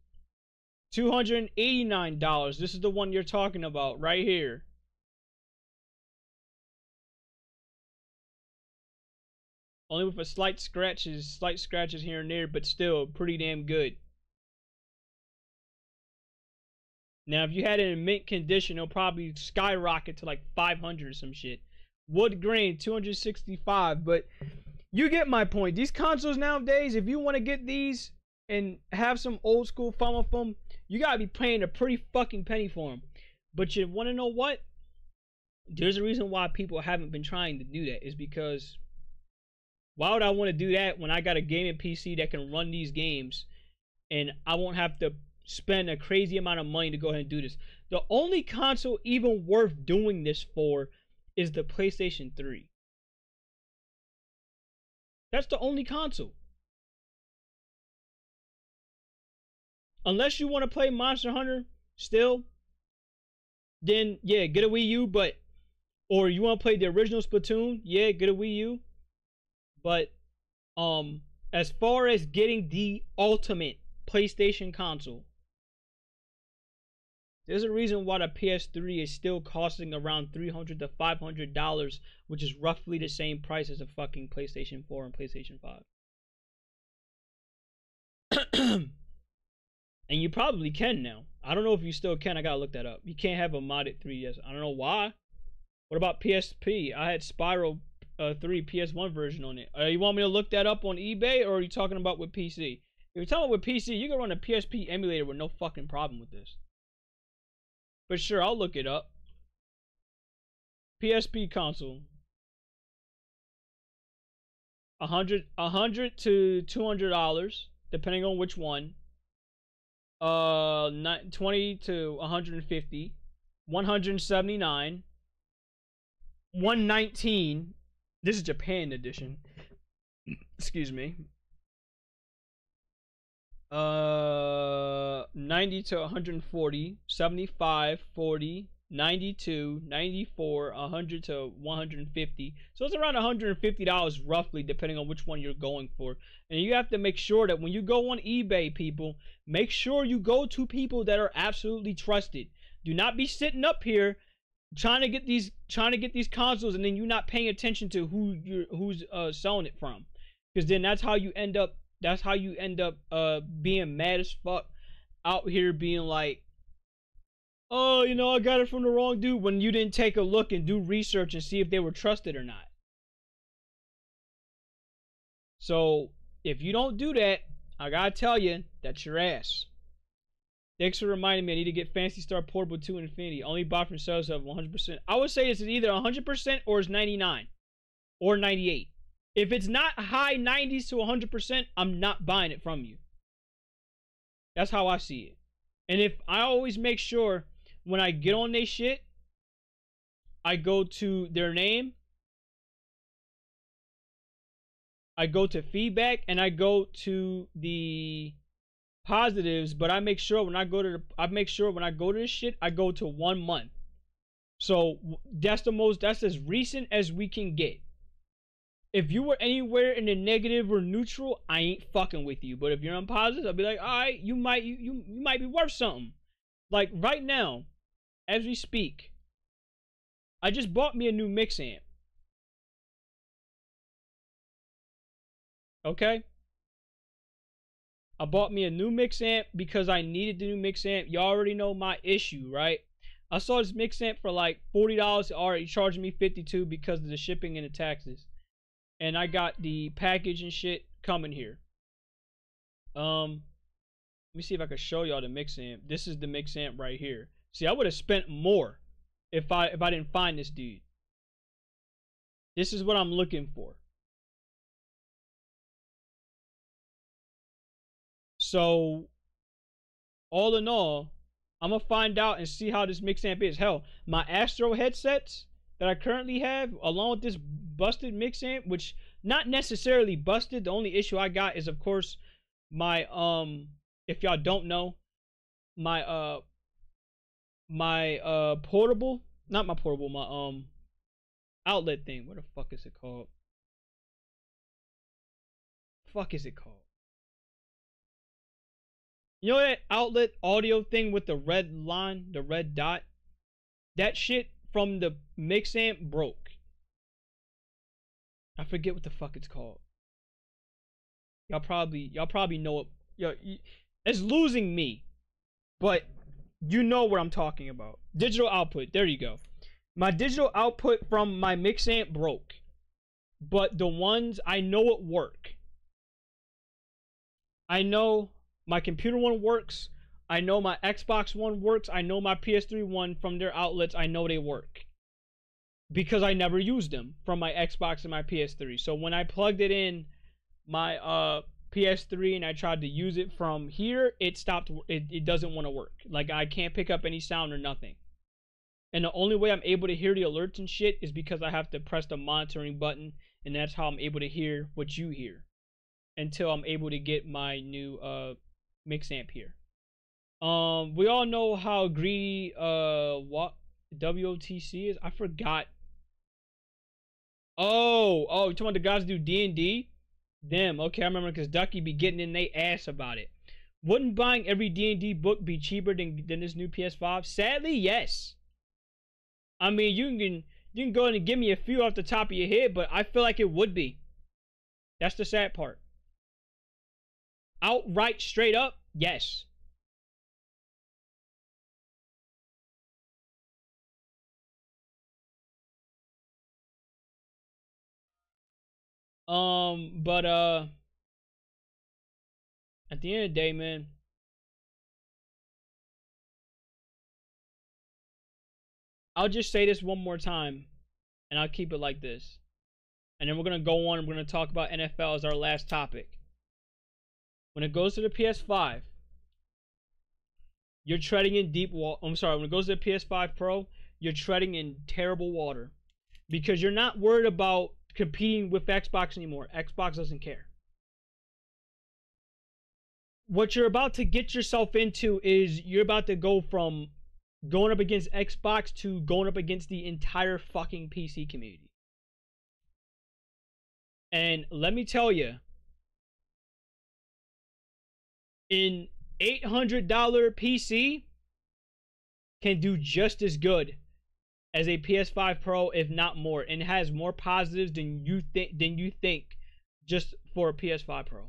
$289. This is the one you're talking about right here. Only with a slight scratches here and there, but still pretty damn good. Now, if you had it in mint condition, it'll probably skyrocket to like 500 or some shit. Wood grain, 265. But you get my point. These consoles nowadays, if you want to get these and have some old school fun with them, you gotta be paying a pretty fucking penny for them. But you want to know what? There's a reason why people haven't been trying to do that. Is because why would I want to do that when I got a gaming PC that can run these games and I won't have to spend a crazy amount of money to go ahead and do this? The only console even worth doing this for is the PlayStation 3. That's the only console. unless you want to play Monster Hunter still, then yeah, get a Wii U. But or you want to play the original Splatoon, yeah, get a Wii U. But as far as getting the ultimate PlayStation console, there's a reason why the PS3 is still costing around $300 to $500, which is roughly the same price as a fucking PlayStation 4 and PlayStation 5. And you probably can now. I don't know if you still can. I gotta look that up. You can't have a modded 3DS. I don't know why. What about PSP? I had Spyro 3 PS1 version on it. You want me to look that up on eBay, or are you talking about with PC? If you're talking about with PC, you can run a PSP emulator with no fucking problem with this. But sure, I'll look it up. PSP console. $100 to $200, depending on which one. 20 to 150. 179. 119. This is Japan edition. Excuse me. 90 to 140, 75, 40, 92, 94, 100 to 150. So it's around $150 roughly, depending on which one you're going for. And you have to make sure that when you go on eBay, people, make sure you go to people that are absolutely trusted. Do not be sitting up here trying to get these consoles and then you're not paying attention to who's selling it from, because then that's how you end up being mad as fuck out here, being like, oh, you know, I got it from the wrong dude, when you didn't take a look and do research and see if they were trusted or not. So if you don't do that, I gotta tell you, that's your ass. Thanks for reminding me I need to get Phantasy Star Portable 2 Infinity. Only bought from sales of 100%. I would say it's either 100% or it's 99 or 98. If it's not high 90s to 100%, I'm not buying it from you. That's how I see it. And if I always make sure when I get on their shit, I go to their name, I go to feedback, and I go to the positives, but I make sure when I go to this shit, I go to 1 month. So that's as recent as we can get. If you were anywhere in the negative or neutral, I ain't fucking with you. But if you're on positive, I'll be like, all right, you might be worth something. Like right now, as we speak, I just bought me a new mix amp. Okay? I bought me a new mix amp because I needed the new mix amp. You already know my issue, right? I saw this mix amp for like $40. Already charging me $52 because of the shipping and the taxes. And I got the package and shit coming here. Let me see if I can show y'all the mix amp. This is the mix amp right here. See, I would have spent more if I didn't find this dude. This is what I'm looking for. So, all in all, I'm gonna find out and see how this mix amp is. Hell, my Astro headsets that I currently have, along with this busted mix amp, which not necessarily busted. The only issue I got is, of course, my if y'all don't know, my portable, not my portable, my outlet thing. What the fuck is it called? Fuck is it called? You know that outlet audio thing with the red line, the red dot? That shit from the mix amp broke. I forget what the fuck it's called. Y'all probably know it. Yo, it's losing me. But you know what I'm talking about. Digital output. There you go. My digital output from my mix amp broke. But the ones I know it work. I know my computer one works. I know my Xbox one works. I know my PS3 one from their outlets. I know they work. Because I never used them from my Xbox and my PS3. So when I plugged it in my PS3 and I tried to use it from here, it stopped. It doesn't want to work. Like, I can't pick up any sound or nothing. And the only way I'm able to hear the alerts and shit is because I have to press the monitoring button. And that's how I'm able to hear what you hear. Until I'm able to get my new mix amp here. We all know how greedy what WOTC is. I forgot. Oh, you talking about the guys who do D&D? Them. Okay, I remember because Ducky be getting in they ass about it. Wouldn't buying every D&D book be cheaper than this new PS5? Sadly, yes. I mean, you can go ahead and give me a few off the top of your head, but I feel like it would be. That's the sad part. Outright, straight up, yes. But at the end of the day, man, I'll just say this one more time, and I'll keep it like this. And then we're going to go on and we're going to talk about NFL as our last topic. When it goes to the PS5, you're treading in deep water. I'm sorry, when it goes to the PS5 Pro, you're treading in terrible water. Because you're not worried about competing with Xbox anymore. Xbox doesn't care. What you're about to get yourself into is you're about to go from going up against Xbox to going up against the entire fucking PC community. And let me tell you, an $800 PC can do just as good as a PS5 Pro, if not more, and has more positives than you think just for a PS5 Pro.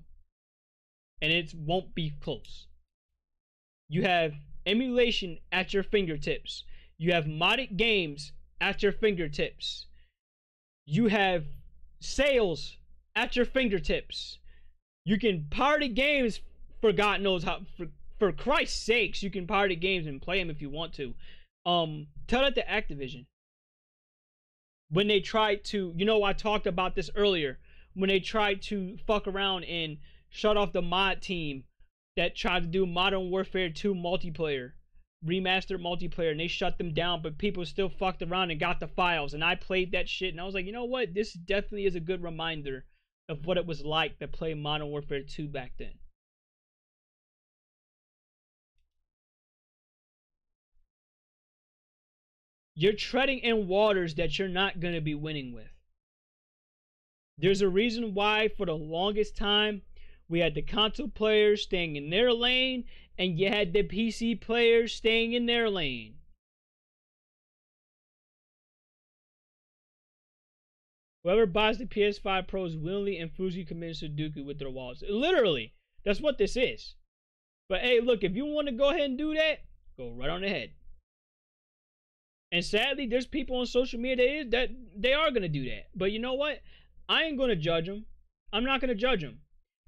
And it won't be close. You have emulation at your fingertips. You have modded games at your fingertips. You have sales at your fingertips. You can pirate games for God knows how. For Christ's sakes, you can pirate games and play them if you want to. Tell that to Activision. When they tried to, I talked about this earlier. When they tried to fuck around and shut off the mod team that tried to do Modern Warfare 2 multiplayer, remastered multiplayer, and they shut them down, but people still fucked around and got the files. And I played that shit, and I was like, you know what? This definitely is a good reminder of what it was like to play Modern Warfare 2 back then. You're treading in waters that you're not going to be winning with. There's a reason why for the longest time we had the console players staying in their lane and you had the PC players staying in their lane. Whoever buys the PS5 Pro is willingly and foolishly committing Sudoku with their wallets. Literally, that's what this is. But hey, look, if you want to go ahead and do that, go right on ahead. And sadly, there's people on social media that they are going to do that. But you know what? I ain't going to judge them. I'm not going to judge them.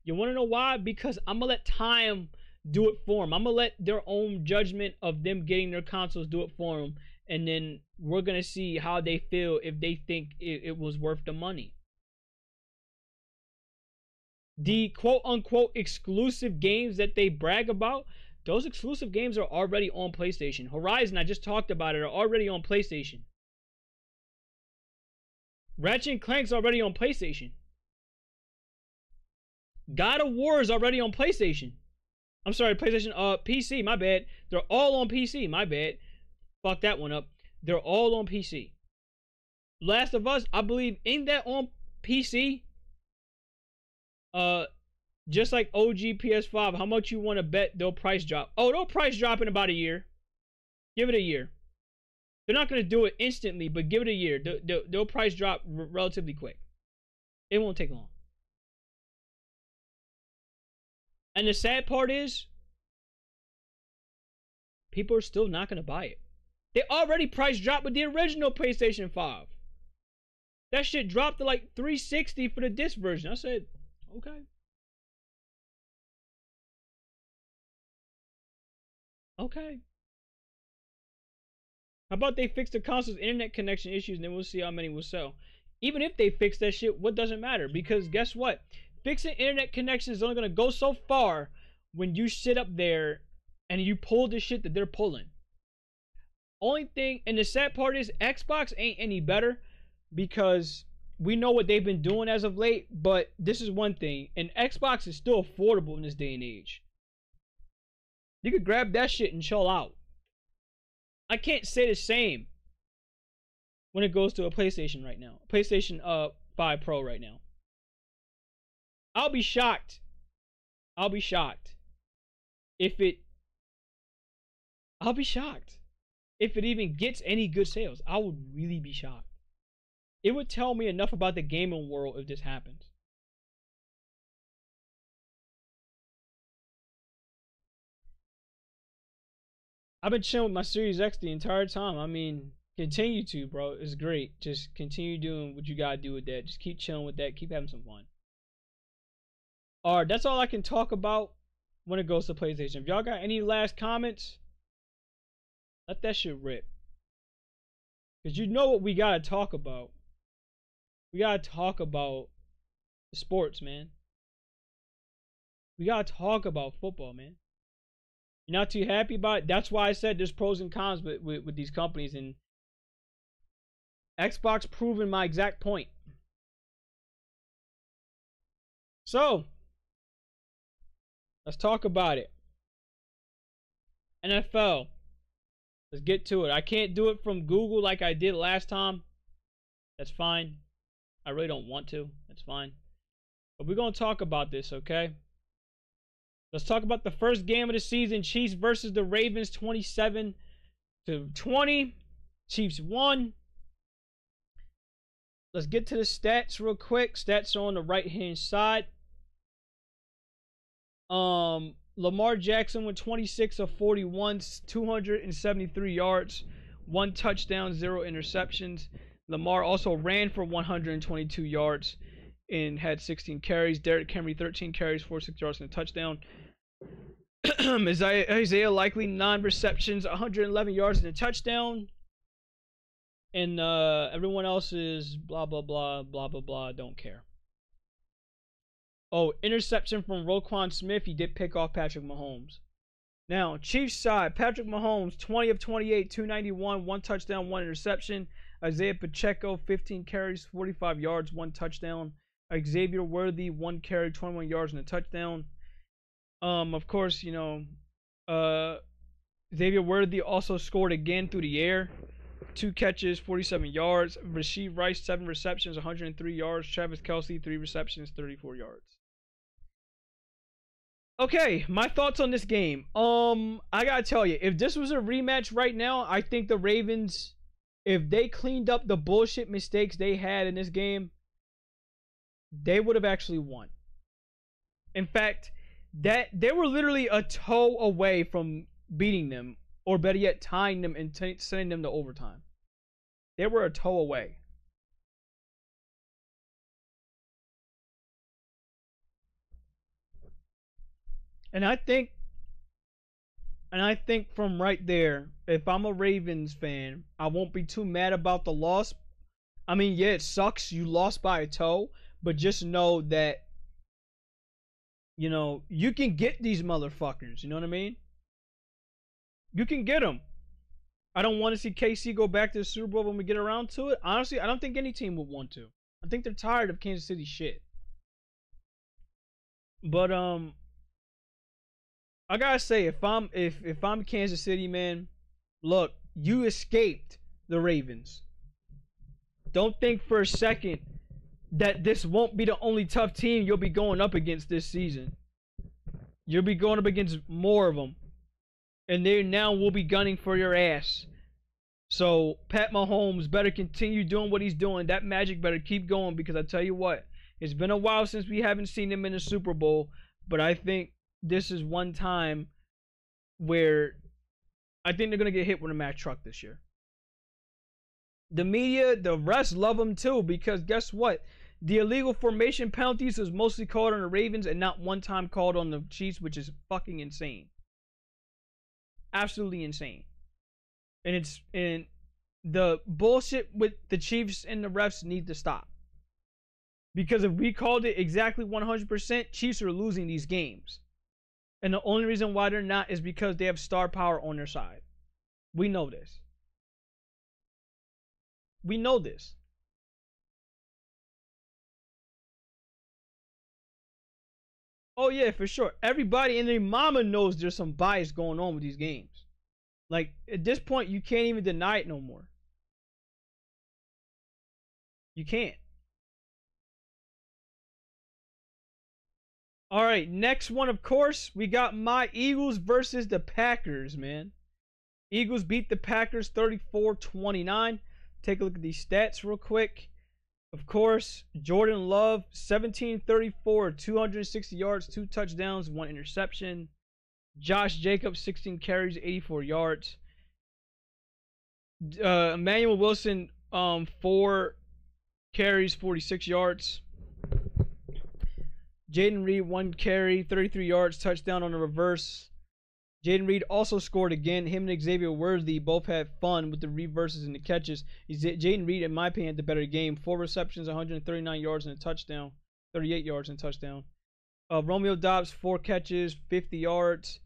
You want to know why? Because I'm going to let time do it for them. I'm going to let their own judgment of them getting their consoles do it for them. And then we're going to see how they feel if they think it was worth the money. The quote-unquote exclusive games that they brag about, those exclusive games are already on PlayStation. Horizon, I just talked about it, are already on PlayStation. Ratchet & Clank's already on PlayStation. God of War is already on PlayStation. I'm sorry, PlayStation, PC, my bad. They're all on PC, my bad. Fuck that one up. They're all on PC. Last of Us, I believe, ain't that on PC? Just like OG PS5, how much you want to bet they'll price drop? Oh, they'll price drop in about a year. Give it a year. They're not going to do it instantly, but give it a year. They'll price drop relatively quick. It won't take long. And the sad part is, people are still not going to buy it. They already price dropped with the original PlayStation 5. That shit dropped to like $360 for the disc version. I said, okay. Okay. How about they fix the console's internet connection issues and then we'll see how many will sell. Even if they fix that shit, what doesn't matter? Because guess what? Fixing internet connection is only going to go so far when you sit up there and you pull the shit that they're pulling. Only thing, and the sad part is Xbox ain't any better because we know what they've been doing as of late, but this is one thing, and Xbox is still affordable in this day and age. You could grab that shit and chill out. I can't say the same when it goes to a PlayStation right now. PlayStation 5 Pro right now. I'll be shocked. I'll be shocked if it even gets any good sales. I would really be shocked. It would tell me enough about the gaming world if this happens. I've been chilling with my Series X the entire time. I mean, continue to, bro. It's great. Just continue doing what you gotta do with that. Just keep chilling with that. Keep having some fun. Alright, that's all I can talk about when it goes to PlayStation. If y'all got any last comments, let that shit rip. Because you know what we gotta talk about. We gotta talk about the sports, man. We gotta talk about football, man. You're not too happy about it? That's why I said there's pros and cons with these companies. And Xbox proving my exact point. So, let's talk about it. NFL. Let's get to it. I can't do it from Google like I did last time. That's fine. I really don't want to. That's fine. But we're going to talk about this, okay? Let's talk about the first game of the season. Chiefs versus the Ravens, 27-20. Chiefs won. Let's get to the stats real quick. Stats are on the right-hand side. Lamar Jackson went 26 of 41, 273 yards, 1 touchdown, 0 interceptions. Lamar also ran for 122 yards and had 16 carries. Derrick Henry, 13 carries, 46 yards and a touchdown. Isaiah Likely, 9 receptions, 111 yards and a touchdown. And everyone else is blah, blah, blah, blah, blah, blah. Don't care. Oh, interception from Roquan Smith. He did pick off Patrick Mahomes. Now, Chiefs side, Patrick Mahomes, 20 of 28, 291, 1 touchdown, 1 interception. Isaiah Pacheco, 15 carries, 45 yards, 1 touchdown. Xavier Worthy, 1 carry, 21 yards and a touchdown. Of course, you know, Xavier Worthy also scored again through the air. 2 catches, 47 yards. Rashee Rice, 7 receptions, 103 yards. Travis Kelce, 3 receptions, 34 yards. Okay, my thoughts on this game. I gotta tell you, if this was a rematch right now, I think the Ravens, if they cleaned up the bullshit mistakes they had in this game, they would have actually won. In fact, that they were literally a toe away from beating them, or better yet, tying them and sending them to overtime. They were a toe away. And I think from right there, if I'm a Ravens fan, I won't be too mad about the loss. I mean, yeah, it sucks. You lost by a toe, but just know that, you know, you can get these motherfuckers. You know what I mean? You can get them. I don't want to see KC go back to the Super Bowl when we get around to it. Honestly, I don't think any team would want to. I think they're tired of Kansas City shit. But I gotta say, if I'm Kansas City, man, look, you escaped the Ravens. Don't think for a second that this won't be the only tough team you'll be going up against this season. You'll be going up against more of them. And they now will be gunning for your ass. So, Pat Mahomes better continue doing what he's doing. That magic better keep going, because I tell you what, it's been a while since we haven't seen him in a Super Bowl. But I think this is one time where I think they're going to get hit with a Mack truck this year. The media, the rest love him too, because guess what? The illegal formation penalties is mostly called on the Ravens and not one time called on the Chiefs, which is fucking insane. Absolutely insane. And the bullshit with the Chiefs and the refs need to stop. Because if we called it exactly 100%, Chiefs are losing these games. And the only reason why they're not is because they have star power on their side. We know this. We know this. Oh yeah, for sure. Everybody and their mama knows there's some bias going on with these games. Like at this point, you can't even deny it no more. You can't. All right, next one, of course, we got my Eagles versus the Packers, man. Eagles beat the Packers 34-29. Take a look at these stats real quick. Of course, Jordan Love, 17-34, 260 yards, 2 touchdowns, 1 interception. Josh Jacobs, 16 carries, 84 yards. Emmanuel Wilson, 4 carries, 46 yards. Jaden Reed, 1 carry, 33 yards, touchdown on a reverse. Jaden Reed also scored again. Him and Xavier Worthy both had fun with the reverses and the catches. Jaden Reed, in my opinion, had the better game. 4 receptions, 139 yards and a touchdown. 38 yards and a touchdown. Romeo Dobbs, 4 catches, 50 yards.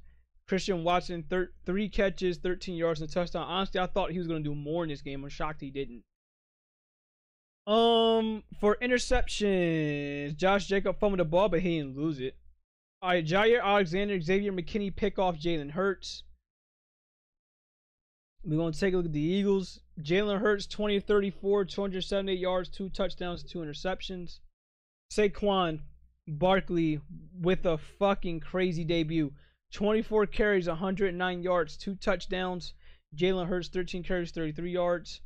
Christian Watson, 3 catches, 13 yards and a touchdown. Honestly, I thought he was going to do more in this game. I'm shocked he didn't. For interceptions, Josh Jacob fumbled the ball, but he didn't lose it. All right, Jair Alexander, Xavier McKinney pick off Jalen Hurts. We're going to take a look at the Eagles. Jalen Hurts, 20-34, 278 yards, 2 touchdowns, 2 interceptions. Saquon Barkley with a fucking crazy debut. 24 carries, 109 yards, 2 touchdowns. Jalen Hurts, 13 carries, 33 yards.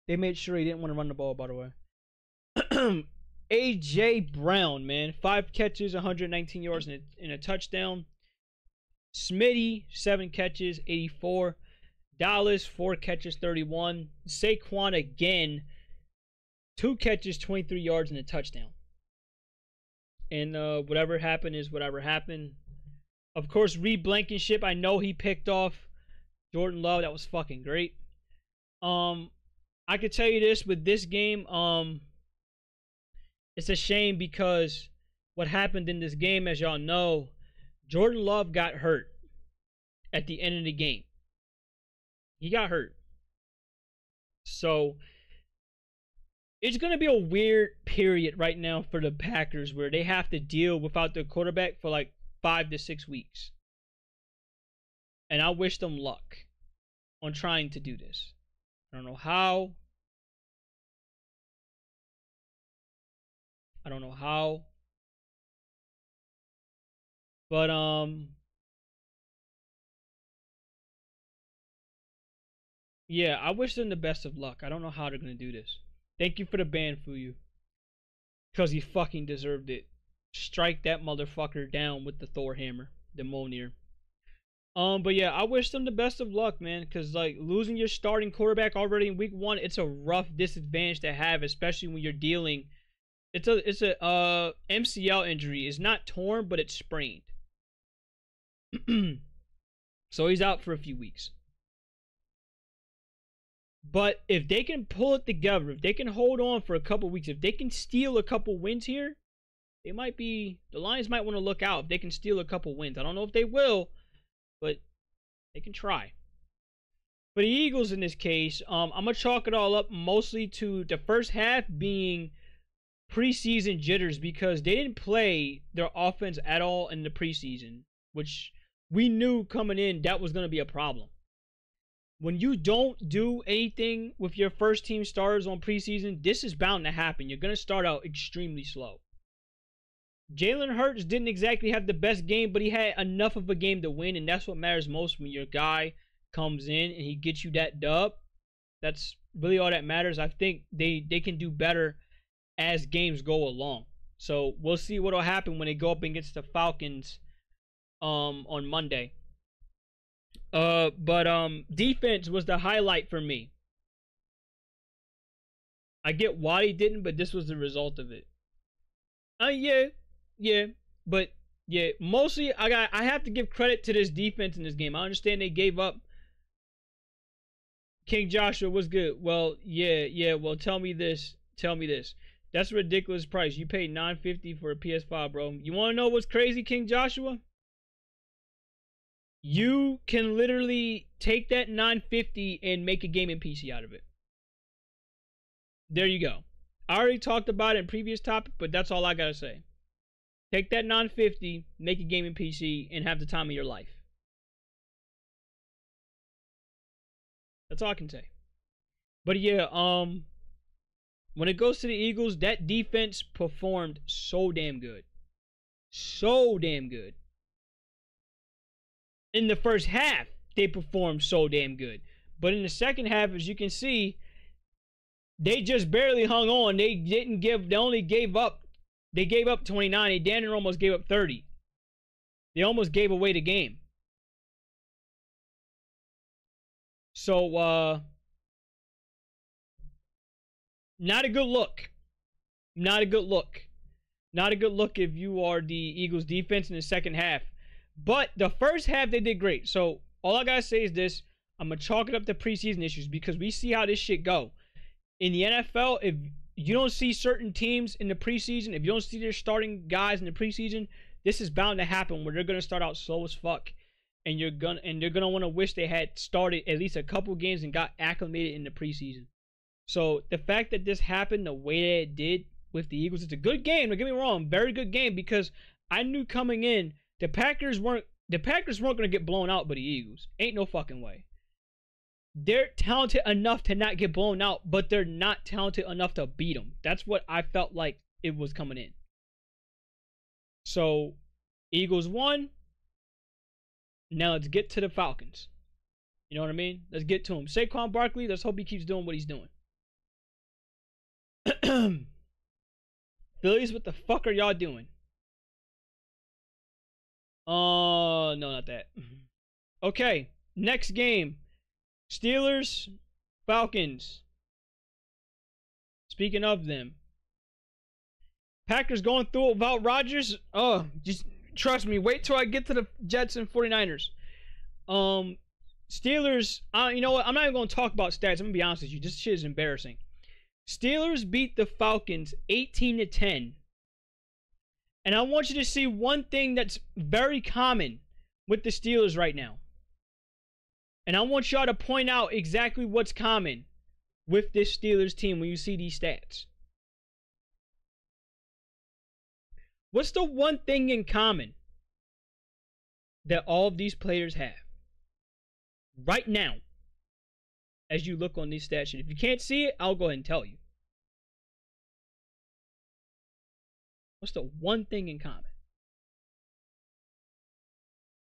They made sure he didn't want to run the ball, by the way. A.J. Brown, man. 5 catches, 119 yards, and a touchdown. Smitty, 7 catches, 84. Dallas, 4 catches, 31. Saquon again, 2 catches, 23 yards, and a touchdown. And whatever happened is whatever happened. Of course, Reed Blankenship, I know he picked off Jordan Love. That was fucking great. I could tell you this with this game, it's a shame because what happened in this game, as y'all know, Jordan Love got hurt at the end of the game. He got hurt. So it's going to be a weird period right now for the Packers where they have to deal without their quarterback for like 5 to 6 weeks. And I wish them luck on trying to do this. I don't know how. But yeah, I wish them the best of luck. I don't know how they're gonna do this. Thank you for the ban, Fuyu. Because he fucking deserved it. Strike that motherfucker down with the Thor hammer. The Mjolnir. But yeah, I wish them the best of luck, man. Because like losing your starting quarterback already in week 1, it's a rough disadvantage to have, especially when you're dealing. It's a MCL injury. It's not torn, but it's sprained. So he's out for a few weeks. But if they can pull it together, if they can hold on for a couple weeks, if they can steal a couple wins here, they might be. The Lions might want to look out if they can steal a couple wins. I don't know if they will, but they can try. For the Eagles in this case, I'm gonna chalk it all up mostly to the first half being preseason jitters because they didn't play their offense at all in the preseason, which we knew coming in that was going to be a problem. When you don't do anything with your first team starters on preseason, this is bound to happen. You're going to start out extremely slow. Jalen Hurts didn't exactly have the best game, but he had enough of a game to win, and that's what matters most when your guy comes in and he gets you that dub. That's really all that matters. I think they can do better as games go along. So we'll see what will happen when they go up against the Falcons on Monday. But defense was the highlight for me. I get why he didn't, but this was the result of it. But mostly I have to give credit to this defense in this game. I understand they gave up. King Joshua was good. Well, well, tell me this. That's a ridiculous price. You paid $950 for a PS5, bro. You want to know what's crazy, King Joshua? You can literally take that $950 and make a gaming PC out of it. There you go. I already talked about it in previous topic, but that's all I gotta say. Take that 950, make a gaming PC, and have the time of your life. That's all I can say. But yeah, when it goes to the Eagles, that defense performed so damn good. So damn good. In the first half, they performed so damn good. But in the second half, as you can see, they just barely hung on. They only gave up 29, and Danner almost gave up 30. They almost gave away the game. So, not a good look. Not a good look. Not a good look if you are the Eagles defense in the second half. But the first half, they did great. So, all I gotta say is this. I'm gonna chalk it up to preseason issues because we see how this shit go. In the NFL, if you don't see certain teams in the preseason, if you don't see their starting guys in the preseason, this is bound to happen where they're gonna start out slow as fuck. And they're gonna want to wish they had started at least a couple games and got acclimated in the preseason. So the fact that this happened the way that it did with the Eagles, it's a good game. Don't get me wrong, very good game, because I knew coming in the Packers weren't gonna get blown out by the Eagles. Ain't no fucking way. They're talented enough to not get blown out, but they're not talented enough to beat them. That's what I felt like it was coming in. So Eagles won. Now let's get to the Falcons. You know what I mean? Let's get to him. Saquon Barkley, let's hope he keeps doing what he's doing. Phillies, what the fuck are y'all doing? Oh, no, not that. Okay, next game. Steelers, Falcons. Speaking of them. Packers going through it without Rodgers. Oh, just trust me. Wait till I get to the Jets and 49ers. Steelers, you know what? I'm not even going to talk about stats. I'm going to be honest with you. This shit is embarrassing. Steelers beat the Falcons 18-10. And I want you to see one thing that's very common with the Steelers right now. And I want y'all to point out exactly what's common with this Steelers team when you see these stats. What's the one thing in common that all of these players have right now as you look on these stat sheet? If you can't see it, I'll go ahead and tell you. What's the one thing in common?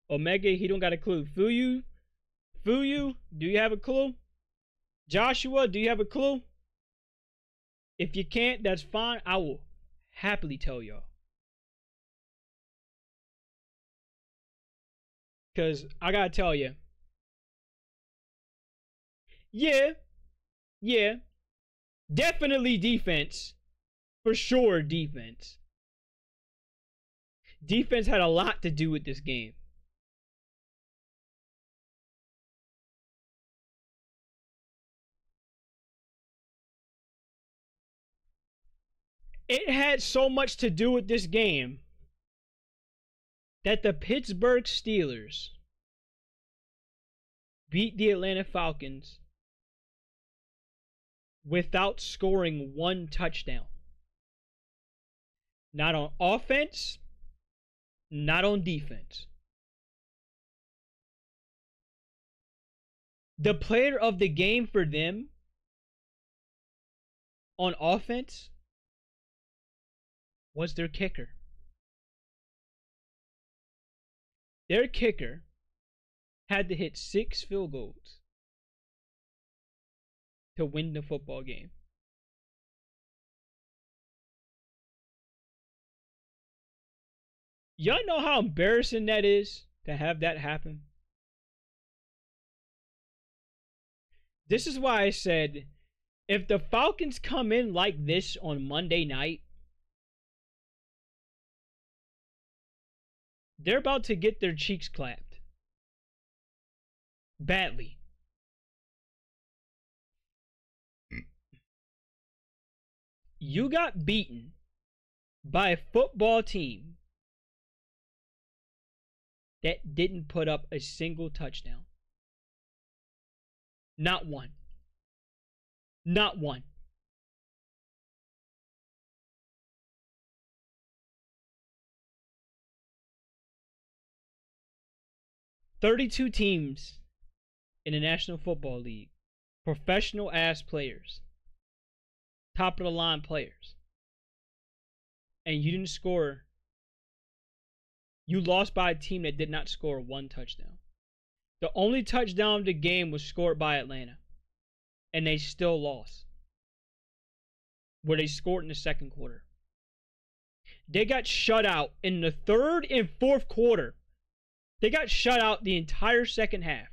Omega, he don't got a clue. Fuyu, do you have a clue? Joshua, do you have a clue? If you can't, that's fine. I will happily tell y'all. Because I gotta tell you. Yeah. Definitely defense. For sure, defense. Defense had a lot to do with this game. It had so much to do with this game that the Pittsburgh Steelers beat the Atlanta Falcons without scoring one touchdown. Not on offense, not on defense. The player of the game for them on offense was their kicker. Their kicker had to hit 6 field goals to win the football game. Y'all know how embarrassing that is to have that happen? This is why I said, if the Falcons come in like this on Monday night, they're about to get their cheeks clapped. Badly. You got beaten by a football team that didn't put up a single touchdown. Not one. Not one. 32 teams in the National Football League. Professional ass players. Top of the line players. And you didn't score. You lost by a team that did not score one touchdown. The only touchdown of the game was scored by Atlanta. And they still lost. Where they scored in the second quarter. They got shut out in the third and fourth quarter. They got shut out the entire second half.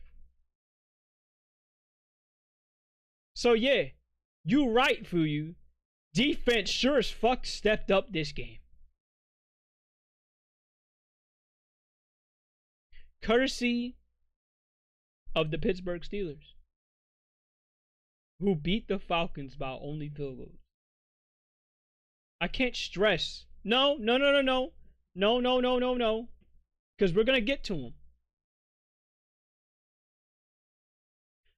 So yeah, you right, Fuyu. Defense sure as fuck stepped up this game. Courtesy of the Pittsburgh Steelers, who beat the Falcons by only field goals. I can't stress. No. Because we're going to get to them.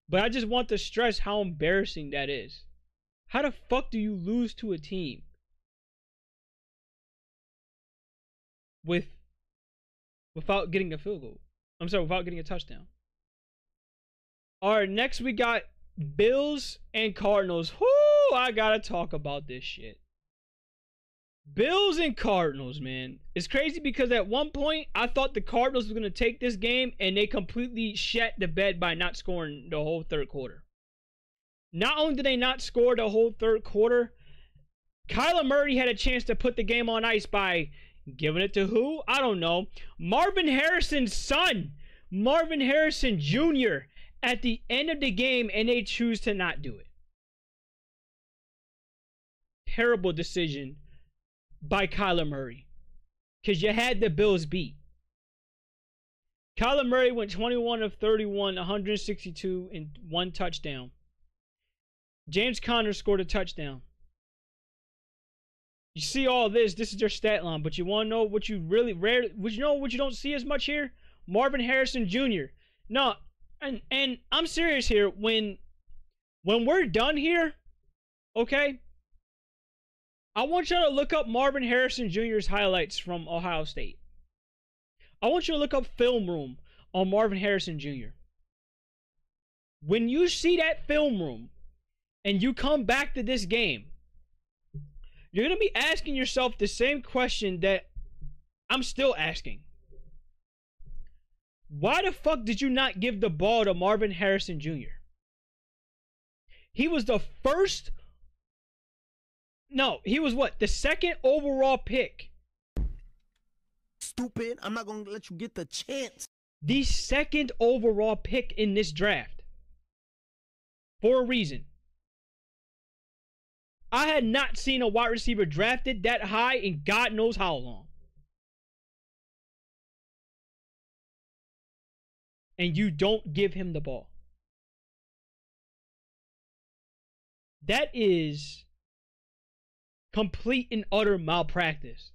But I just want to stress how embarrassing that is. How the fuck do you lose to a team without getting a field goal? I'm sorry, without getting a touchdown. Alright, next we got Bills and Cardinals. Whoo, I gotta talk about this shit. Bills and Cardinals, man. It's crazy because at one point, I thought the Cardinals were going to take this game, and they completely shat the bed by not scoring the whole third quarter. Not only did they not score the whole third quarter, Kyler Murray had a chance to put the game on ice by giving it to who? I don't know. Marvin Harrison's son, Marvin Harrison Jr., at the end of the game, and they choose to not do it. Terrible decision by Kyler Murray, because you had the Bills beat. Kyler Murray went 21 of 31, 162, and 1 touchdown. James Conner scored a touchdown. You see all this. This is their stat line, but you want to know what you really rare? Would you know what you don't see as much here? Marvin Harrison Jr. No, and I'm serious here. When we're done here, okay, I want you to look up Marvin Harrison Jr.'s highlights from Ohio State. I want you to look up Film Room on Marvin Harrison Jr. When you see that film room and you come back to this game, you're going to be asking yourself the same question that I'm still asking. Why the fuck did you not give the ball to Marvin Harrison Jr.? He was the first... No, he was what? The second overall pick. Stupid. I'm not going to let you get the chance. The second overall pick in this draft. For a reason. I had not seen a wide receiver drafted that high in God knows how long. And you don't give him the ball. That is complete and utter malpractice.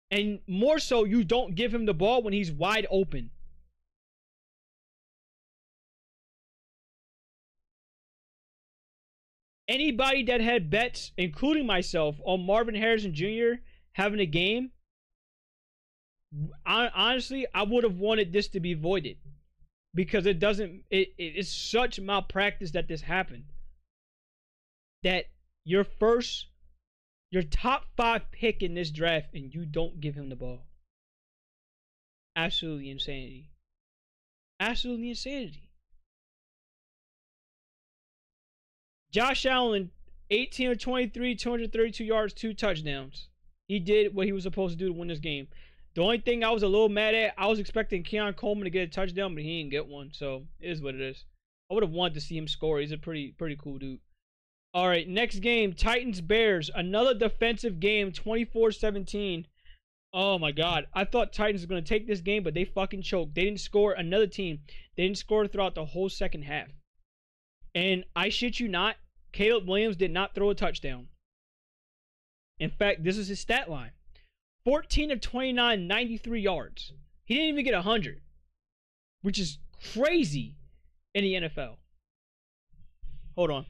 And more so, you don't give him the ball when he's wide open. Anybody that had bets, including myself, on Marvin Harrison Jr. having a game, honestly, I would have wanted this to be voided. Because it doesn't, it's such malpractice that this happened. That your top 5 pick in this draft and you don't give him the ball. Absolutely insanity. Absolutely insanity. Josh Allen, 18 of 23, 232 yards, 2 touchdowns. He did what he was supposed to do to win this game. The only thing I was a little mad at, I was expecting Keon Coleman to get a touchdown, but he didn't get one. So, it is what it is. I would have wanted to see him score. He's a pretty cool dude. All right, next game, Titans-Bears. Another defensive game, 24-17. Oh, my God. I thought Titans were going to take this game, but they fucking choked. They didn't score. Another team, they didn't score throughout the whole second half. And I shit you not, Caleb Williams did not throw a touchdown. In fact, this is his stat line. 14 of 29, 93 yards. He didn't even get 100, which is crazy in the NFL. Hold on.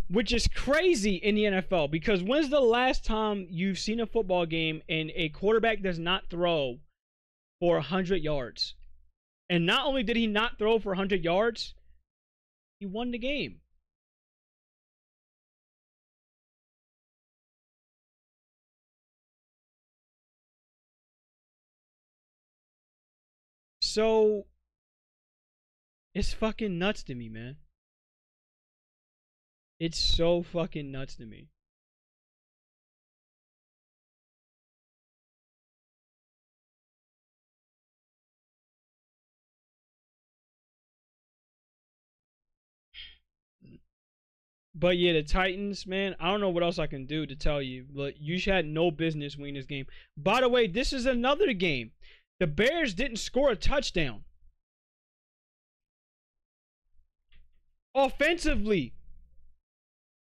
which is crazy in the NFL, because when's the last time you've seen a football game and a quarterback does not throw for 100 yards? And not only did he not throw for 100 yards, he won the game. So, it's fucking nuts to me, man. It's so fucking nuts to me. But yeah, the Titans, man, I don't know what else I can do to tell you, but you had no business winning this game. By the way, this is another game. The Bears didn't score a touchdown. Offensively,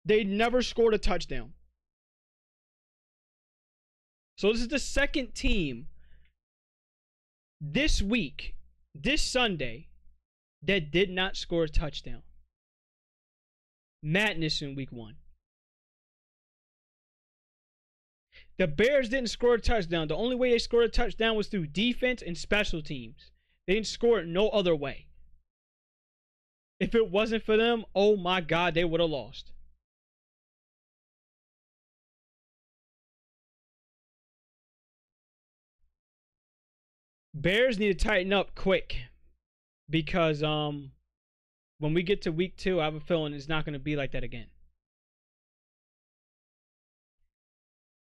they never scored a touchdown. So this is the second team this week, this Sunday, that did not score a touchdown. Madness in week 1. The Bears didn't score a touchdown. The only way they scored a touchdown was through defense and special teams. They didn't score it no other way. If it wasn't for them, oh my God, they would have lost. Bears need to tighten up quick, because when we get to week 2, I have a feeling it's not going to be like that again.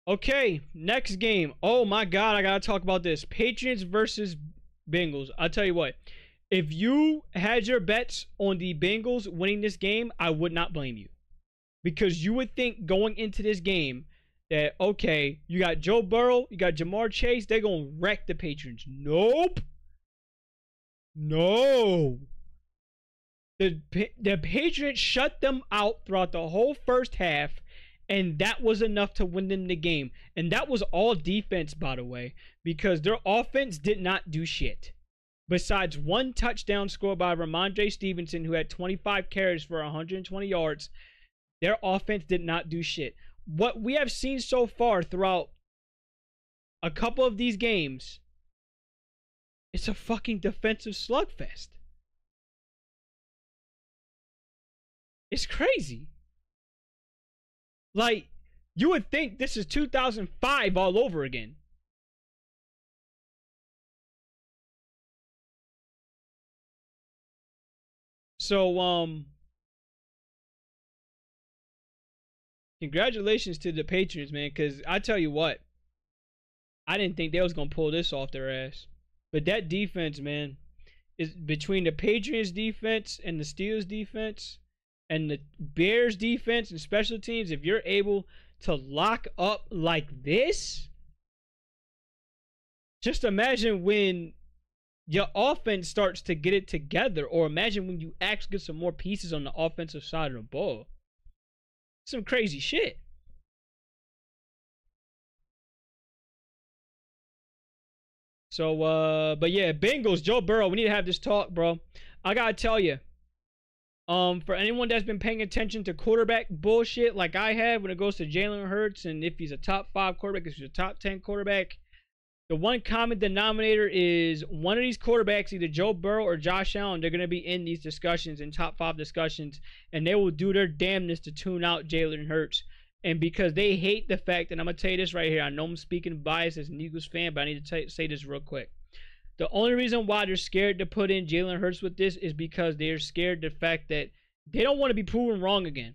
Okay, next game. Oh my God, I got to talk about this. Patriots versus Bengals. I'll tell you what. If you had your bets on the Bengals winning this game, I would not blame you. Because you would think going into this game that, okay, you got Joe Burrow, you got Jamar Chase, they're going to wreck the Patriots. Nope. No. The Patriots shut them out throughout the whole first half, and that was enough to win them the game. And that was all defense, by the way, because their offense did not do shit. Besides one touchdown scored by Ramondre Stevenson, who had 25 carries for 120 yards, their offense did not do shit. What we have seen so far throughout a couple of these games, it's a fucking defensive slugfest. It's crazy. Like, you would think this is 2005 all over again. So, congratulations to the Patriots, man, because I tell you what, I didn't think they was going to pull this off their ass. But that defense, man, is between the Patriots defense and the Steelers defense and the Bears defense and special teams, if you're able to lock up like this, just imagine when your offense starts to get it together, or imagine when you actually get some more pieces on the offensive side of the ball. Some crazy shit. So, but yeah, Bengals, Joe Burrow, we need to have this talk, bro. I gotta tell you, for anyone that's been paying attention to quarterback bullshit like I have when it goes to Jalen Hurts and if he's a top 5 quarterback, if he's a top 10 quarterback, the one common denominator is one of these quarterbacks, either Joe Burrow or Josh Allen, they're going to be in these discussions, in top 5 discussions, and they will do their damnness to tune out Jalen Hurts. And because they hate the fact, and I'm going to tell you this right here, I know I'm speaking biased as an Eagles fan, but I need to say this real quick. The only reason why they're scared to put in Jalen Hurts with this is because they're scared of the fact that they don't want to be proven wrong again.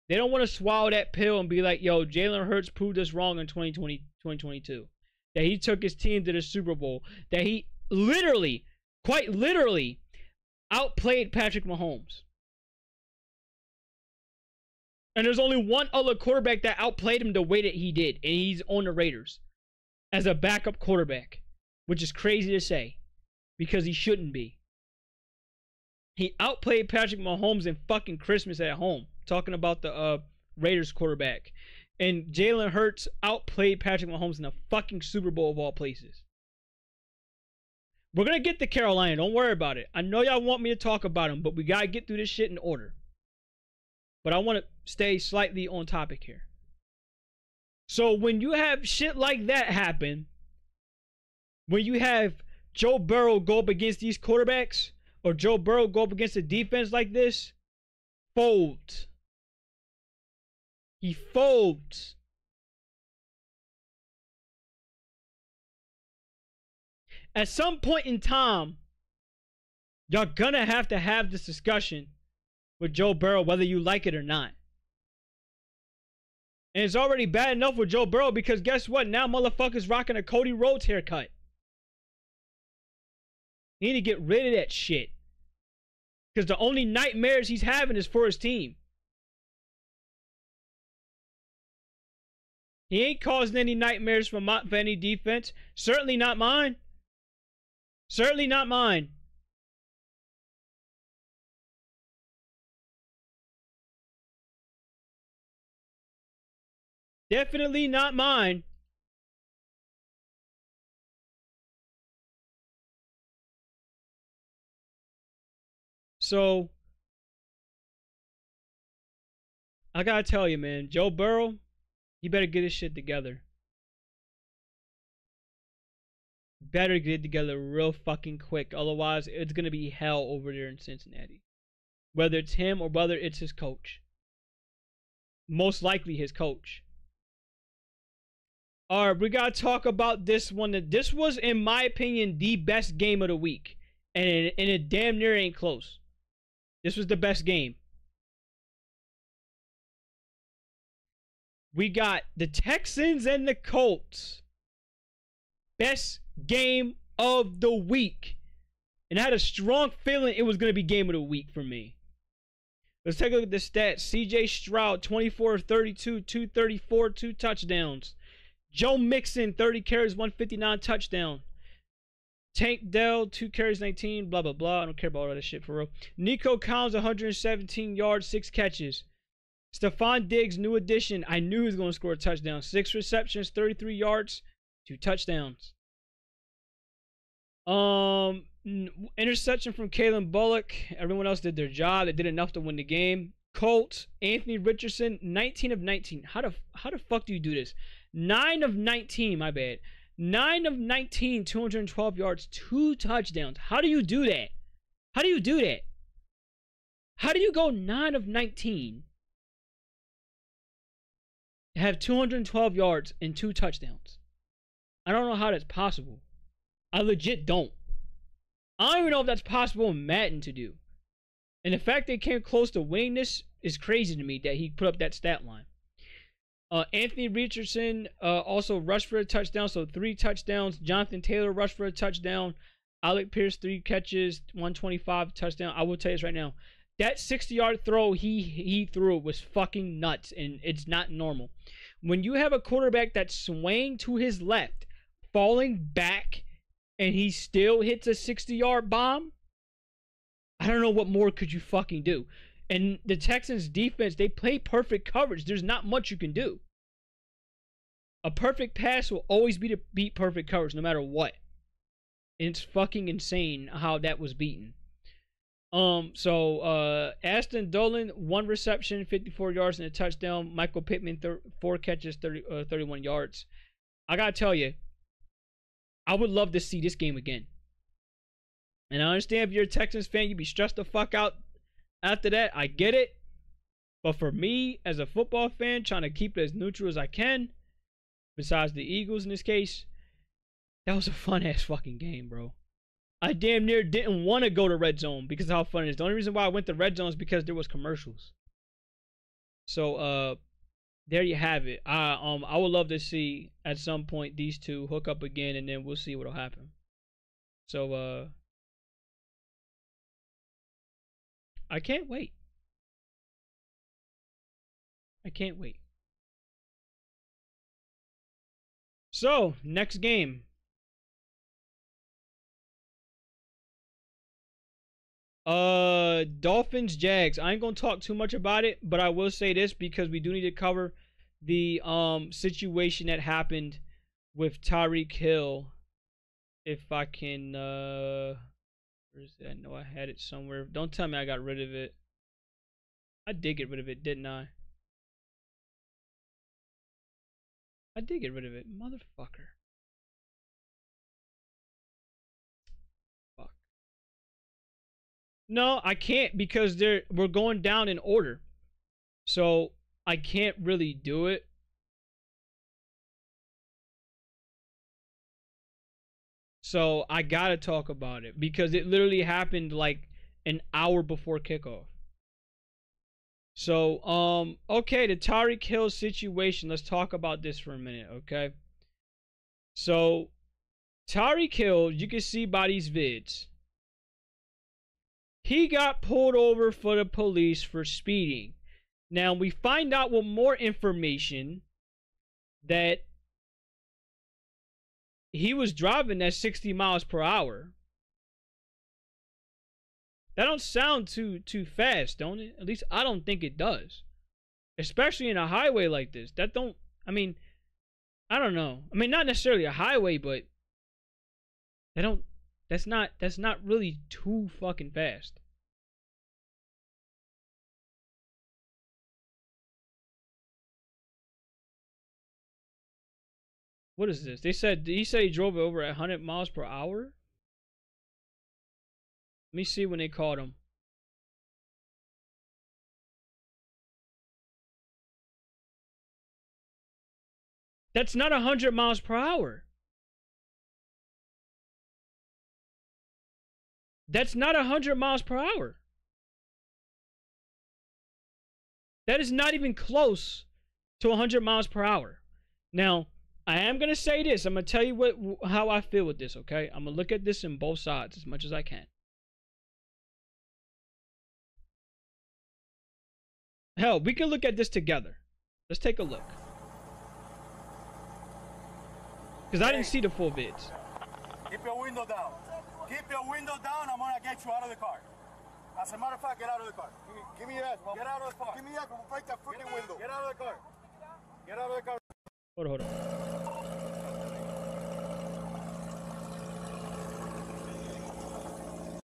They don't want to swallow that pill and be like, yo, Jalen Hurts proved us wrong in 2022. That he took his team to the Super Bowl. That he literally, quite literally, outplayed Patrick Mahomes. And there's only one other quarterback that outplayed him the way that he did. And he's on the Raiders as a backup quarterback. Which is crazy to say. Because he shouldn't be. He outplayed Patrick Mahomes in fucking Christmas at home. Talking about the Raiders quarterback. And Jalen Hurts outplayed Patrick Mahomes in the fucking Super Bowl of all places. We're going to get to Carolina. Don't worry about it. I know y'all want me to talk about him. But we got to get through this shit in order. but I want to stay slightly on topic here. So when you have shit like that happen, when you have Joe Burrow go up against these quarterbacks, or Joe Burrow go up against a defense like this, folds. He folds. At some point in time, y'all gonna have to have this discussion with Joe Burrow, whether you like it or not. And it's already bad enough with Joe Burrow because guess what? Now motherfuckers rocking a Cody Rhodes haircut. You need to get rid of that shit. Because the only nightmares he's having is for his team. He ain't causing any nightmares for any defense. Certainly not mine. Certainly not mine. Definitely not mine. So, I gotta tell you, man, Joe Burrow, he better get his shit together. Better get it together real fucking quick. Otherwise, it's gonna be hell over there in Cincinnati. Whether it's him or whether it's his coach. Most likely his coach. Alright, we gotta talk about this one. This was, in my opinion, the best game of the week. And it damn near ain't close. This was the best game. We got the Texans and the Colts. Best game of the week. And I had a strong feeling it was going to be game of the week for me. Let's take a look at the stats. CJ Stroud, 24 of 32, 234, 2 touchdowns. Joe Mixon, 30 carries, 159 touchdown. Tank Dell, 2 carries, 19, blah, blah, blah. I don't care about all that shit for real. Nico Collins, 117 yards, 6 catches. Stephon Diggs, new addition. I knew he was going to score a touchdown. 6 receptions, 33 yards, 2 touchdowns. Interception from Kalen Bullock. Everyone else did their job. They did enough to win the game. Colts, Anthony Richardson, 19 of 19. How the fuck do you do this? 9 of 19, my bad. 9 of 19, 212 yards, 2 touchdowns. How do you do that? How do you do that? How do you go 9 of 19, have 212 yards and 2 touchdowns? I don't know how that's possible. I legit don't. I don't even know if that's possible in Madden to do. And the fact they came close to winning this is crazy to me that he put up that stat line. Anthony Richardson also rushed for a touchdown, so 3 touchdowns. Jonathan Taylor rushed for a touchdown. Alec Pierce, 3 catches, 125 touchdown. I will tell you this right now. That 60-yard throw he threw was fucking nuts, and it's not normal. When you have a quarterback that's swaying to his left, falling back, and he still hits a 60-yard bomb, I don't know what more could you fucking do. And the Texans defense, they play perfect coverage. There's not much you can do. A perfect pass will always be to beat perfect coverage, no matter what. And it's fucking insane how that was beaten. Aston Dolan, 1 reception, 54 yards and a touchdown. Michael Pittman, 4 catches, 31 yards. I gotta tell you, I would love to see this game again. And I understand if you're a Texans fan, you'd be stressed the fuck out after that. I get it. But for me, as a football fan, trying to keep it as neutral as I can, besides the Eagles in this case, that was a fun-ass fucking game, bro. I damn near didn't want to go to Red Zone because of how fun it is. The only reason why I went to Red Zone is because there was commercials. So, there you have it. I would love to see at some point these two hook up again, and then we'll see what'll happen. So, I can't wait. I can't wait. So, next game. Dolphins Jags. I ain't gonna talk too much about it, but I will say this because we do need to cover the situation that happened with Tyreek Hill. If I can where is it? I know I had it somewhere. Don't tell me I got rid of it. I did get rid of it, didn't I? I did get rid of it, motherfucker. Fuck. No, I can't because we're going down in order. So I can't really do it. So I gotta talk about it because it literally happened like an hour before kickoff. So, okay, the Tyreek Hill situation. Let's talk about this for a minute, okay? So, Tyreek Hill, you can see by these vids, he got pulled over for the police for speeding. Now, we find out with more information that he was driving at 60 miles per hour. That don't sound too fast, don't it? At least I don't think it does. Especially in a highway like this. That don't, I mean, I don't know. I mean, not necessarily a highway, but that's not really too fucking fast. What is this? He said he drove it over at 100 miles per hour? Let me see when they caught him. That's not 100 miles per hour. That's not 100 miles per hour. That is not even close to 100 miles per hour. Now, I am going to say this. I'm going to tell you how I feel with this, okay? I'm going to look at this in both sides as much as I can. Hell, we can look at this together. Let's take a look. Because I didn't see the full vids. Keep your window down. Keep your window down. I'm going to get you out of the car. As a matter of fact, get out of the car. Give me that. Get out of the car. Give me that. Break that freaking window. Get out of the car. Get out of the car. Hold on.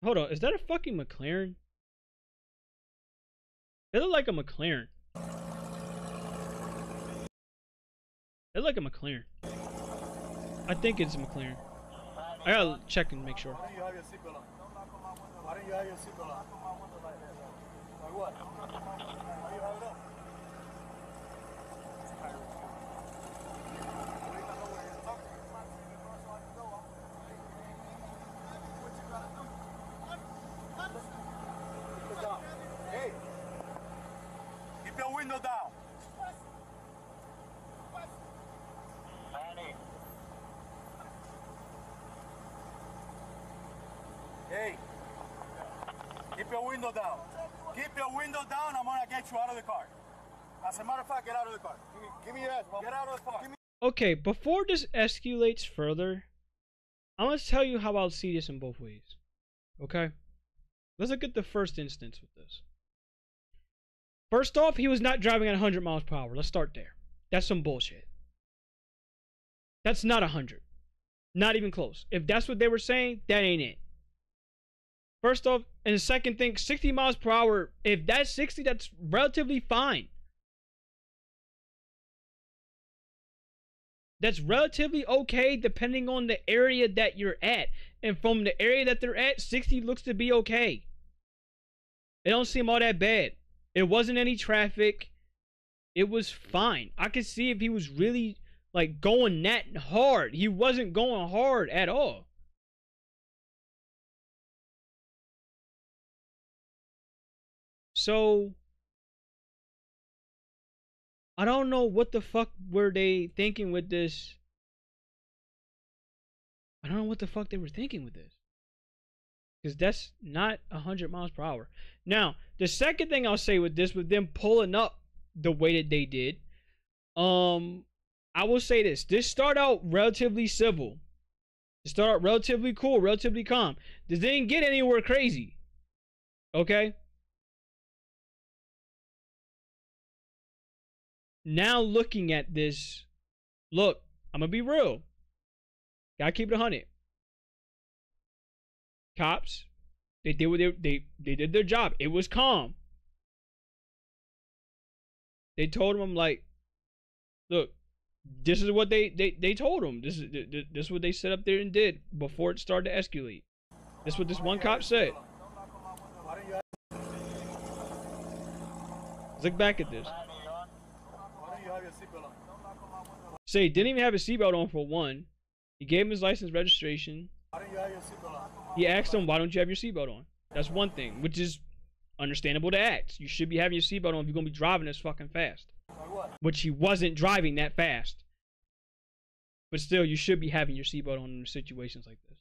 Hold on. Is that a fucking McLaren? It looked like a McLaren. It looked like a McLaren. I think it's a McLaren. I gotta check and make sure. Why don't you have your seatbelt on? Why don't you have your seatbelt on? Like what? Why do you have it up? Hey! Keep your window down. Hey, keep your window down. Keep your window down. I'm gonna get you out of the car. As a matter of fact, get out of the car. Give me that. Get out of the car. Okay, before this escalates further, I'm gonna tell you how I'll see this in both ways. Okay? Let's look at the first instance with this. First off, he was not driving at 100 miles per hour. Let's start there. That's some bullshit. That's not 100. Not even close. If that's what they were saying, that ain't it. First off, and the second thing, 60 miles per hour, if that's 60, that's relatively fine. That's relatively okay depending on the area that you're at. And from the area that they're at, 60 looks to be okay. It don't seem all that bad. It wasn't any traffic. It was fine. I could see if he was really like going that hard. He wasn't going hard at all. So I don't know what the fuck were they thinking with this. I don't know what the fuck they were thinking with this. Because that's not 100 miles per hour. Now, the second thing I'll say with this, with them pulling up the way that they did, I will say this. This started out relatively civil. It started out relatively cool, relatively calm. This didn't get anywhere crazy. Okay? Now looking at this, look, I'm gonna be real. Gotta keep it 100. Cops, they did what they did their job. It was calm. They told him, I'm like, look, this is what they told him. This is what they set up there and did before it started to escalate. This is what this one cop said. Let's look back at this. Say he didn't even have his seatbelt on for one. He gave him his license registration. He asked him, why don't you have your seatbelt on? That's one thing, which is understandable to ask. You should be having your seatbelt on if you're going to be driving this fucking fast. Which he wasn't driving that fast. But still, you should be having your seatbelt on in situations like this.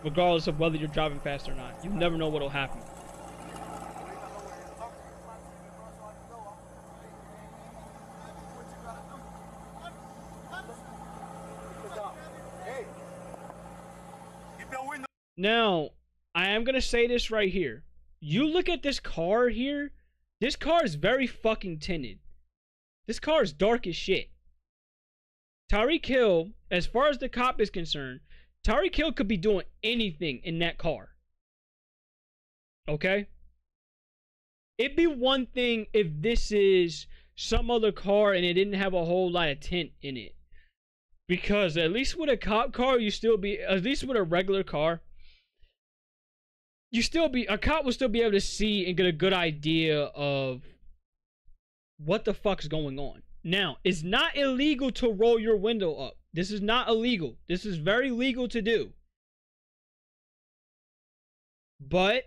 Regardless of whether you're driving fast or not. You never know what'll happen. Now, I am going to say this right here. You look at this car here. This car is very fucking tinted. This car is dark as shit. Tyreek Hill, as far as the cop is concerned, Tyreek Hill could be doing anything in that car. Okay? It'd be one thing if this is some other car and it didn't have a whole lot of tint in it. Because at least with a cop car, you still be, at least with a regular car, a cop will still be able to see and get a good idea of what the fuck's going on. Now, it's not illegal to roll your window up. This is not illegal. This is very legal to do. But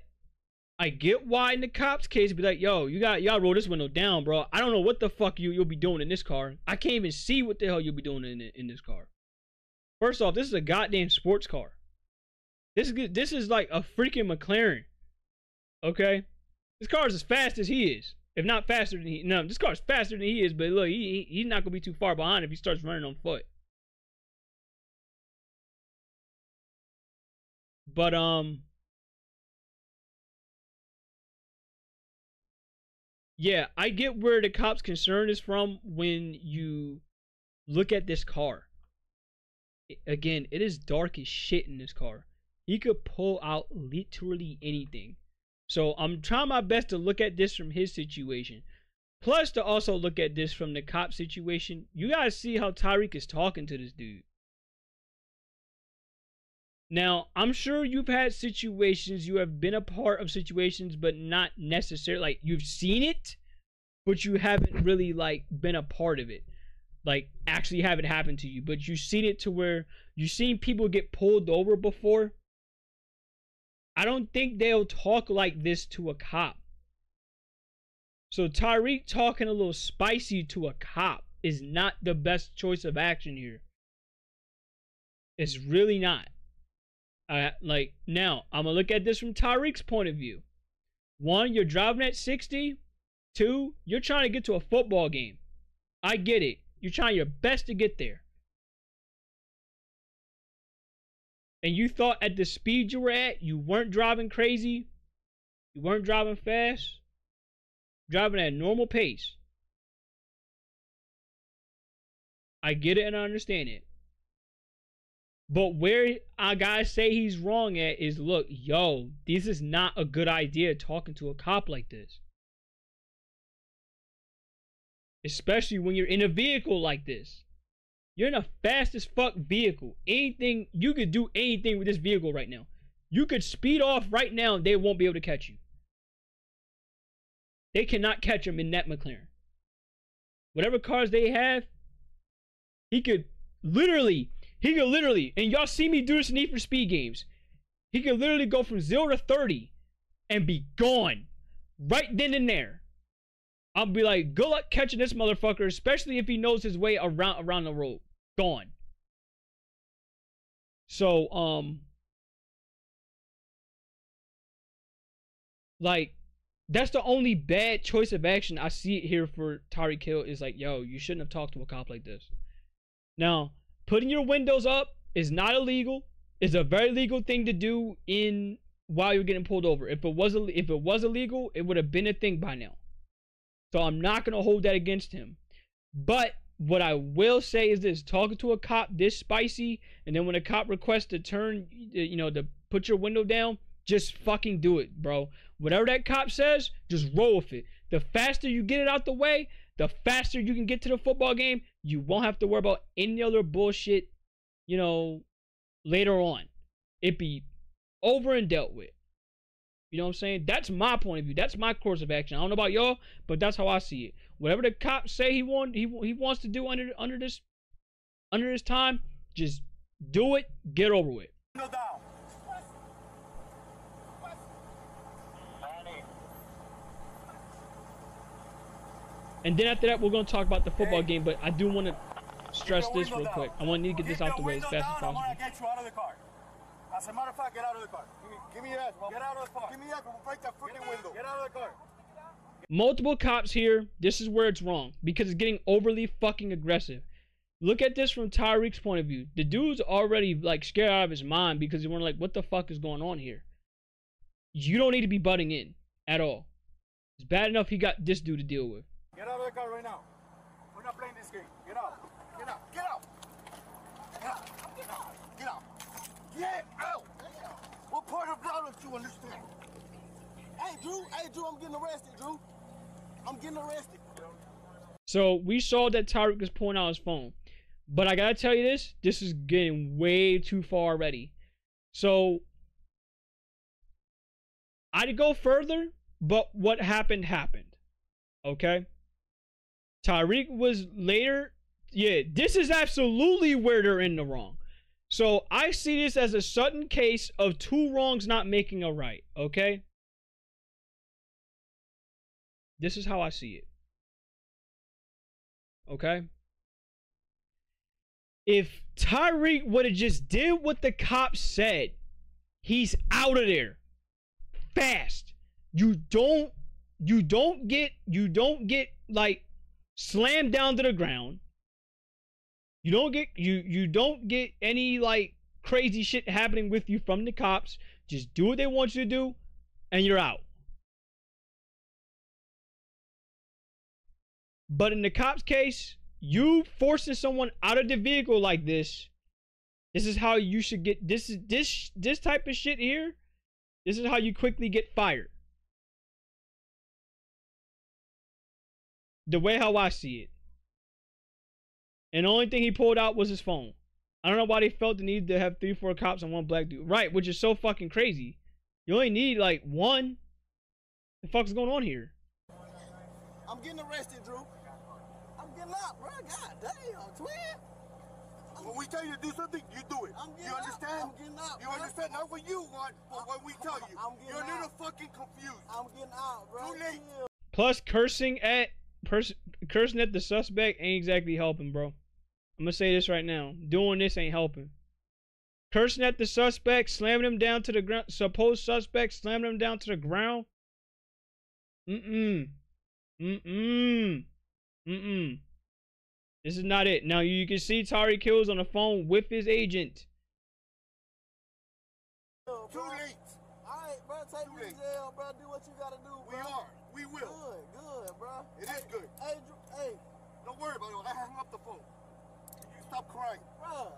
I get why in the cop's case be like, yo, y'all roll this window down, bro. I don't know what the fuck you'll be doing in this car. I can't even see what the hell you'll be doing in this car. First off, this is a goddamn sports car. This is like a freaking McLaren. Okay? This car is as fast as he is. If not faster than he. No, this car is faster than he is, but look, he's not going to be too far behind if he starts running on foot. But, yeah, I get where the cop's concern is from when you look at this car. Again, it is dark as shit in this car. He could pull out literally anything. So I'm trying my best to look at this from his situation. Plus to also look at this from the cop situation. You guys see how Tyreek is talking to this dude. Now, I'm sure you've had situations, you have been a part of situations, but not necessarily, like, you've seen it, but you haven't really, like, been a part of it. Like, actually have it happen to you. But you've seen it to where you've seen people get pulled over before. I don't think they'll talk like this to a cop. So Tyreek talking a little spicy to a cop is not the best choice of action here. It's really not. Like, now, I'm going to look at this from Tyreek's point of view. One, you're driving at 60. Two, you're trying to get to a football game. I get it. You're trying your best to get there. And you thought at the speed you were at, you weren't driving crazy. You weren't driving fast. Driving at a normal pace. I get it and I understand it. But where I gotta say he's wrong at is, look, yo, this is not a good idea talking to a cop like this. Especially when you're in a vehicle like this. You're in a fast as fuck vehicle. Anything, you could do anything with this vehicle right now. You could speed off right now and they won't be able to catch you. They cannot catch him in that McLaren. Whatever cars they have, he could literally, and y'all see me do this in Need for Speed games. He could literally go from 0 to 30 and be gone. Right then and there. I'll be like, good luck catching this motherfucker, especially if he knows his way around the road. Gone. So, like, that's the only bad choice of action I see it here for Tyreek Hill is like, yo, you shouldn't have talked to a cop like this. Now, putting your windows up is not illegal. It's a very legal thing to do while you're getting pulled over. If it was illegal, it would have been a thing by now. So I'm not going to hold that against him. But what I will say is this. Talking to a cop this spicy, and then when a cop requests to turn, to put your window down, just fucking do it, bro. Whatever that cop says, just roll with it. The faster you get it out the way, the faster you can get to the football game. You won't have to worry about any other bullshit, you know, later on. It be over and dealt with. You know what I'm saying? That's my point of view. That's my course of action. I don't know about y'all, but that's how I see it. Whatever the cops say he wants to do under this time, just do it. Get over with. Window down. And then after that, we're going to talk about the football game, but I do want to stress this real quick. I want to get this out the way as fast as possible. I'm going to get you out of the car. As a matter of fact, get out of the car. Give me your ass. Get out of the car. Give me your ass. We'll break that freaking window. Get out of the car. Multiple cops here. This is where it's wrong because it's getting overly fucking aggressive. Look at this from Tyreek's point of view. The dude's already like scared out of his mind because he's wondering like, what the fuck is going on here? You don't need to be butting in at all. It's bad enough he got this dude to deal with. Get out of the car right now. We're not playing this game. Get out. Get out. Get out. Get out. Get out. Get out. Get out. What part of that don't you understand? Hey, Drew, I'm getting arrested, Drew. I'm getting arrested. So we saw that Tyreek was pulling out his phone. But I gotta tell you this is getting way too far already. So I'd go further, but what happened. Okay? Tyreek was later. Yeah, this is absolutely where they're in the wrong. So I see this as a sudden case of two wrongs not making a right. Okay? This is how I see it. Okay? If Tyreek would have just did what the cops said, he's out of there fast. You don't get like slammed down to the ground. You don't get any like crazy shit happening with you from the cops. Just do what they want you to do and you're out. But in the cops case, you forcing someone out of the vehicle like this is how you should get this type of shit here. This is how you quickly get fired. The way how I see it. And the only thing he pulled out was his phone. I don't know why they felt the need to have 3-4 cops and one black dude. Right, which is so fucking crazy. You only need like one. The fuck's going on here? I'm getting arrested, Drew. I'm getting out, bro. God damn, twin. When we tell you to do something, you do it. You understand? I'm getting out. You understand? Not what you want, but what we tell you. You're a little fucking confused. I'm getting out, bro. Too late. Plus, cursing at the suspect ain't exactly helping, bro. I'm gonna say this right now. Doing this ain't helping. Cursing at the suspect, slamming him down to the ground. Supposed suspect, slamming him down to the ground. This is not it. Now you can see Tyreek Hill's on the phone with his agent. Too late. Alright, bro, take me to jail, bro. Do what you gotta do, bro. We will. Good, bro. It is good. Hey, hey. Don't worry about it. I hung up the phone. You stop crying. Bro,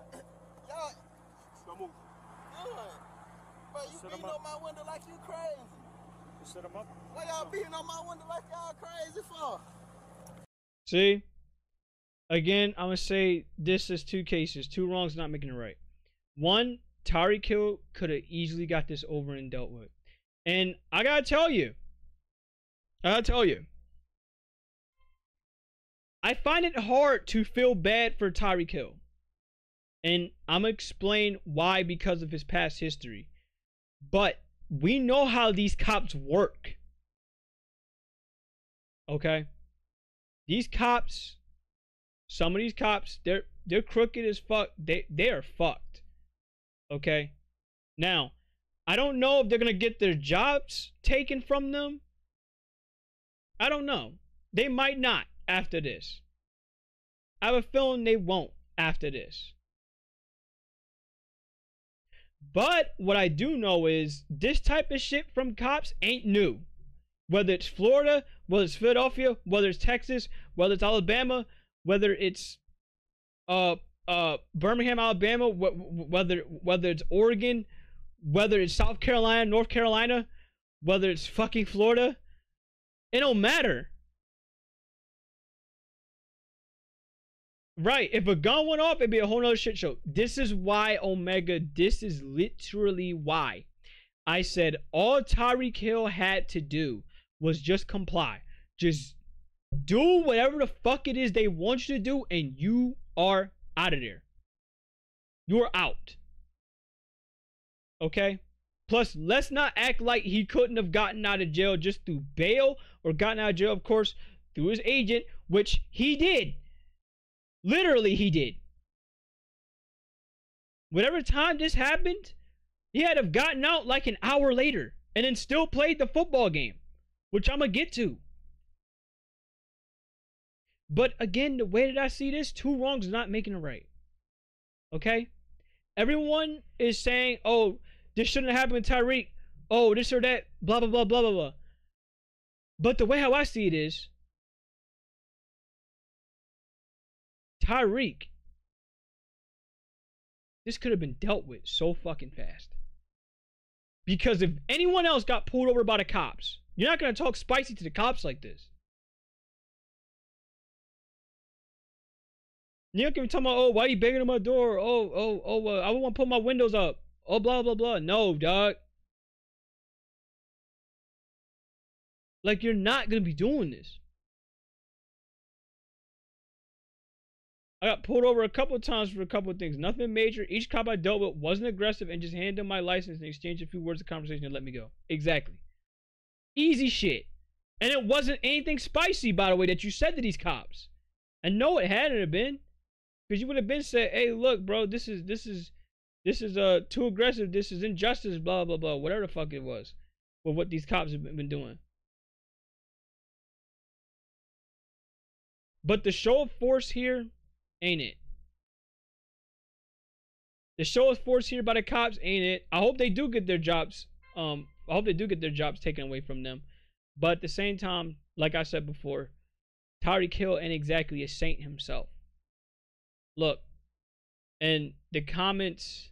y'all. Don't move. Good. Bro, you beating on my window like you crazy. You set him up? Why y'all beating on my window like y'all crazy for? See? Again, I'm going to say this is two cases. Two wrongs not making it right. One, Tyreek Hill could have easily got this over and dealt with. And I got to tell you. I find it hard to feel bad for Tyreek Hill. And I'm going to explain why, because of his past history. But we know how these cops work. Okay? These cops, some of these cops, they're crooked as fuck. They are fucked. Okay? Now, I don't know if they're going to get their jobs taken from them. I don't know. They might not after this. I have a feeling they won't after this. But what I do know is this type of shit from cops ain't new. Whether it's Florida, whether it's Philadelphia, whether it's Texas, whether it's Alabama, whether it's Birmingham, Alabama, whether it's Oregon, whether it's South Carolina, North Carolina, whether it's fucking Florida, It don't matter. Right. If a gun went off, it'd be a whole nother shit show. This is why, Omega, this is literally why I said all Tyreek Hill had to do was just comply. Just do whatever the fuck it is they want you to do, and you are out of there. You're out. Okay? Plus, let's not act like he couldn't have gotten out of jail just through bail or gotten out of jail, of course, through his agent, which he did. Literally, he did. Whatever time this happened, he had to have gotten out like an hour later and then still played the football game, which I'm going to get to. But again, the way that I see this, 2 wrongs is not making it right. Okay? Everyone is saying, oh, this shouldn't have happened to Tyreek. Oh, this or that, blah, blah, blah, blah, blah, blah. But the way how I see it is, Tyreek, this could have been dealt with so fucking fast. Because if anyone else got pulled over by the cops, you're not going to talk spicy to the cops like this. You're not going to be talking about, oh, why are you banging on my door? I want to put my windows up. Oh, blah, blah, blah. No, dog. Like, you're not going to be doing this. I got pulled over a couple of times for a couple of things. Nothing major. Each cop I dealt with wasn't aggressive and just handed them my license and exchanged a few words of conversation and let me go. Exactly. Easy shit. And it wasn't anything spicy, by the way, that you said to these cops. And no, it hadn't have been. Because you would have been said, hey, look, bro, this is too aggressive. This is injustice, blah, blah, blah. Whatever the fuck it was. With what these cops have been doing. But the show of force here ain't it. The show of force here by the cops ain't it. I hope they do get their jobs. I hope they do get their jobs taken away from them. But at the same time, like I said before, Tyreek Hill ain't exactly a saint himself. Look, and the comments.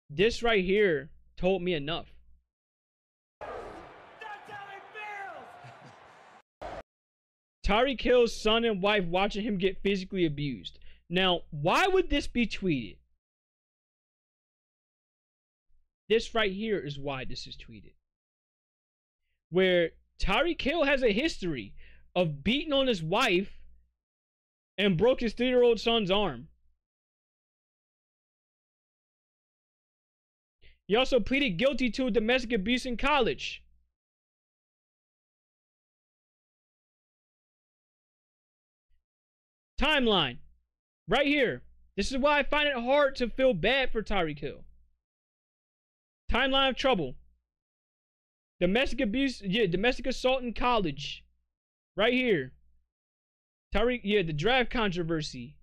This right here told me enough. Tyreek Hill's son and wife watching him get physically abused. Now, why would this be tweeted? This right here is why this is tweeted. Where Tyreek Hill has a history of beating on his wife and broke his 3-year-old son's arm. He also pleaded guilty to domestic abuse in college. Timeline. Right here. This is why I find it hard to feel bad for Tyreek Hill. Timeline of trouble. Domestic abuse, domestic assault in college. Right here. Tyreek, the draft controversy.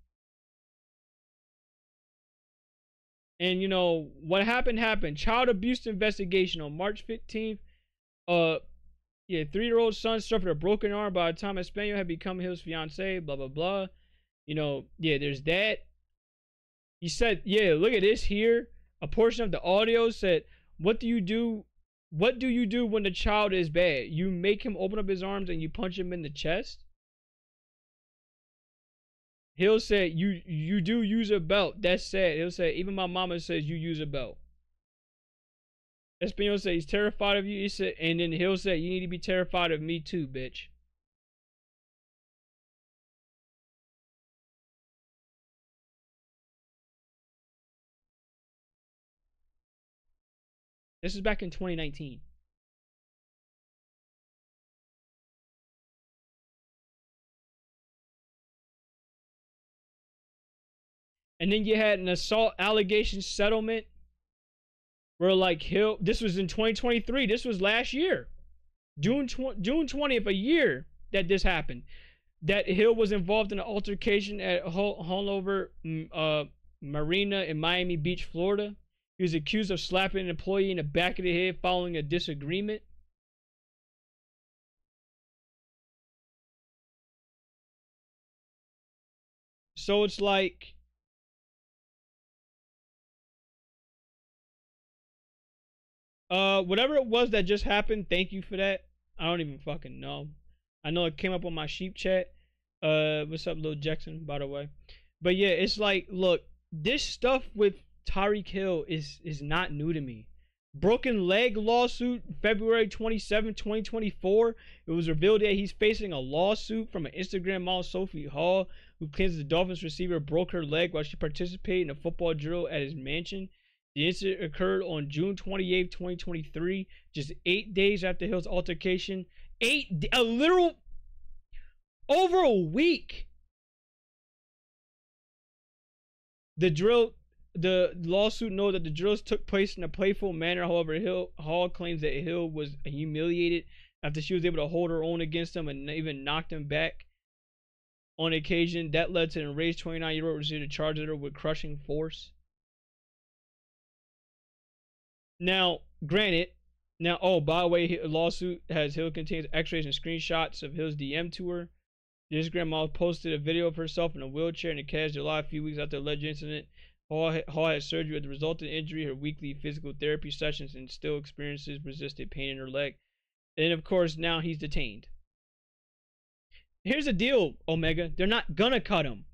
And you know, what happened. Child abuse investigation on March 15th. 3-year-old son suffered a broken arm by the time Espanol had become Hill's fiance, blah, blah, blah. You know, there's that. He said, look at this here. A portion of the audio said, what do you do when the child is bad? You make him open up his arms and you punch him in the chest? Hill said, you do use a belt. That's sad. Hill said, even my mama says you use a belt. Espanol said, he's terrified of you. He said, and then Hill said, you need to be terrified of me too, bitch. This is back in 2019. And then you had an assault allegation settlement where like Hill, this was in 2023. This was last year. June 20th, a year that this happened. That Hill was involved in an altercation at Haulover Marina in Miami Beach, Florida. He was accused of slapping an employee in the back of the head following a disagreement. So it's like, Whatever it was that just happened, thank you for that. I don't even fucking know. I know it came up on my sheep chat. What's up, Lil Jackson, by the way? But yeah, it's like, look, this stuff with Tyreek Hill is not new to me. Broken leg lawsuit, February 27, 2024. It was revealed that he's facing a lawsuit from an Instagram model, Sophie Hall, who claims the Dolphins receiver broke her leg while she participated in a football drill at his mansion. The incident occurred on June 28, 2023, just 8 days after Hill's altercation. A literal, over a week. The lawsuit noted that the drills took place in a playful manner. However, Hall claims that Hill was humiliated after she was able to hold her own against him and even knocked him back on occasion. That led to the enraged 29-year-old receiver to charge her with crushing force. Now, granted, by the way, a lawsuit has Hill contains x-rays and screenshots of Hill's DM to her. The Instagram model posted a video of herself in a wheelchair in a cast July a few weeks after the alleged incident. Hall had surgery with the resultant injury, her weekly physical therapy sessions, and still experiences persistent pain in her leg. And of course, now he's detained. Here's the deal, Omega. They're not gonna cut him.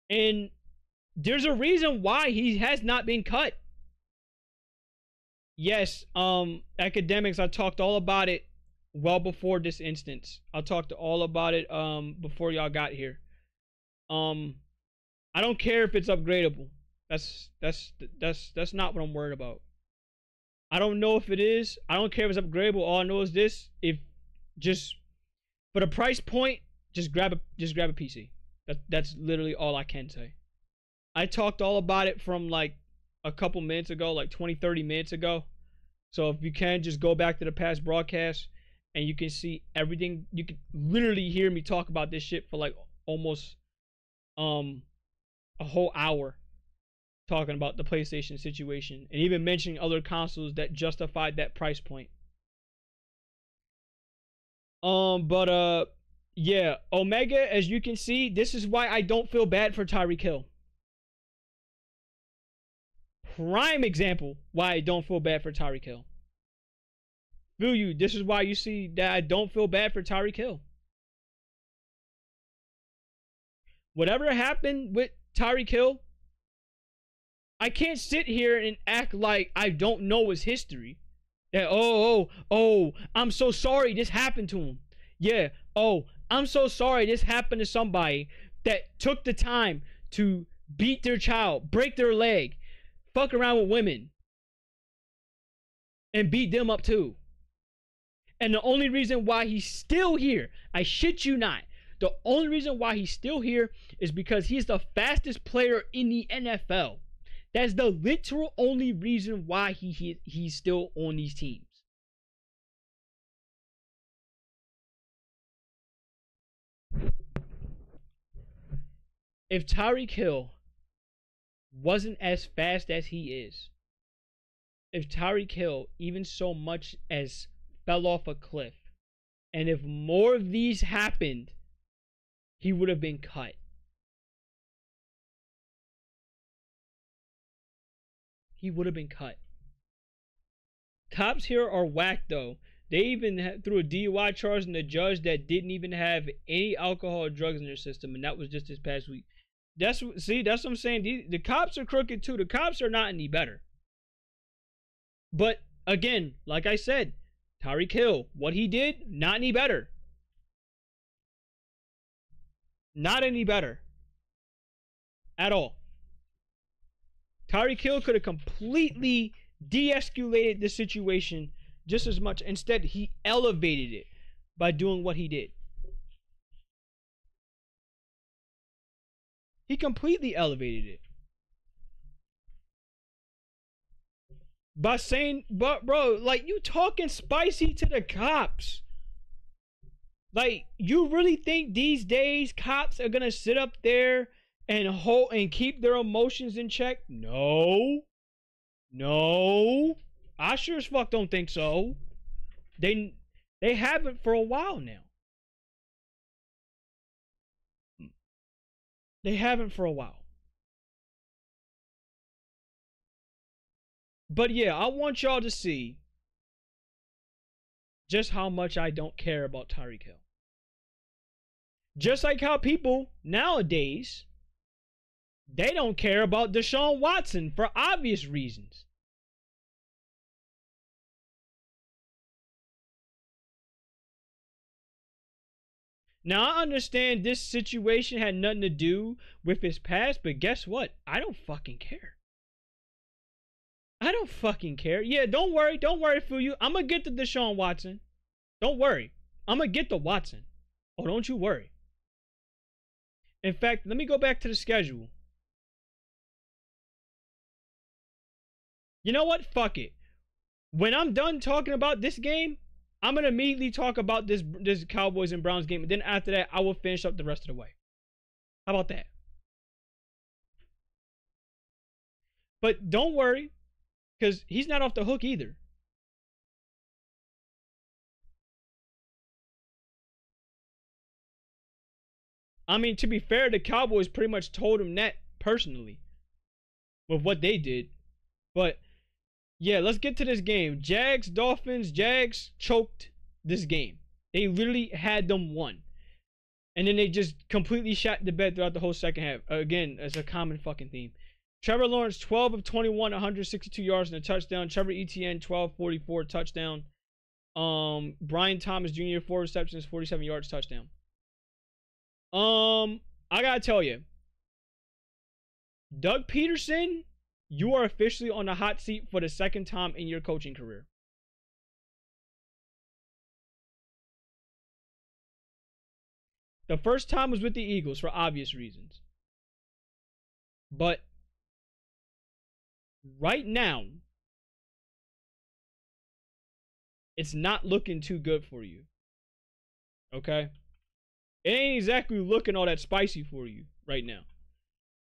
And there's a reason why he has not been cut. Yes, academics, I talked all about it well before this instance. I talked all about it before y'all got here. I don't care if it's upgradable. That's not what I'm worried about. I don't know if it is. I don't care if it's upgradable. All I know is this: if just for the price point, just grab a PC. That's literally all I can say. I talked all about it from like a couple minutes ago, like 20-30 minutes ago. So if you can, just go back to the past broadcast and you can see everything. You can literally hear me talk about this shit for like almost a whole hour, talking about the PlayStation situation and even mentioning other consoles that justified that price point. Yeah, Omega, as you can see, this is why I don't feel bad for Tyreek Hill. Prime example why I don't feel bad for Tyreek Hill. Feel you, this is why you see that I don't feel bad for Tyreek Hill. Whatever happened with Tyreek Hill, I can't sit here and act like I don't know his history. That, oh, I'm so sorry this happened to him. Yeah, I'm so sorry this happened to somebody that took the time to beat their child, break their leg, fuck around with women, and beat them up too. And the only reason why he's still here, I shit you not, the only reason why he's still here is because he's the fastest player in the NFL. That's the literal only reason why he's still on these teams. If Tyreek Hill wasn't as fast as he is, if Tyreek Hill even so much as fell off a cliff, and if more of these happened, he would have been cut. He would have been cut. Cops here are whack though. They even threw a DUI charge in the judge that didn't even have any alcohol or drugs in their system, and that was just this past week. That's what I'm saying. The cops are crooked too. The cops are not any better. But again, like I said, Tyreek Hill, what he did, not any better. Not any better. At all. Tyreek Hill could have completely de-escalated the situation just as much. Instead, he elevated it by doing what he did. He completely elevated it. By saying, but bro, like, you talking spicy to the cops. Like, you really think these days cops are gonna sit up there and hold and keep their emotions in check? No. I sure as fuck don't think so. They haven't for a while now. They haven't for a while. But yeah, I want y'all to see just how much I don't care about Tyreek Hill. Just like how people nowadays, they don't care about Deshaun Watson for obvious reasons. Now, I understand this situation had nothing to do with his past, but guess what? I don't fucking care. I don't fucking care. Yeah, don't worry for you. I'm gonna get the Deshaun Watson. Don't worry. I'm gonna get the Watson. Oh, don't you worry. In fact, let me go back to the schedule. You know what? Fuck it. When I'm done talking about this game, I'm going to immediately talk about this Cowboys and Browns game. And then after that, I will finish up the rest of the way. How about that? But don't worry, because he's not off the hook either. I mean, to be fair, the Cowboys pretty much told him that personally with what they did. But yeah, let's get to this game. Jags, Dolphins. Jags choked this game. They literally had them won. And then they just completely shot the bed throughout the whole second half. Again, it's a common fucking theme. Trevor Lawrence, 12 of 21, 162 yards and a touchdown. Trevor Etienne, 12-44, touchdown. Brian Thomas Jr., 4 receptions, 47 yards, touchdown. I gotta tell you, Doug Peterson, you are officially on the hot seat for the second time in your coaching career. The first time was with the Eagles for obvious reasons. But right now, it's not looking too good for you. Okay? It ain't exactly looking all that spicy for you right now.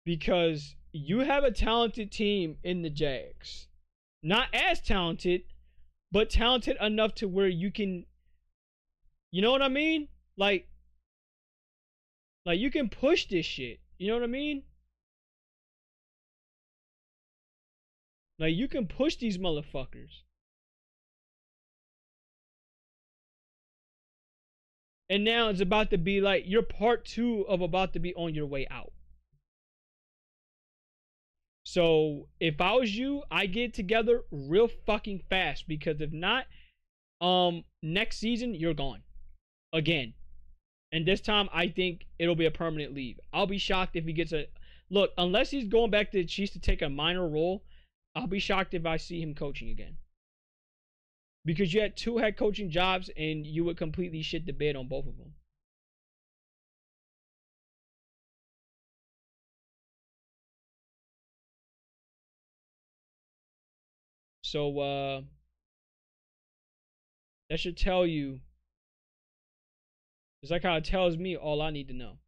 Because you have a talented team in the Jags. Not as talented, but talented enough to where you can, you know what I mean? Like you can push this shit. You know what I mean? Like, you can push these motherfuckers. And now it's about to be like, you're part 2 of about to be on your way out. So, if I was you, I get together real fucking fast. Because if not, next season, you're gone. Again. And this time, I think it'll be a permanent leave. I'll be shocked if he gets a... Look, unless he's going back to the Chiefs to take a minor role, I'll be shocked if I see him coaching again. Because you had 2 head coaching jobs and you would completely shit the bed on both of them. So, that should tell you. It's like how it tells me all I need to know.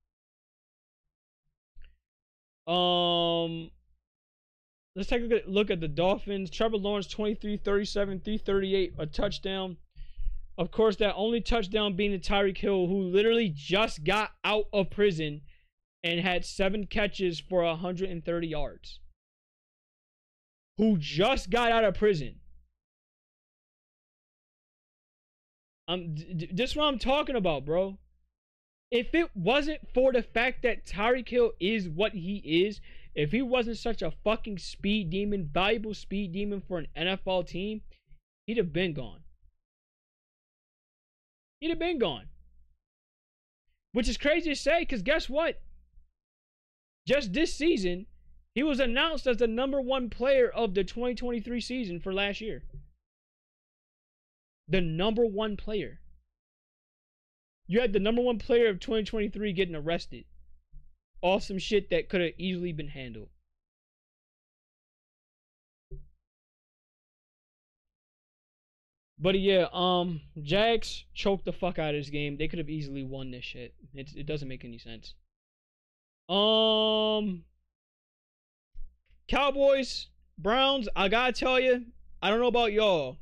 Let's take a look at the Dolphins. Trevor Lawrence, 23, 37, 338, a touchdown. Of course, that only touchdown being to Tyreek Hill, who literally just got out of prison and had 7 catches for 130 yards. Who just got out of prison. This is what I'm talking about, bro. If it wasn't for the fact that Tyreek Hill is what he is, if he wasn't such a fucking speed demon, valuable speed demon for an NFL team, he'd have been gone. He'd have been gone. Which is crazy to say, because guess what? Just this season, he was announced as the #1 player of the 2023 season for last year. The #1 player. You had the #1 player of 2023 getting arrested. Off some shit that could have easily been handled. But yeah, Jags choked the fuck out of this game. They could have easily won this shit. It doesn't make any sense. Cowboys, Browns, I gotta tell you, I don't know about y'all.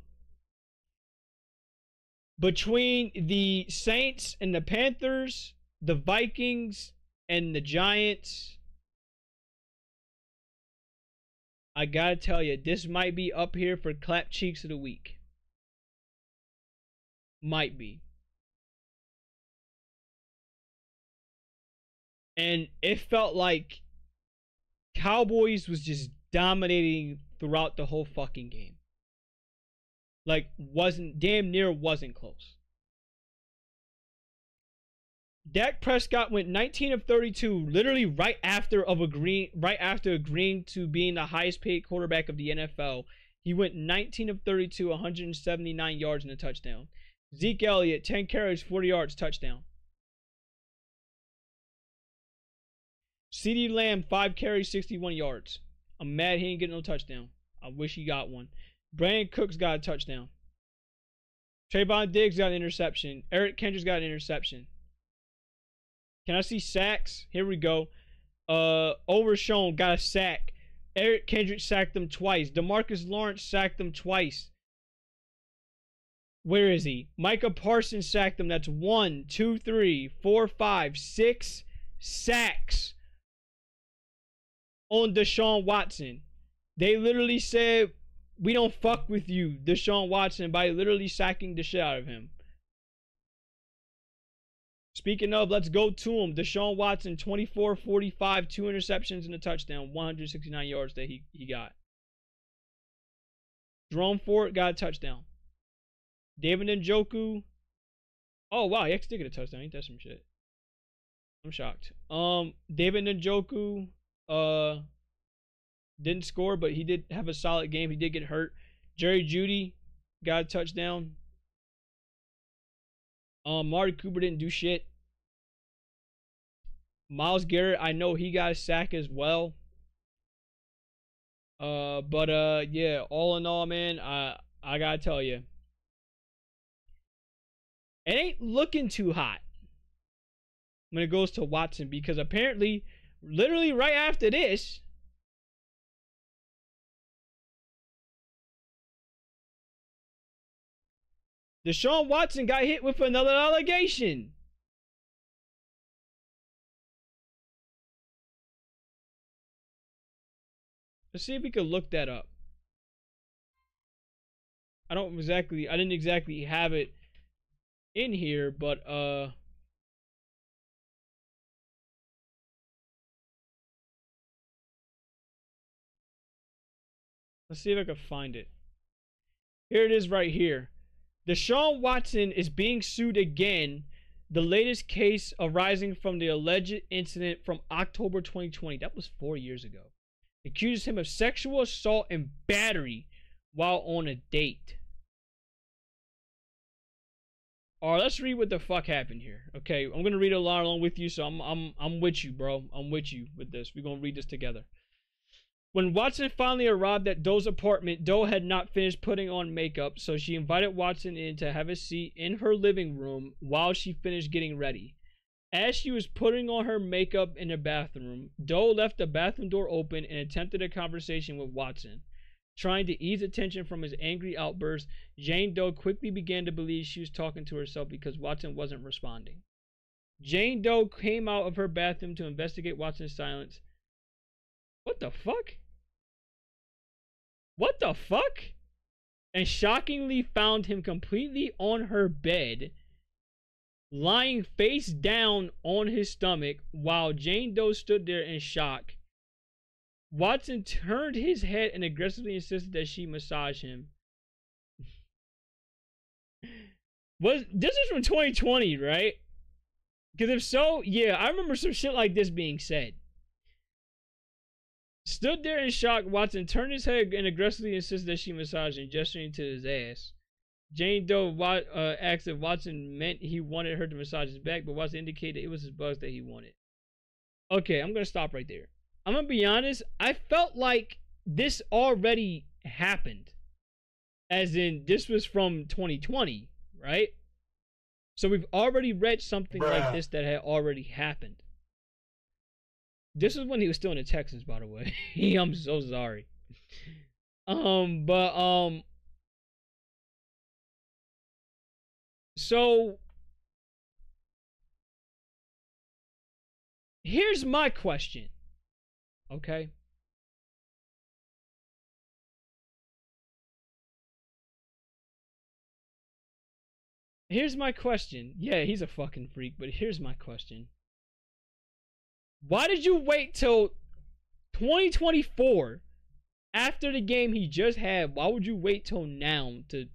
Between the Saints and the Panthers, the Vikings and the Giants, I gotta tell you, this might be up here for clap cheeks of the week. Might be. And it felt like Cowboys was just dominating throughout the whole fucking game. Like, damn near wasn't close. Dak Prescott went 19 of 32, literally right after agreeing to being the highest paid quarterback of the NFL. He went 19 of 32, 179 yards and a touchdown. Zeke Elliott, 10 carries, 40 yards, touchdown. CeeDee Lamb, 5 carries, 61 yards. I'm mad he ain't getting no touchdown. I wish he got one. Brandon Cooks got a touchdown. Trayvon Diggs got an interception. Eric Kendricks got an interception. Can I see sacks? Here we go. Overshown got a sack. Eric Kendricks sacked him twice. DeMarcus Lawrence sacked him twice. Where is he? Micah Parsons sacked him. That's 1, 2, 3, 4, 5, 6 sacks on Deshaun Watson. They literally said, we don't fuck with you, Deshaun Watson, by literally sacking the shit out of him. Speaking of, let's go to him. Deshaun Watson, 24-45, 2 interceptions and a touchdown, 169 yards that he got. Jerome Ford got a touchdown. David Njoku. Oh, wow, he actually did get a touchdown. Ain't that some shit? I'm shocked. David Njoku didn't score, but he did have a solid game. He did get hurt. Jerry Jeudy got a touchdown. Marty Cooper didn't do shit. Myles Garrett, I know he got a sack as well. Yeah, all in all, man, I gotta tell you, it ain't looking too hot when it goes to Watson, because apparently, literally right after this, Deshaun Watson got hit with another allegation. Let's see if we could look that up. I didn't exactly have it in here, but let's see if I can find it. Here it is right here. Deshaun Watson is being sued again. The latest case arising from the alleged incident from October 2020. That was 4 years ago. Accuses him of sexual assault and battery while on a date. Alright, let's read what the fuck happened here. Okay, I'm gonna read it along with you, so I'm with you, bro. I'm with you with this. We're gonna read this together. When Watson finally arrived at Doe's apartment, Doe had not finished putting on makeup, so she invited Watson in to have a seat in her living room while she finished getting ready. As she was putting on her makeup in the bathroom, Doe left the bathroom door open and attempted a conversation with Watson. Trying to ease attention from his angry outburst, Jane Doe quickly began to believe she was talking to herself because Watson wasn't responding. Jane Doe came out of her bathroom to investigate Watson's silence. What the fuck? What the fuck? And shockingly found him completely on her bed, lying face down on his stomach, while Jane Doe stood there in shock. Watson turned his head and aggressively insisted that she massage him. This is from 2020, right? Because if so, yeah, I remember some shit like this being said. Stood there in shock, Watson turned his head and aggressively insisted that she massage him, gesturing to his ass. Jane Doe asked if Watson meant he wanted her to massage his back, but Watson indicated it was his bugs that he wanted. Okay, I'm going to stop right there. I'm going to be honest, I felt like this already happened. As in, this was from 2020, right? So we've already read something like this that had already happened. This is when he was still in the Texans, by the way. I'm so sorry. So here's my question. Okay. Here's my question. Yeah, he's a fucking freak, but here's my question. Why did you wait till 2024 after the game he just had? Why would you wait till now to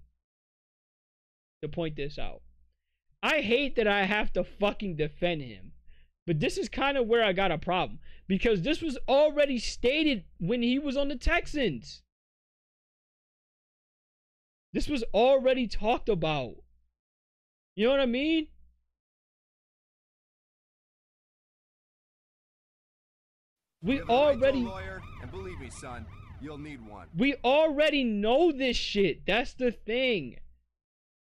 point this out? I hate that I have to fucking defend him, but this is kind of where I got a problem, because this was already stated when he was on the Texans. This was already talked about. You know what I mean? We already, lawyer, and believe me, son, you'll need one. We already know this shit. That's the thing.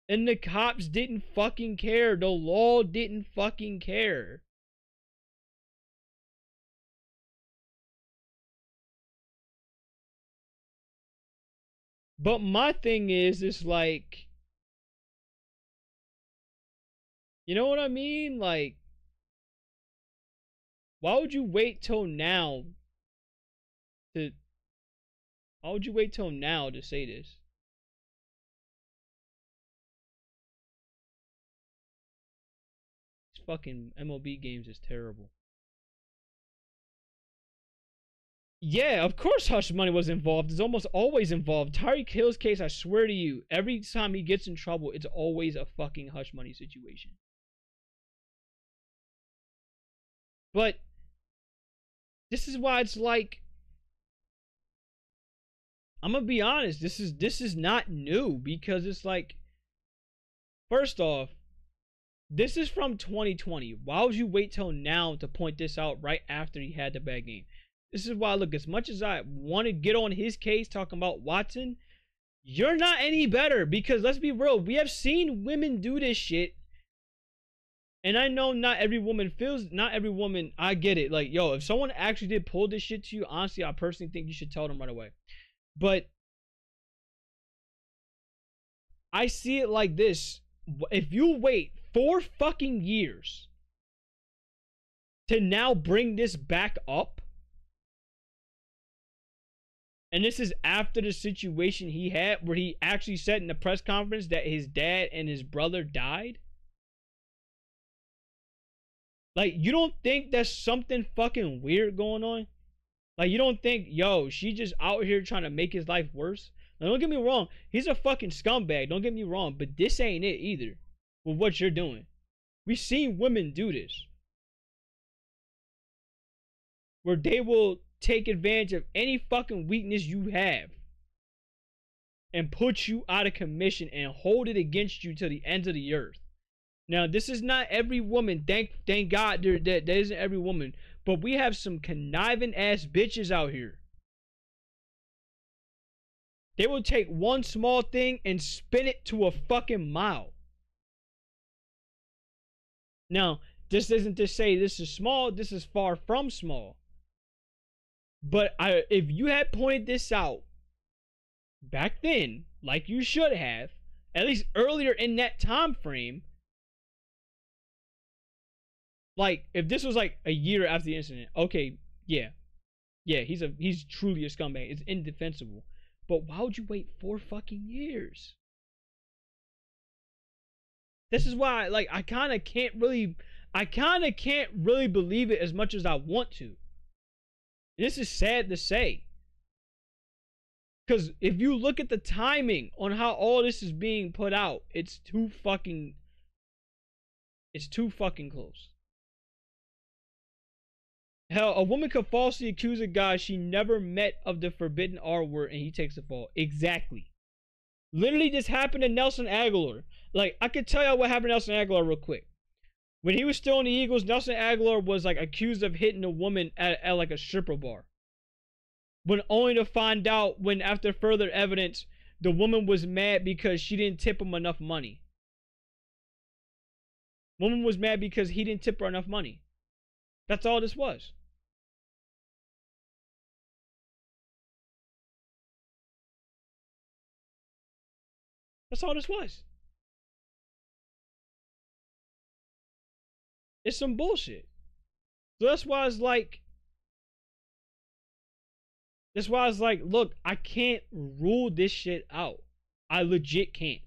And the cops didn't fucking care. The law didn't fucking care. But my thing is, it's like, you know what I mean? Like, why would you wait till now to, why would you wait till now to say this? These fucking MLB games is terrible. Yeah, of course hush money was involved. It's almost always involved. Tyreek Hill's case, I swear to you, every time he gets in trouble, it's always a fucking hush money situation. But this is why it's like, I'm gonna be honest, this is not new, because it's like, first off, this is from 2020. Why would you wait till now to point this out right after he had the bad game? This is why, look, as much as I want to get on his case talking about Watson, you're not any better, because let's be real, we have seen women do this shit. And I know not every woman, I get it. Like, yo, if someone actually did pull this shit to you, honestly, I personally think you should tell them right away. But I see it like this. If you wait 4 fucking years to now bring this back up, and this is after the situation he had where he actually said in the press conference that his dad and his brother died. Like, you don't think there's something fucking weird going on? Like, you don't think, yo, she just out here trying to make his life worse? Now, don't get me wrong. He's a fucking scumbag. Don't get me wrong. But this ain't it either with what you're doing. We've seen women do this, where they will take advantage of any fucking weakness you have and put you out of commission and hold it against you to the ends of the earth. Now, this is not every woman. Thank God that isn't every woman. But we have some conniving ass bitches out here. They will take one small thing and spin it to a fucking mile. Now, this isn't to say this is small. This is far from small. But if you had pointed this out back then, like you should have, at least earlier in that time frame, like if this was like a year after the incident, okay, yeah, he's truly a scumbag. It's indefensible. But why would you wait 4 fucking years? This is why, like, I kind of can't really believe it as much as I want to. This is sad to say. Because if you look at the timing on how all this is being put out, it's too fucking close. Hell, a woman could falsely accuse a guy she never met of the forbidden R word and he takes the fall. Exactly. Literally, this happened to Nelson Aguilar. Like, I could tell y'all what happened to Nelson Aguilar real quick. When he was still in the Eagles, Nelson Aguilar was like accused of hitting a woman at like a stripper bar. When only to find out when, after further evidence, the woman was mad because she didn't tip him enough money. Woman was mad because he didn't tip her enough money. That's all this was. That's all this was. It's some bullshit. So that's why it's like, look, I can't rule this shit out. I legit can't.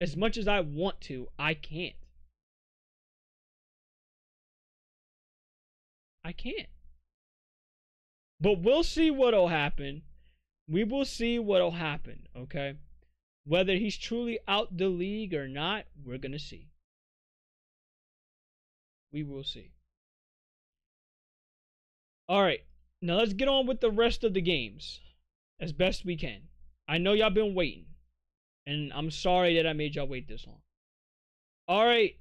As much as I want to, I can't. I can't. But we'll see what'll happen. We will see what'll happen, okay? Whether he's truly out the league or not, we're going to see. We will see. All right. Now let's get on with the rest of the games as best we can. I know y'all been waiting. And I'm sorry that I made y'all wait this long. All right.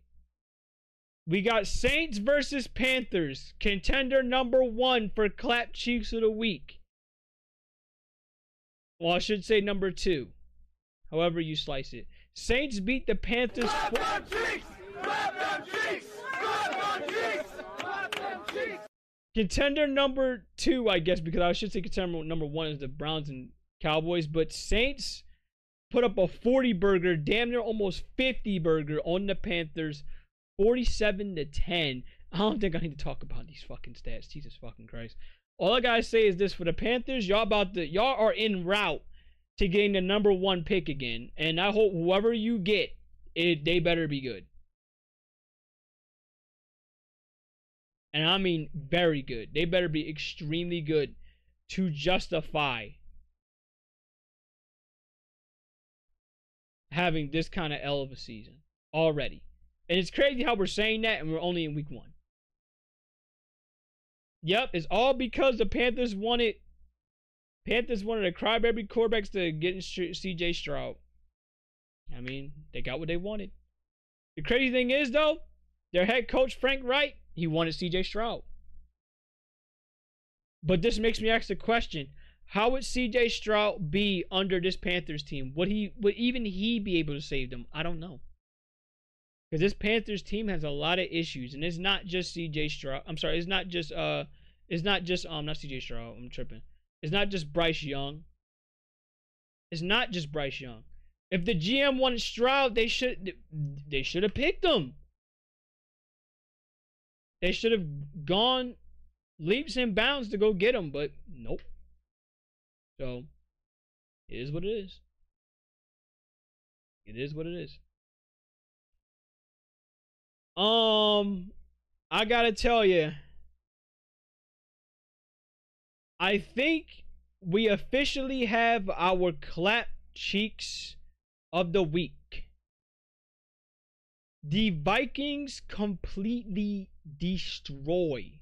We got Saints versus Panthers. Contender number 1 for Clap Cheeks of the Week. Well, I should say number 2. However you slice it. Saints beat the Panthers. Contender number 2, I guess, because I should say contender number 1 is the Browns and Cowboys. But Saints put up a 40 burger, damn near almost 50 burger on the Panthers. 47-10. I don't think I need to talk about these fucking stats. Jesus fucking Christ. All I gotta say is this: for the Panthers, y'all are en route to getting the number 1 pick again. And I hope whoever you get, they better be good. And I mean very good. They better be extremely good to justify having this kind of L of a season already. And it's crazy how we're saying that and we're only in week 1. Yep, it's all because the Panthers wanted the crybaby quarterbacks to get in CJ Stroud. I mean, they got what they wanted. The crazy thing is, though, their head coach, Frank Wright, he wanted CJ Stroud. But this makes me ask the question, how would CJ Stroud be under this Panthers team? Would even he be able to save them? I don't know. Because this Panthers team has a lot of issues, and it's not just CJ Stroud. I'm sorry, it's not just not CJ Stroud. I'm tripping. It's not just Bryce Young. It's not just Bryce Young. If the GM wanted Stroud, they should have picked him. They should have gone leaps and bounds to go get him, but nope. So, it is what it is. It is what it is. I gotta tell you, I think we officially have our Clap Cheeks of the week. The Vikings completely destroy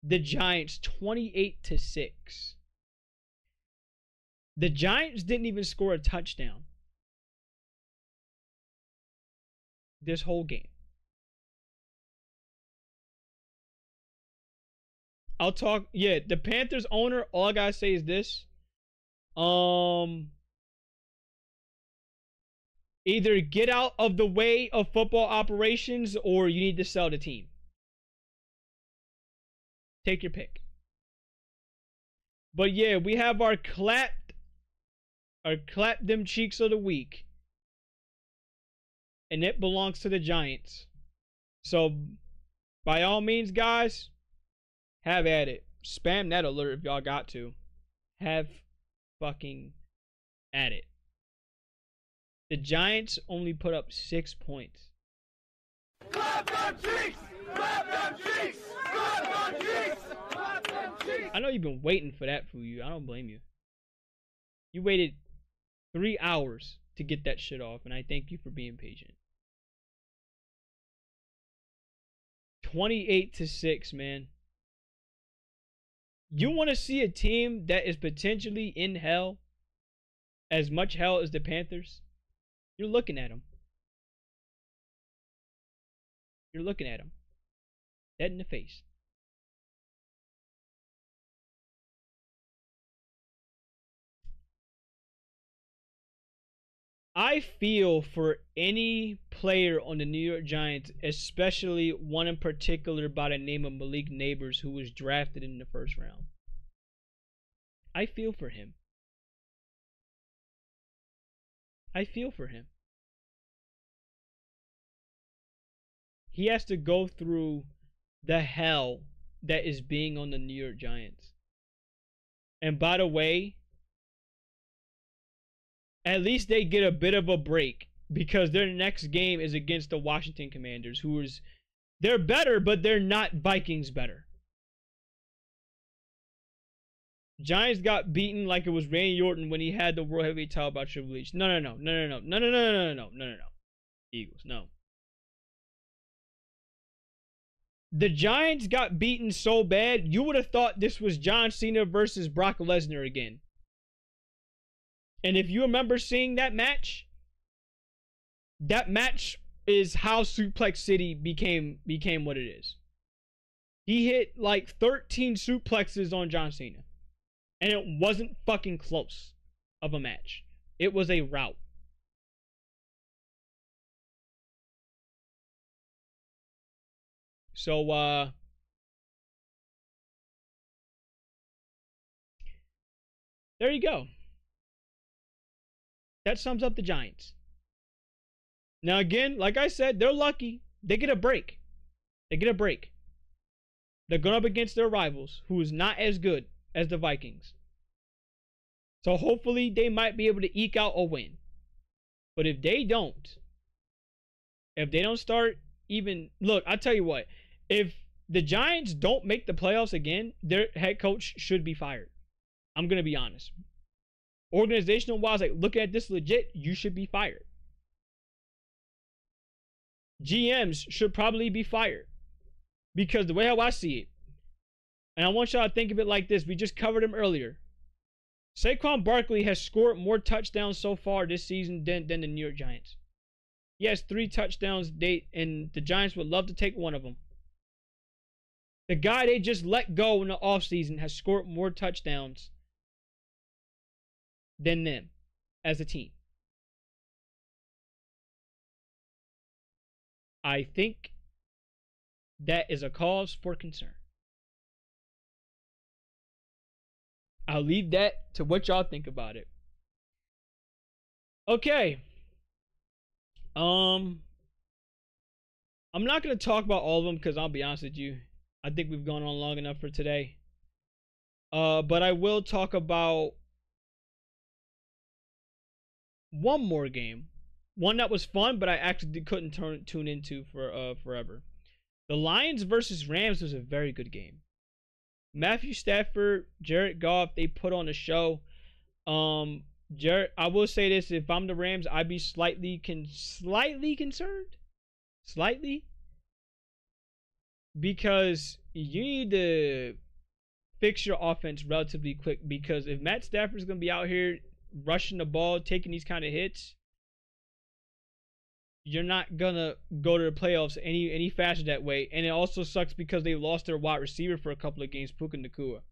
the Giants 28-6. The Giants didn't even score a touchdown this whole game. The Panthers owner, all I gotta say is this. Either get out of the way of football operations or you need to sell the team. Take your pick. But yeah, we have our clap them cheeks of the week. And it belongs to the Giants. So, by all means, guys, have at it. Spam that alert if y'all got to. Have fucking at it. The Giants only put up 6 points. Clap them cheeks! Clap them cheeks! Clap them cheeks! Clap them cheeks! I know you've been waiting for that, Fuyu. I don't blame you. You waited 3 hours to get that shit off, and I thank you for being patient. 28-6, man. You want to see a team that is potentially in hell, as much hell as the Panthers? You're looking at them. You're looking at them. Dead in the face. I feel for any player on the New York Giants, especially one in particular by the name of Malik Neighbors, who was drafted in the first round. I feel for him. I feel for him. He has to go through the hell that is being on the New York Giants. And by the way, at least they get a bit of a break because their next game is against the Washington Commanders, they're better, but they're not Vikings better. Giants got beaten like it was Randy Orton when he had the World Heavyweight title by Triple H. No. Eagles, no. The Giants got beaten so bad, you would have thought this was John Cena versus Brock Lesnar again. And if you remember seeing that match is how Suplex City became what it is. He hit like 13 suplexes on John Cena. And it wasn't fucking close of a match. It was a rout. So, there you go. That sums up the Giants. Now, again, like I said, they're lucky. They get a break. They're going up against their rivals, who is not as good as the Vikings. So, hopefully, they might be able to eke out a win. But if they don't start even... Look, I'll tell you what. If the Giants don't make the playoffs again, their head coach should be fired. I'm going to be honest. Organizational wise, like, looking at this legit, you should be fired. GMs should probably be fired. Because the way how I see it, and I want y'all to think of it like this, we just covered him earlier. Saquon Barkley has scored more touchdowns so far this season than the New York Giants. He has 3 touchdowns, and the Giants would love to take one of them. The guy they just let go in the offseason has scored more touchdowns than them as a team. I think that is a cause for concern. I'll leave that to what y'all think about it. Okay. I'm not going to talk about all of them because I'll be honest with you. I think we've gone on long enough for today. But I will talk about one more game. One that was fun, but I actually couldn't tune into for forever. The Lions versus Rams was a very good game. Matthew Stafford, Jared Goff, they put on a show. I will say this: if I'm the Rams, I'd be slightly concerned, because you need to fix your offense relatively quick. Because if Matt Stafford's gonna be out here rushing the ball, taking these kind of hits, you're not gonna go to the playoffs any faster that way. And it also sucks because they lost their wide receiver for a couple of games, Puka Nacua.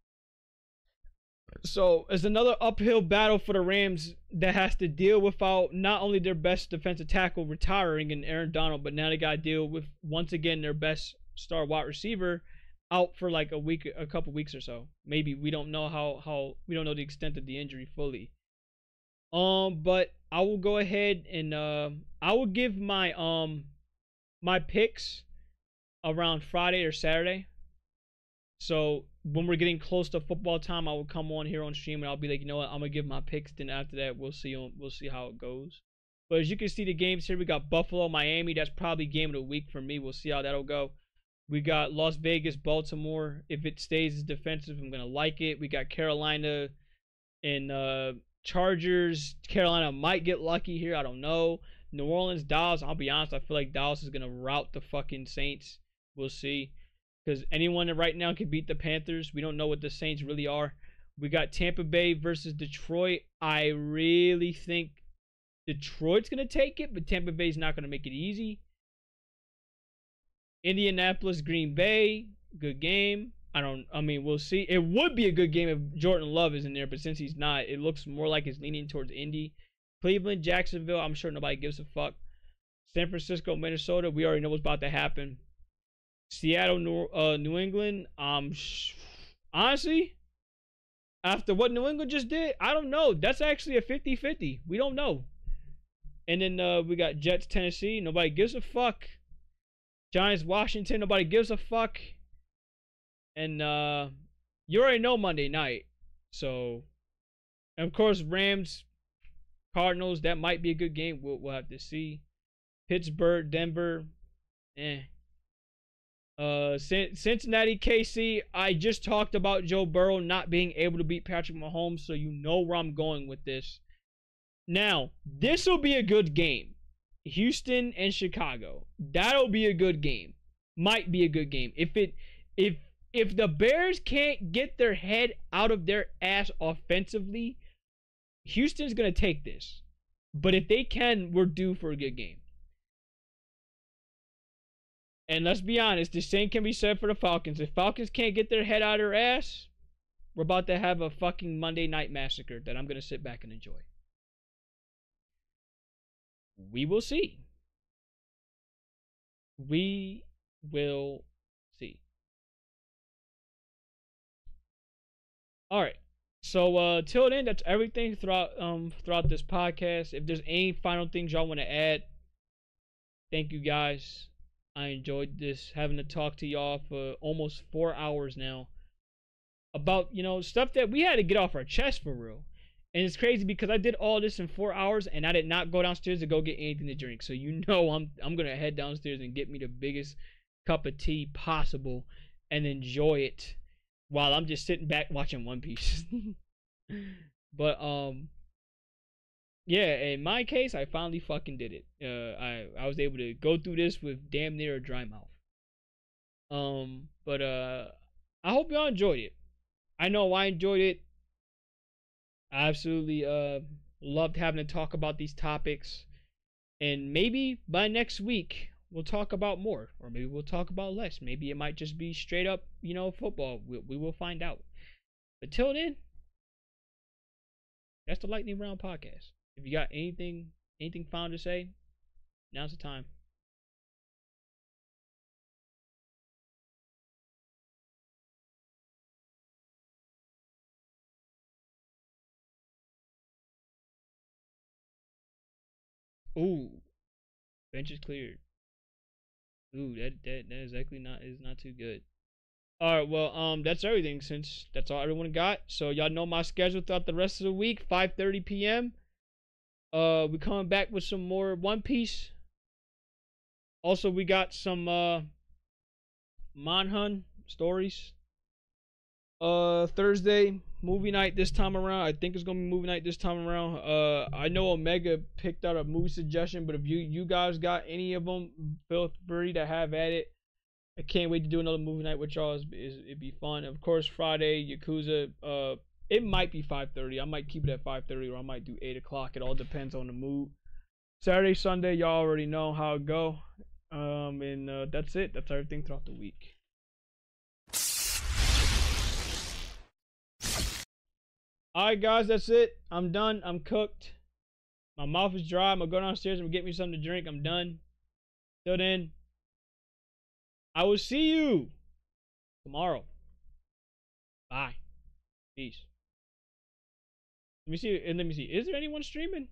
So it's another uphill battle for the Rams that has to deal without not only their best defensive tackle retiring in Aaron Donald, but now they got to deal with once again their best star wide receiver out for like a couple weeks or so. Maybe we don't know how we don't know the extent of the injury fully. But I will go ahead and I will give my my picks around Friday or Saturday. So when we're getting close to football time, I will come on here on stream and I'll be like, you know what, I'm gonna give my picks. Then after that, we'll see how it goes. But as you can see, the games here, we got Buffalo, Miami. That's probably game of the week for me. We'll see how that'll go. We got Las Vegas, Baltimore. If it stays as defensive, I'm gonna like it. We got Carolina and Chargers. Carolina might get lucky here. I don't know. New Orleans, Dallas. I'll be honest. I feel like Dallas is gonna rout the fucking Saints. We'll see. Because anyone that right now can beat the Panthers. We don't know what the Saints really are. We got Tampa Bay versus Detroit. I really think Detroit's going to take it, but Tampa Bay's not going to make it easy. Indianapolis, Green Bay. Good game. We'll see. It would be a good game if Jordan Love is in there, but since he's not, it looks more like it's leaning towards Indy. Cleveland, Jacksonville. I'm sure nobody gives a fuck. San Francisco, Minnesota. We already know what's about to happen. Seattle, New England. Honestly, after what New England just did, I don't know. That's actually a 50-50. We don't know. And then we got Jets, Tennessee. Nobody gives a fuck. Giants, Washington. Nobody gives a fuck. And you already know Monday night. So, and of course, Rams, Cardinals, that might be a good game. We'll have to see. Pittsburgh, Denver, Cincinnati, KC. I just talked about Joe Burrow not being able to beat Patrick Mahomes, so you know where I'm going with this. Now, this will be a good game. Houston and Chicago. That'll be a good game. Might be a good game. If the Bears can't get their head out of their ass offensively, Houston's gonna take this. But if they can, we're due for a good game. And let's be honest, the same can be said for the Falcons. If Falcons can't get their head out of their ass, we're about to have a fucking Monday Night Massacre that I'm gonna sit back and enjoy. We will see. We will see. All right. So till then, that's everything throughout this podcast. If there's any final things y'all want to add, thank you guys. I enjoyed this, having to talk to y'all for almost 4 hours now about, stuff that we had to get off our chest for real. And it's crazy because I did all this in 4 hours and I did not go downstairs to go get anything to drink. So I'm gonna head downstairs and get me the biggest cup of tea possible and enjoy it while I'm just sitting back watching One Piece. But yeah, in my case, I finally fucking did it. I was able to go through this with damn near a dry mouth. But I hope y'all enjoyed it. I know I enjoyed it. I absolutely loved having to talk about these topics. And maybe by next week we'll talk about more, or maybe we'll talk about less. Maybe it might just be straight up, football. We will find out. But till then, that's the Lightning Round podcast. If you got anything final to say, now's the time. Ooh, bench is cleared. Ooh, that is actually not too good. All right, well, that's everything, since that's all everyone got. So y'all know my schedule throughout the rest of the week, 5:30 p.m. We coming back with some more One Piece. Also, we got some Manhunt stories. Thursday movie night this time around. I think it's gonna be movie night this time around. I know Omega picked out a movie suggestion, but if you guys got any of them, feel free to have at it. I can't wait to do another movie night with y'all. It'd be fun. Of course, Friday Yakuza. It might be 5:30. I might keep it at 5:30, or I might do 8 o'clock. It all depends on the mood. Saturday, Sunday, y'all already know how it go. And that's it. That's everything throughout the week. Alright guys, that's it. I'm done. I'm cooked. My mouth is dry. I'm gonna go downstairs and get me something to drink. I'm done. Till then, I will see you tomorrow. Bye. Peace. Let me see. Is there anyone streaming?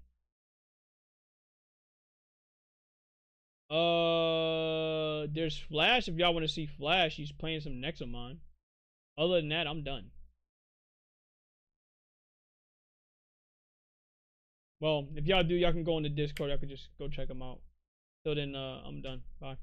There's Flash. If y'all want to see Flash, he's playing some Nexamon. Other than that, I'm done. Well, if y'all do, y'all can go on the Discord. Y'all can just go check them out. Till then, I'm done. Bye.